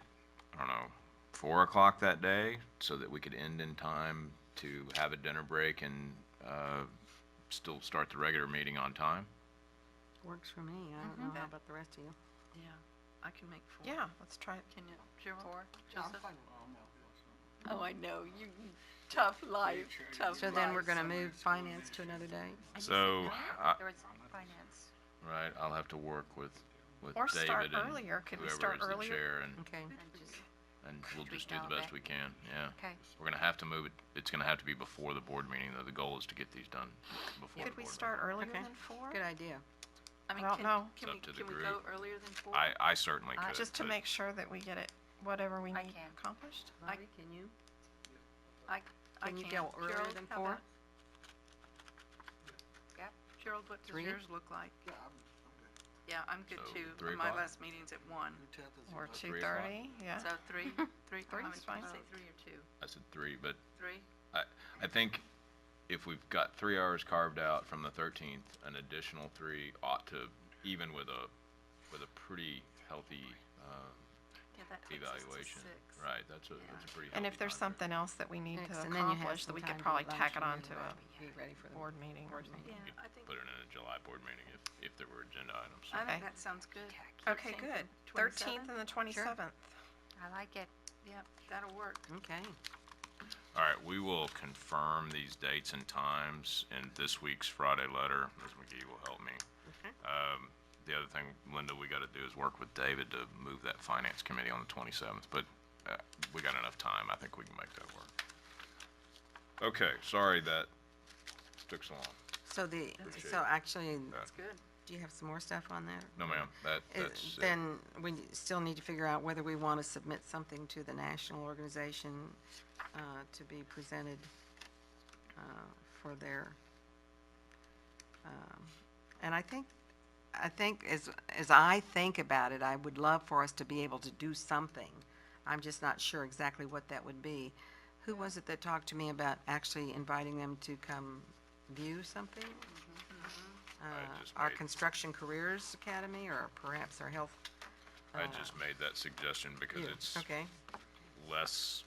Speaker 4: I don't know, 4 o'clock that day, so that we could end in time to have a dinner break and still start the regular meeting on time.
Speaker 1: Works for me. I don't know how about the rest of you.
Speaker 13: Yeah, I can make 4.
Speaker 8: Yeah, let's try it.
Speaker 13: Can you, Gerald? 4?
Speaker 9: I'm
Speaker 13: Joseph?
Speaker 9: fine.
Speaker 13: Oh, I know, you, tough life, tough
Speaker 1: So then we're
Speaker 13: life.
Speaker 1: gonna move finance to another day?
Speaker 4: So,
Speaker 12: There was finance.
Speaker 4: right, I'll have to work with
Speaker 8: Or start
Speaker 4: David and
Speaker 8: earlier. Could we
Speaker 4: whoever
Speaker 8: start
Speaker 4: is the
Speaker 8: earlier?
Speaker 4: chair, and
Speaker 1: Okay.
Speaker 4: we'll
Speaker 12: Should we
Speaker 4: just do the
Speaker 12: dial
Speaker 4: best
Speaker 12: back?
Speaker 4: we can, yeah.
Speaker 12: Okay.
Speaker 4: We're gonna have to move it, it's gonna have to be before the board meeting, though. The goal is to get these done before the
Speaker 8: Could we
Speaker 4: board
Speaker 8: start earlier
Speaker 1: Okay.
Speaker 8: than 4?
Speaker 1: Good idea.
Speaker 13: I mean,
Speaker 8: I don't
Speaker 13: can,
Speaker 8: know.
Speaker 13: can
Speaker 4: It's
Speaker 13: we,
Speaker 4: up to the
Speaker 13: can we
Speaker 4: group.
Speaker 13: go earlier than 4?
Speaker 4: meeting. I certainly could.
Speaker 8: Just to
Speaker 4: but
Speaker 8: make sure that we get it, whatever we
Speaker 12: I
Speaker 8: need
Speaker 12: can.
Speaker 8: accomplished.
Speaker 1: Lori, can you?
Speaker 13: I
Speaker 1: Can you
Speaker 13: can.
Speaker 1: go earlier
Speaker 13: Gerald,
Speaker 1: than
Speaker 13: how
Speaker 1: 4?
Speaker 13: about-
Speaker 12: Yep.
Speaker 13: Gerald, what does
Speaker 1: 3?
Speaker 13: yours look like?
Speaker 9: Yeah, I'm good.
Speaker 13: Yeah, I'm good
Speaker 4: So,
Speaker 13: too.
Speaker 4: 3
Speaker 13: My
Speaker 4: o'clock?
Speaker 13: last meeting's at 1.
Speaker 9: The 10th is
Speaker 8: Or
Speaker 9: about-
Speaker 8: 2:30, yeah.
Speaker 13: So 3, 3,
Speaker 8: Three
Speaker 13: how
Speaker 8: is
Speaker 13: many,
Speaker 8: fine.
Speaker 13: did you say 3 or 2?
Speaker 4: I said 3, but
Speaker 13: 3?
Speaker 4: I think if we've got 3 hours carved out from the 13th, an additional 3 ought to, even with a pretty healthy
Speaker 13: Yeah, that takes us to
Speaker 4: evaluation.
Speaker 13: 6.
Speaker 4: Right, that's a pretty healthy
Speaker 8: And if there's
Speaker 4: time frame.
Speaker 8: something else that we need
Speaker 1: Six,
Speaker 8: to
Speaker 1: and then you have
Speaker 8: accomplish, that
Speaker 1: some
Speaker 8: we
Speaker 1: time
Speaker 8: could
Speaker 1: to
Speaker 8: probably
Speaker 1: eat lunch
Speaker 8: tack it
Speaker 1: and
Speaker 8: on
Speaker 1: then
Speaker 8: to a
Speaker 1: be ready for the
Speaker 8: board meeting or something.
Speaker 13: Yeah, I think,
Speaker 4: Put it in a July board meeting if there were agenda items.
Speaker 13: I
Speaker 8: Okay.
Speaker 13: think that sounds good.
Speaker 8: Okay,
Speaker 13: 13th
Speaker 8: good.
Speaker 13: and
Speaker 8: 13th
Speaker 13: 27th?
Speaker 8: and the 27th.
Speaker 12: I like it.
Speaker 13: Yep, that'll work.
Speaker 1: Okay.
Speaker 4: All right, we will confirm these dates and times in this week's Friday letter. Ms. McGee will help me.
Speaker 1: Okay.
Speaker 4: The other thing, Linda, we got to do is work with David to move that finance committee on the 27th, but we got enough time. I think we can make that work. Okay, sorry that took so long.
Speaker 1: So
Speaker 4: Appreciate
Speaker 1: so
Speaker 4: it.
Speaker 1: actually,
Speaker 13: That's good.
Speaker 1: do you have some more stuff on there?
Speaker 4: No, ma'am, that's it.
Speaker 1: Then we still need to figure out whether we want to submit something to the national organization to be presented for their, and I think as I think about it, I would love for us to be able to do something. I'm just not sure exactly what that would be. Who was it that talked to me about actually inviting them to come view something?
Speaker 4: just
Speaker 1: Our
Speaker 4: made-
Speaker 1: Construction Careers Academy, or perhaps our health?
Speaker 4: I just made that suggestion because
Speaker 1: you.
Speaker 4: it's
Speaker 1: Okay,
Speaker 4: less,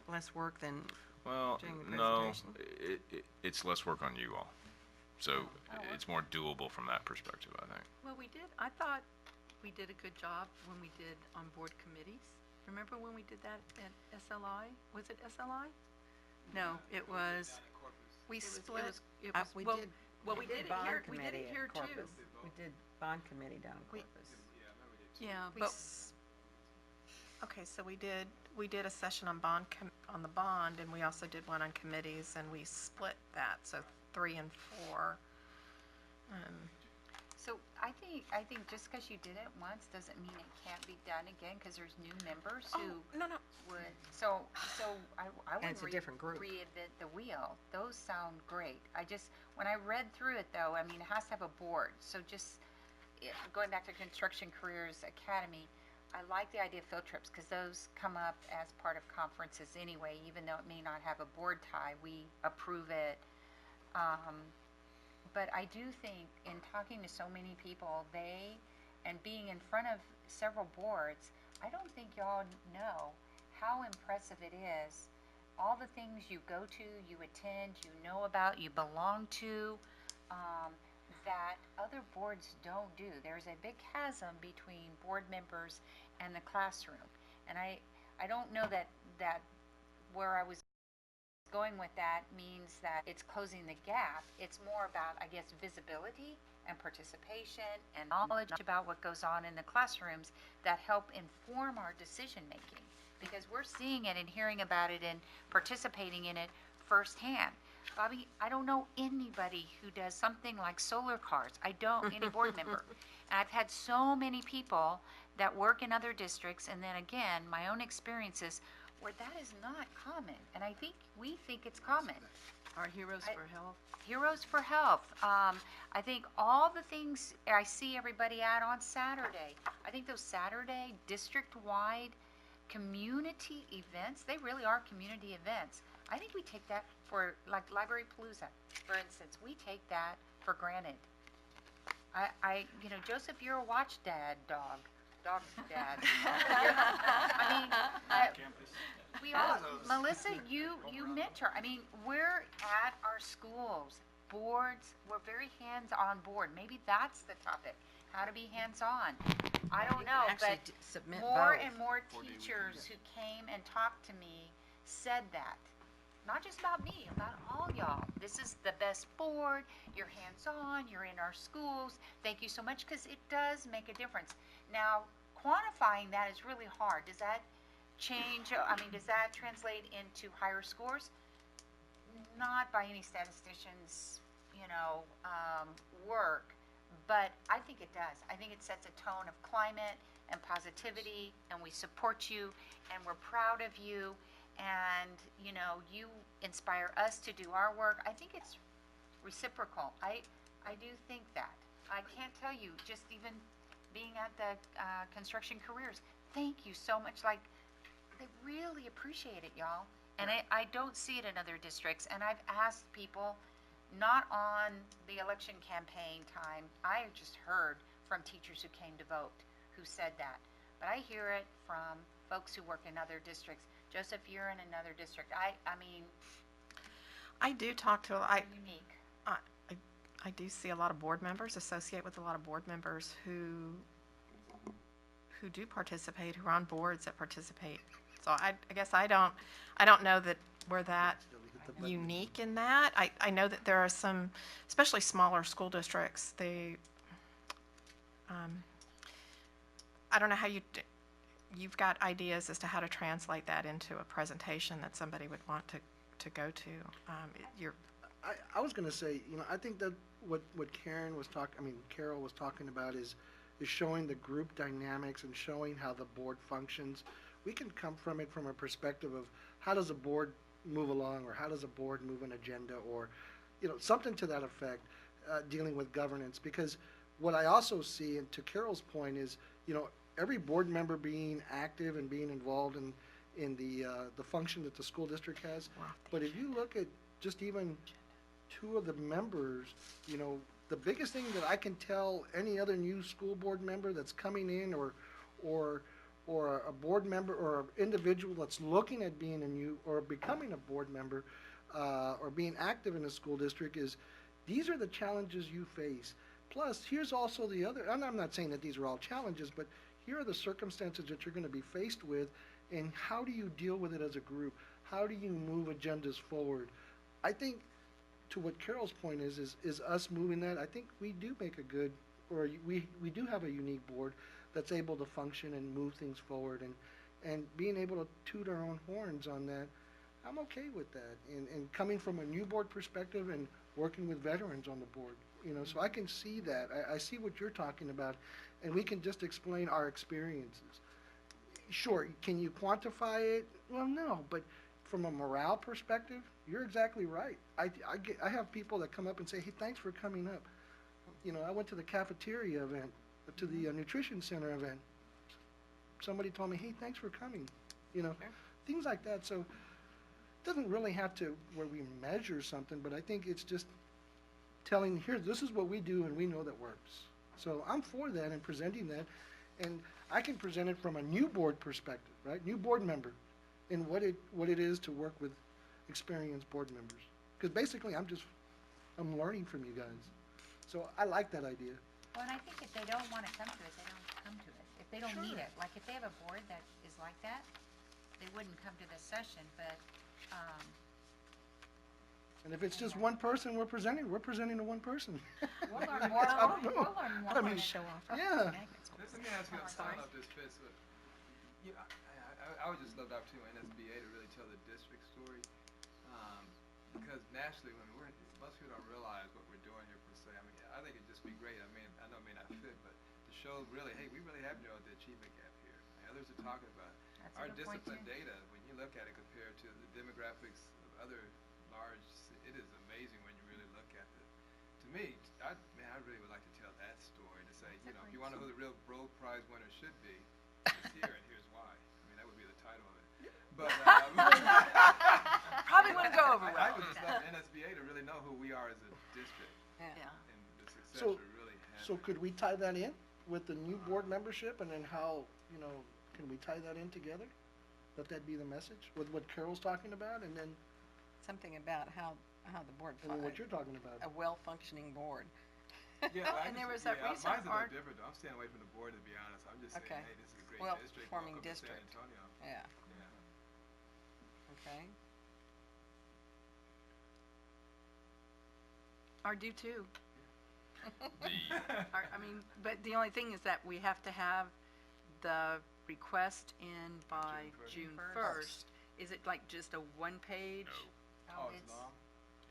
Speaker 1: less work than,
Speaker 4: well,
Speaker 1: Doing the
Speaker 4: no,
Speaker 1: presentation?
Speaker 4: it's less work on you all. So it's more doable from that perspective, I think.
Speaker 13: Well, I thought we did a good job when we did on board committees. Remember when we did that at SLI? Was it SLI? No, it was,
Speaker 8: We
Speaker 13: it
Speaker 8: split.
Speaker 13: was,
Speaker 1: we
Speaker 13: well,
Speaker 1: did.
Speaker 13: well, we did it
Speaker 1: bond
Speaker 13: here, we did
Speaker 1: committee
Speaker 13: it
Speaker 1: at
Speaker 13: here too.
Speaker 1: Corpus. We did bond committee down in Corpus.
Speaker 13: Yeah,
Speaker 8: we
Speaker 13: but,
Speaker 8: s- Okay, so we did a session on on the bond, and we also did one on committees, and we split that, so 3 and 4.
Speaker 12: So I think just because you did it once doesn't mean it can't be done again, because there's new members who
Speaker 8: No.
Speaker 12: would, so I
Speaker 1: And
Speaker 12: would
Speaker 1: it's a different group.
Speaker 12: reinvent the wheel. Those sound great. When I read through it though, I mean, it has to have a board, so just, going back to Construction Careers Academy, I like the idea of field trips, because those come up as part of conferences anyway, even though it may not have a board tie, we approve it. But I do think, in talking to so many people, and being in front of several boards, I don't think y'all know how impressive it is. All the things you go to, you attend, you know about, you belong to, that other boards don't do. There's a big chasm between board members and the classroom. And I don't know that where I was going with that means that it's closing the gap. It's more about, I guess, visibility and participation and knowledge about what goes on in the classrooms that help inform our decision making, because we're seeing it and hearing about it and participating in it firsthand. Bobby, I don't know anybody who does something like solar cars. Any board member. And I've had so many people that work in other districts, and then again, my own experiences where that is not common, and we think it's common.
Speaker 13: Our Heroes for Health.
Speaker 12: Heroes for Health. I think all the things I see everybody at on Saturday, I think those Saturday district-wide community events, they really are community events. I think we take that for, like Library Palooza, for instance, we take that for granted. Joseph, you're a watch dad dog dad. We all, Melissa, you mentor. We're at our schools, boards, we're very hands-on board. Maybe that's the topic, how to be hands-on. I don't know, but more and more teachers who came and talked to me said that. Not just about me, about all y'all. This is the best board, you're hands-on, you're in our schools. Thank you so much, because it does make a difference. Now, quantifying that is really hard. Does that change, does that translate into higher scores? Not by any statistician's, work, but I think it does. I think it sets a tone of climate and positivity, and we support you, and we're proud of you, and, you inspire us to do our work. I think it's reciprocal. I do think that. I can't tell you, just even being at the Construction Careers, thank you so much. Like, they really appreciate it, y'all. And I don't see it in other districts. And I've asked people, not on the election campaign time, I just heard from teachers who came to vote who said that. But I hear it from folks who work in other districts. Joseph, you're in another district.
Speaker 8: I do talk to
Speaker 12: unique.
Speaker 8: I do see a lot of board members, associate with a lot of board members who do participate, who are on boards that participate. So I guess I don't know that we're that unique in that. I know that there are some, especially smaller school districts, I don't know how you've got ideas as to how to translate that into a presentation that somebody would want to go to.
Speaker 9: I was going to say, I think that what Carol was talking about is showing the group dynamics and showing how the board functions. We can come from it from a perspective of how does a board move along, or how does a board move an agenda, or something to that effect, dealing with governance. Because what I also see, and to Carol's point, is every board member being active and being involved in the function that the school district has. But if you look at just even two of the members, the biggest thing that I can tell any other new school board member that's coming in, or a board member or an individual that's looking at being a new or becoming a board member, or being active in a school district, is these are the challenges you face. Plus, here's also the other, and I'm not saying that these are all challenges, but here are the circumstances that you're going to be faced with, and how do you deal with it as a group? How do you move agendas forward? I think, to what Carol's point is us moving that, I think we do make a good, or we do have a unique board that's able to function and move things forward. And being able to toot our own horns on that, I'm okay with that. And coming from a new board perspective and working with veterans on the board, so I can see that. I see what you're talking about, and we can just explain our experiences. Sure, can you quantify it? Well, no, but from a morale perspective, you're exactly right. I have people that come up and say, hey, thanks for coming up. I went to the cafeteria event, to the nutrition center event. Somebody told me, hey, thanks for coming. Things like that. So it doesn't really have to where we measure something, but I think it's just telling, here, this is what we do and we know that works. So I'm for that and presenting that. And I can present it from a new board perspective, right? New board member, and what it is to work with experienced board members. Because basically, I'm learning from you guys. So I like that idea.
Speaker 12: Well, and I think if they don't want to come to it, they don't come to it. If they don't need it, like if they have a board that is like that, they wouldn't come to this session, but,
Speaker 9: And if it's just one person we're presenting to one person.
Speaker 12: we'll learn more,
Speaker 9: I don't know.
Speaker 12: we'll learn more.
Speaker 9: I mean,
Speaker 6: show off.
Speaker 9: Yeah.
Speaker 11: Let me ask you, I don't know if this fits, but I would just love the opportunity with NSBA to really tell the district story. Because nationally, most people don't realize what we're doing here per se. I mean, I think it'd just be great. I mean, I know it may not fit, but to show really, hey, we really have narrowed the achievement gap here. Others are talking about it.
Speaker 12: That's a
Speaker 11: Our
Speaker 12: good point,
Speaker 11: discipline
Speaker 12: too.
Speaker 11: data, when you look at it compared to the demographics of other large, it is amazing when you really look at it. To me, I really would like to tell that story to say, if you want to know who the real Broad Prize winner should be, it's here and here's why. I mean, that would be the title of it. But
Speaker 13: Probably wouldn't go over
Speaker 11: I
Speaker 13: well.
Speaker 11: would just love NSBA to really know who we are as a district
Speaker 13: Yeah.
Speaker 11: and the success
Speaker 9: So,
Speaker 11: we really have.
Speaker 9: so could we tie that in with the new board membership, and then how, can we tie that in together? Let that be the message with what Carol's talking about, and then
Speaker 1: Something about how the board,
Speaker 9: what you're talking about.
Speaker 1: a well-functioning board.
Speaker 11: Yeah,
Speaker 13: And there was that recent
Speaker 11: mine's a little
Speaker 13: art-
Speaker 11: different. I'm staying away from the board, to be honest. I'm just saying,
Speaker 1: Okay.
Speaker 11: hey, this is a great
Speaker 1: Well,
Speaker 11: district.
Speaker 1: forming
Speaker 11: Welcome to San
Speaker 1: district.
Speaker 11: Antonio.
Speaker 1: Yeah,
Speaker 11: Yeah.
Speaker 1: okay.
Speaker 13: Or do too.
Speaker 4: The,
Speaker 13: But the only thing is that we have to have the request in by
Speaker 11: June
Speaker 13: June
Speaker 12: 1st.
Speaker 13: 1st. Is it like just a one-page?
Speaker 4: no,
Speaker 11: Oh, it's long?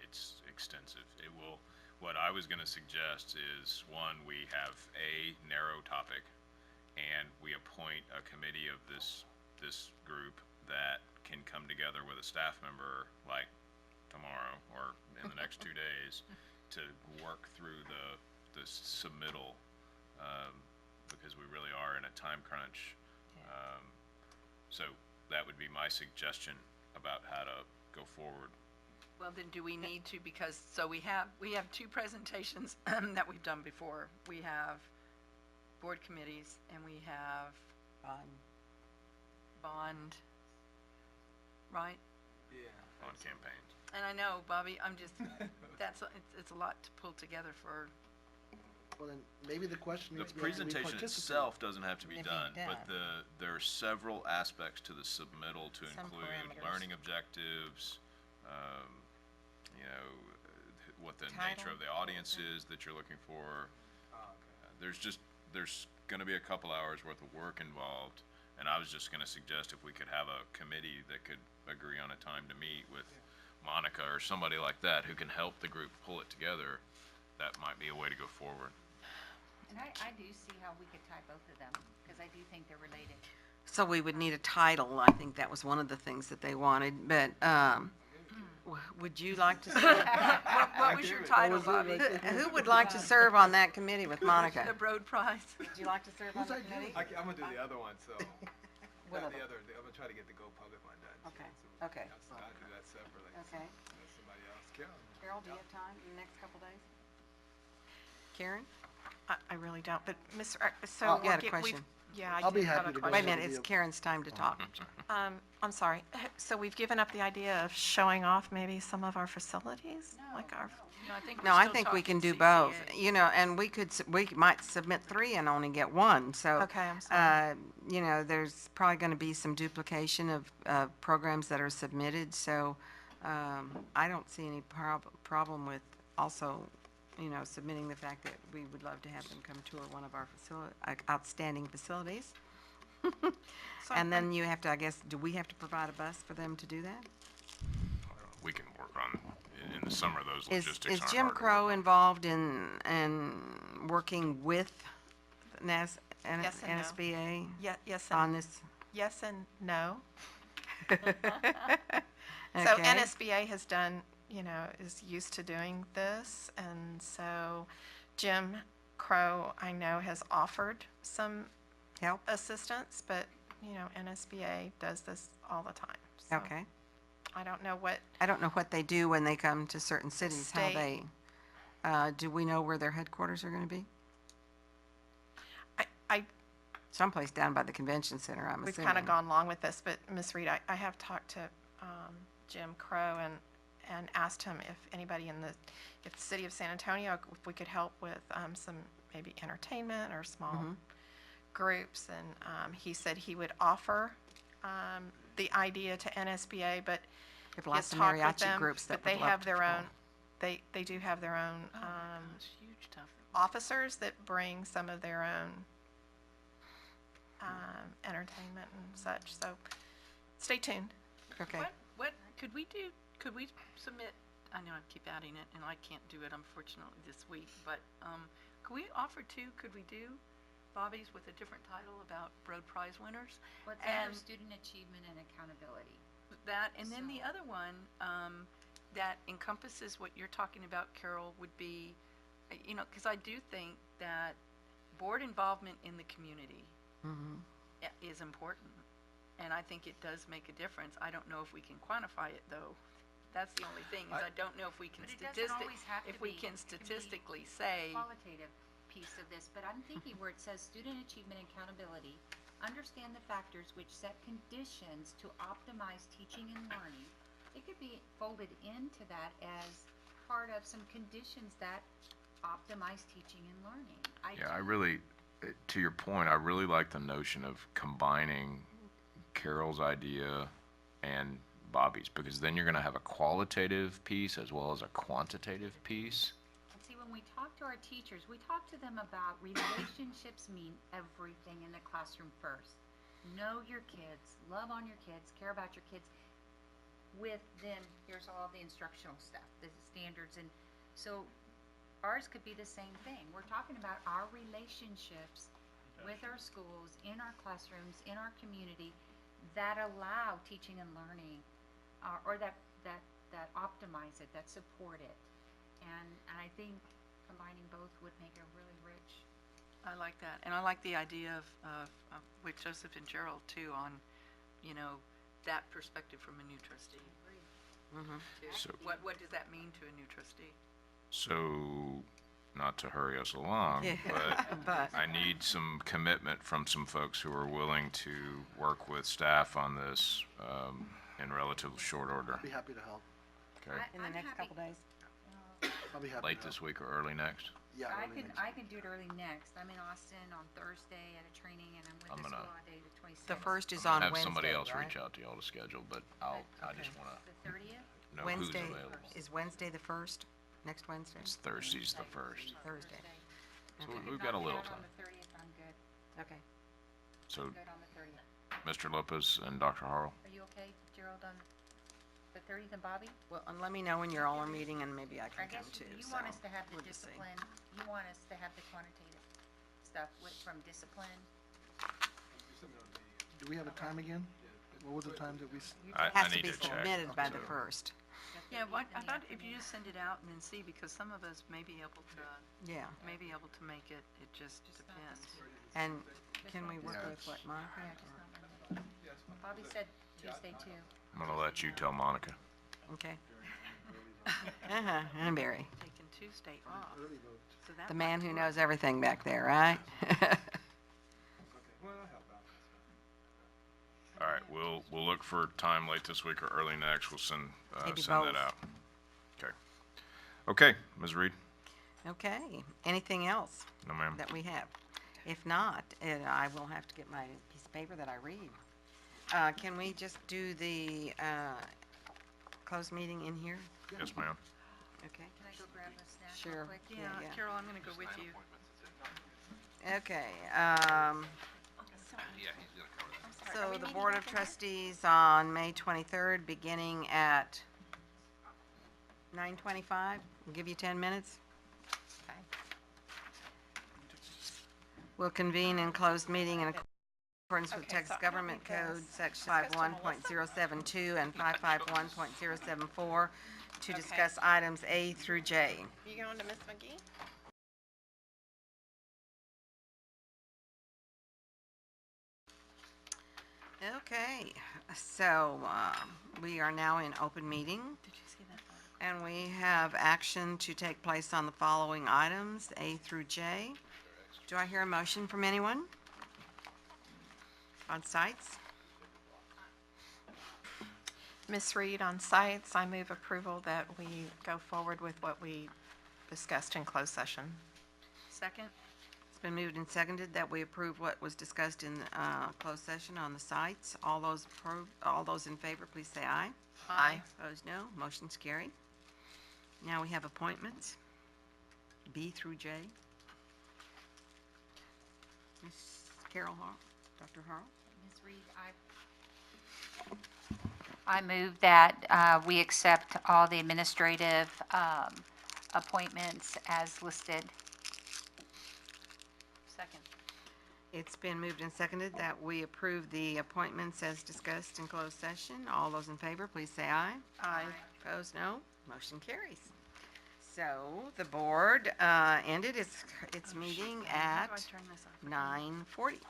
Speaker 4: it's extensive. It will, what I was gonna suggest is, one, we have a narrow topic, and we appoint a committee of this group that can come together with a staff member, like tomorrow or in the next 2 days, to work through the submittal, because we really are in a time crunch. So that would be my suggestion about how to go forward.
Speaker 13: Well, then do we need to, because, so we have two presentations that we've done before. We have board committees and we have bond, right?
Speaker 11: Yeah.
Speaker 4: On campaigns.
Speaker 13: And I know, Bobby, it's a lot to pull together for,
Speaker 9: Well, then maybe the question
Speaker 4: The
Speaker 9: needs to be, how do we
Speaker 4: presentation
Speaker 9: participate?
Speaker 4: itself doesn't have to be
Speaker 1: Maybe
Speaker 4: done, but
Speaker 1: done.
Speaker 4: there are several aspects to the submittal to
Speaker 1: Some
Speaker 4: include
Speaker 1: parameters.
Speaker 4: learning objectives, what the nature of the audience is that you're looking for.
Speaker 11: Oh, okay.
Speaker 4: There's gonna be a couple hours worth of work involved, and I was just gonna suggest if we could have a committee that could agree on a time to meet with Monica or somebody like that who can help the group pull it together, that might be a way to go forward.
Speaker 12: And I do see how we could tie both of them, because I do think they're related.
Speaker 1: So we would need a title. I think that was one of the things that they wanted, but, would you like to serve?
Speaker 13: what was your title, Bobby?
Speaker 1: Who would like to serve on that committee with Monica?
Speaker 13: The Broad Prize.
Speaker 1: Would you like to serve on the committee?
Speaker 11: I'm gonna do the other one, so.
Speaker 1: What
Speaker 11: Not
Speaker 1: other?
Speaker 11: I'm gonna try to get the Go Public one done.
Speaker 1: Okay,
Speaker 11: So
Speaker 1: okay.
Speaker 11: I'll do that separately.
Speaker 1: Okay.
Speaker 11: Let somebody else. Carol?
Speaker 1: Carol, do you have time in the next couple days? Karen?
Speaker 8: I really don't, but Ms. So.
Speaker 1: Oh, you had a
Speaker 8: we've-
Speaker 1: question.
Speaker 8: Yeah, I
Speaker 9: I'll be
Speaker 8: do have
Speaker 9: happy
Speaker 8: a
Speaker 9: to go
Speaker 8: question.
Speaker 1: Wait a
Speaker 9: ahead.
Speaker 1: minute, it's Karen's time to talk.
Speaker 8: I'm sorry. So we've given up the idea of showing off maybe some of our facilities? Like our,
Speaker 1: No, I think we can do both, and we might submit 3 and only get 1, so.
Speaker 8: Okay, I'm sorry.
Speaker 1: There's probably gonna be some duplication of programs that are submitted, so, I don't see any problem with also, submitting the fact that we would love to have them come tour one of our outstanding facilities. And then you have to, I guess, do we have to provide a bus for them to do that?
Speaker 4: We can work on, in the summer, those
Speaker 1: Is
Speaker 4: logistics aren't
Speaker 1: Jim
Speaker 4: hard to work
Speaker 1: Crow
Speaker 4: on.
Speaker 1: involved in working with NAS,
Speaker 8: Yes and no.
Speaker 1: NSBA
Speaker 8: Yes
Speaker 1: on
Speaker 8: and,
Speaker 1: this?
Speaker 8: yes and no. So
Speaker 1: Okay.
Speaker 8: NSBA has done, is used to doing this, and so Jim Crow, I know, has offered some
Speaker 1: Help?
Speaker 8: assistance, but, NSBA does this all the time. So
Speaker 1: Okay.
Speaker 8: I don't know what,
Speaker 1: I don't know what they do when they come to certain cities, how
Speaker 8: State.
Speaker 1: they, do we know where their headquarters are gonna be?
Speaker 8: I
Speaker 1: Someplace down by the convention center, I'm
Speaker 8: we've
Speaker 1: assuming.
Speaker 8: kind of gone along with this, but Ms. Reed, I have talked to Jim Crow and asked him if anybody if the city of San Antonio, if we could help with some maybe entertainment or small groups, and he said he would offer the idea to NSBA, but
Speaker 1: If
Speaker 8: he
Speaker 1: lots
Speaker 8: has
Speaker 1: of
Speaker 8: talked with
Speaker 1: mariachi
Speaker 8: them,
Speaker 1: groups that
Speaker 8: but they
Speaker 1: would love
Speaker 8: have
Speaker 1: to
Speaker 8: their
Speaker 1: perform.
Speaker 8: own, they do have their own
Speaker 13: It's huge stuff.
Speaker 8: officers that bring some of their own entertainment and such, so stay tuned.
Speaker 1: Okay.
Speaker 13: What could we do, could we submit, I know I keep adding it, and I can't do it unfortunately this week, but, could we offer could we do Bobby's with a different title about road prize winners?
Speaker 12: What's
Speaker 13: And
Speaker 12: under student achievement and accountability?
Speaker 13: that, and then the
Speaker 12: So-
Speaker 13: other one, that encompasses what you're talking about, Carol, would be, because I do think that board involvement in the community is important, and I think it does make a difference. I don't know if we can quantify it, though. That's the only thing, is I don't know if we can
Speaker 12: But it doesn't always have to
Speaker 13: if we
Speaker 12: be.
Speaker 13: can
Speaker 12: It can be
Speaker 13: statistically say,
Speaker 12: Qualitative piece of this, but I'm thinking where it says student achievement and accountability, understand the factors which set conditions to optimize teaching and learning. It could be folded into that as part of some conditions that optimize teaching and learning.
Speaker 4: Yeah, I really, to your point, I really like the notion of combining Carol's idea and Bobby's, because then you're going to have a qualitative piece as well as a quantitative piece.
Speaker 12: And see, when we talk to our teachers, we talk to them about relationships mean everything in the classroom first. Know your kids, love on your kids, care about your kids. With then, here's all the instructional stuff, the standards, and so ours could be the same thing. We're talking about our relationships with our schools, in our classrooms, in our community, that allow teaching and learning, or that optimize it, that support it. And I think combining both would make a really rich.
Speaker 13: I like that, and I like the idea of with Joseph and Gerald too on, that perspective from a new trustee. Too.
Speaker 4: So-
Speaker 13: What does that mean to a new trustee?
Speaker 4: So, not to hurry us along,
Speaker 1: Yeah,
Speaker 4: but
Speaker 1: but-
Speaker 4: I need some commitment from some folks who are willing to work with staff on this in relatively short order.
Speaker 9: I'd be happy to help.
Speaker 4: Okay,
Speaker 1: In the
Speaker 12: I'm
Speaker 1: next
Speaker 12: happy.
Speaker 1: couple days?
Speaker 9: I'll be happy
Speaker 4: late
Speaker 9: to
Speaker 4: this
Speaker 9: help.
Speaker 4: week or early next.
Speaker 9: Yeah,
Speaker 12: I
Speaker 9: early
Speaker 12: can,
Speaker 9: next
Speaker 12: I
Speaker 9: week.
Speaker 12: can do it early next. I'm in Austin on Thursday at a training, and I'm
Speaker 4: I'm
Speaker 12: with the
Speaker 4: gonna-
Speaker 12: school all day, the 26th.
Speaker 1: The first is
Speaker 4: I'm
Speaker 1: on
Speaker 4: gonna
Speaker 1: Wednesday,
Speaker 4: have somebody else
Speaker 1: right?
Speaker 4: reach out to y'all to schedule, but I just
Speaker 1: Okay.
Speaker 4: wanna
Speaker 12: The 30th?
Speaker 4: know
Speaker 1: Wednesday,
Speaker 4: who's available.
Speaker 1: is Wednesday the first, next Wednesday?
Speaker 4: It's Thursday's the first.
Speaker 1: Thursday.
Speaker 4: So
Speaker 1: Okay.
Speaker 4: we've got a little
Speaker 12: If
Speaker 4: time.
Speaker 12: not get out on the 30th, I'm good.
Speaker 1: Okay.
Speaker 4: So,
Speaker 12: Good on the 30th.
Speaker 4: Mr. Lopez and Dr. Harrell?
Speaker 12: Are you okay, Gerald, on the 30th, and Bobby?
Speaker 1: Well, and let me know when you're all are meeting, and maybe I
Speaker 12: I
Speaker 1: can
Speaker 12: guess
Speaker 1: come too,
Speaker 12: you
Speaker 1: so
Speaker 12: want us to have the
Speaker 1: we'll just see.
Speaker 12: discipline, you want us to have the quantitative stuff from discipline?
Speaker 9: Do we have a time again? What was the time that we?
Speaker 4: I
Speaker 1: It has to
Speaker 4: need
Speaker 1: be
Speaker 4: to check.
Speaker 1: submitted by the
Speaker 4: So-
Speaker 1: first.
Speaker 13: Yeah, how about if you just send it out and then see, because some of us may be able to,
Speaker 1: Yeah.
Speaker 13: make it, it just depends.
Speaker 1: And can we work
Speaker 9: Yeah.
Speaker 1: with what, Monica?
Speaker 12: Yeah, just not Monday. Bobby said Tuesday too.
Speaker 4: I'm gonna let you tell Monica.
Speaker 1: Okay. And Barry,
Speaker 13: Taking Tuesday off, so that
Speaker 1: the
Speaker 13: might
Speaker 1: man who
Speaker 13: work.
Speaker 1: knows everything back there, right?
Speaker 4: All right, we'll look for time late this week or early next. We'll send
Speaker 1: Maybe
Speaker 4: send that
Speaker 1: both.
Speaker 4: out. Okay. Okay, Ms. Reed?
Speaker 1: Okay, anything else
Speaker 4: No, ma'am.
Speaker 1: that we have? If not, I will have to get my piece of paper that I read. Can we just do the closed meeting in here?
Speaker 4: Yes, ma'am.
Speaker 1: Okay.
Speaker 12: Can I go grab a snack
Speaker 1: Sure.
Speaker 12: real quick?
Speaker 13: Yeah,
Speaker 1: yeah.
Speaker 13: Carol, I'm gonna go with you.
Speaker 1: Okay,
Speaker 13: So
Speaker 15: Yeah, he's gonna cover that.
Speaker 1: So the Board of Trustees on May 23rd, beginning at 9:25. We'll give you 10 minutes.
Speaker 8: Okay.
Speaker 1: We'll convene in closed meeting in accordance with
Speaker 8: Okay,
Speaker 1: Texas
Speaker 8: so I don't
Speaker 1: Government
Speaker 8: need
Speaker 1: Code,
Speaker 8: this.
Speaker 1: Section
Speaker 8: This goes to
Speaker 1: 51.072 and 551.074, to
Speaker 8: Okay.
Speaker 1: discuss items A through J.
Speaker 8: You going to Miss McGee?
Speaker 1: Okay, so we are now in open meeting.
Speaker 13: Did you see that?
Speaker 1: And we have action to take place on the following items, A through J. Do I hear a motion from anyone? On sites?
Speaker 8: Ms. Reed, on sites, I move approval that we go forward with what we discussed in closed session.
Speaker 13: Second?
Speaker 1: It's been moved and seconded that we approve what was discussed in closed session on the sites. All those in favor, please say aye.
Speaker 8: Aye.
Speaker 1: Opposed, no. Motion's carried. Now we have appointments, B through J. Ms. Carol Harl, Dr. Harl.
Speaker 12: Ms. Reed, I move that we accept all the administrative appointments as listed.
Speaker 13: Second.
Speaker 1: It's been moved and seconded that we approve the appointments as discussed in closed session. All those in favor, please say aye.
Speaker 8: Aye.
Speaker 1: Opposed, no. Motion carries. So the board ended its meeting
Speaker 13: How
Speaker 1: at
Speaker 13: do I turn this off?
Speaker 1: 9:40.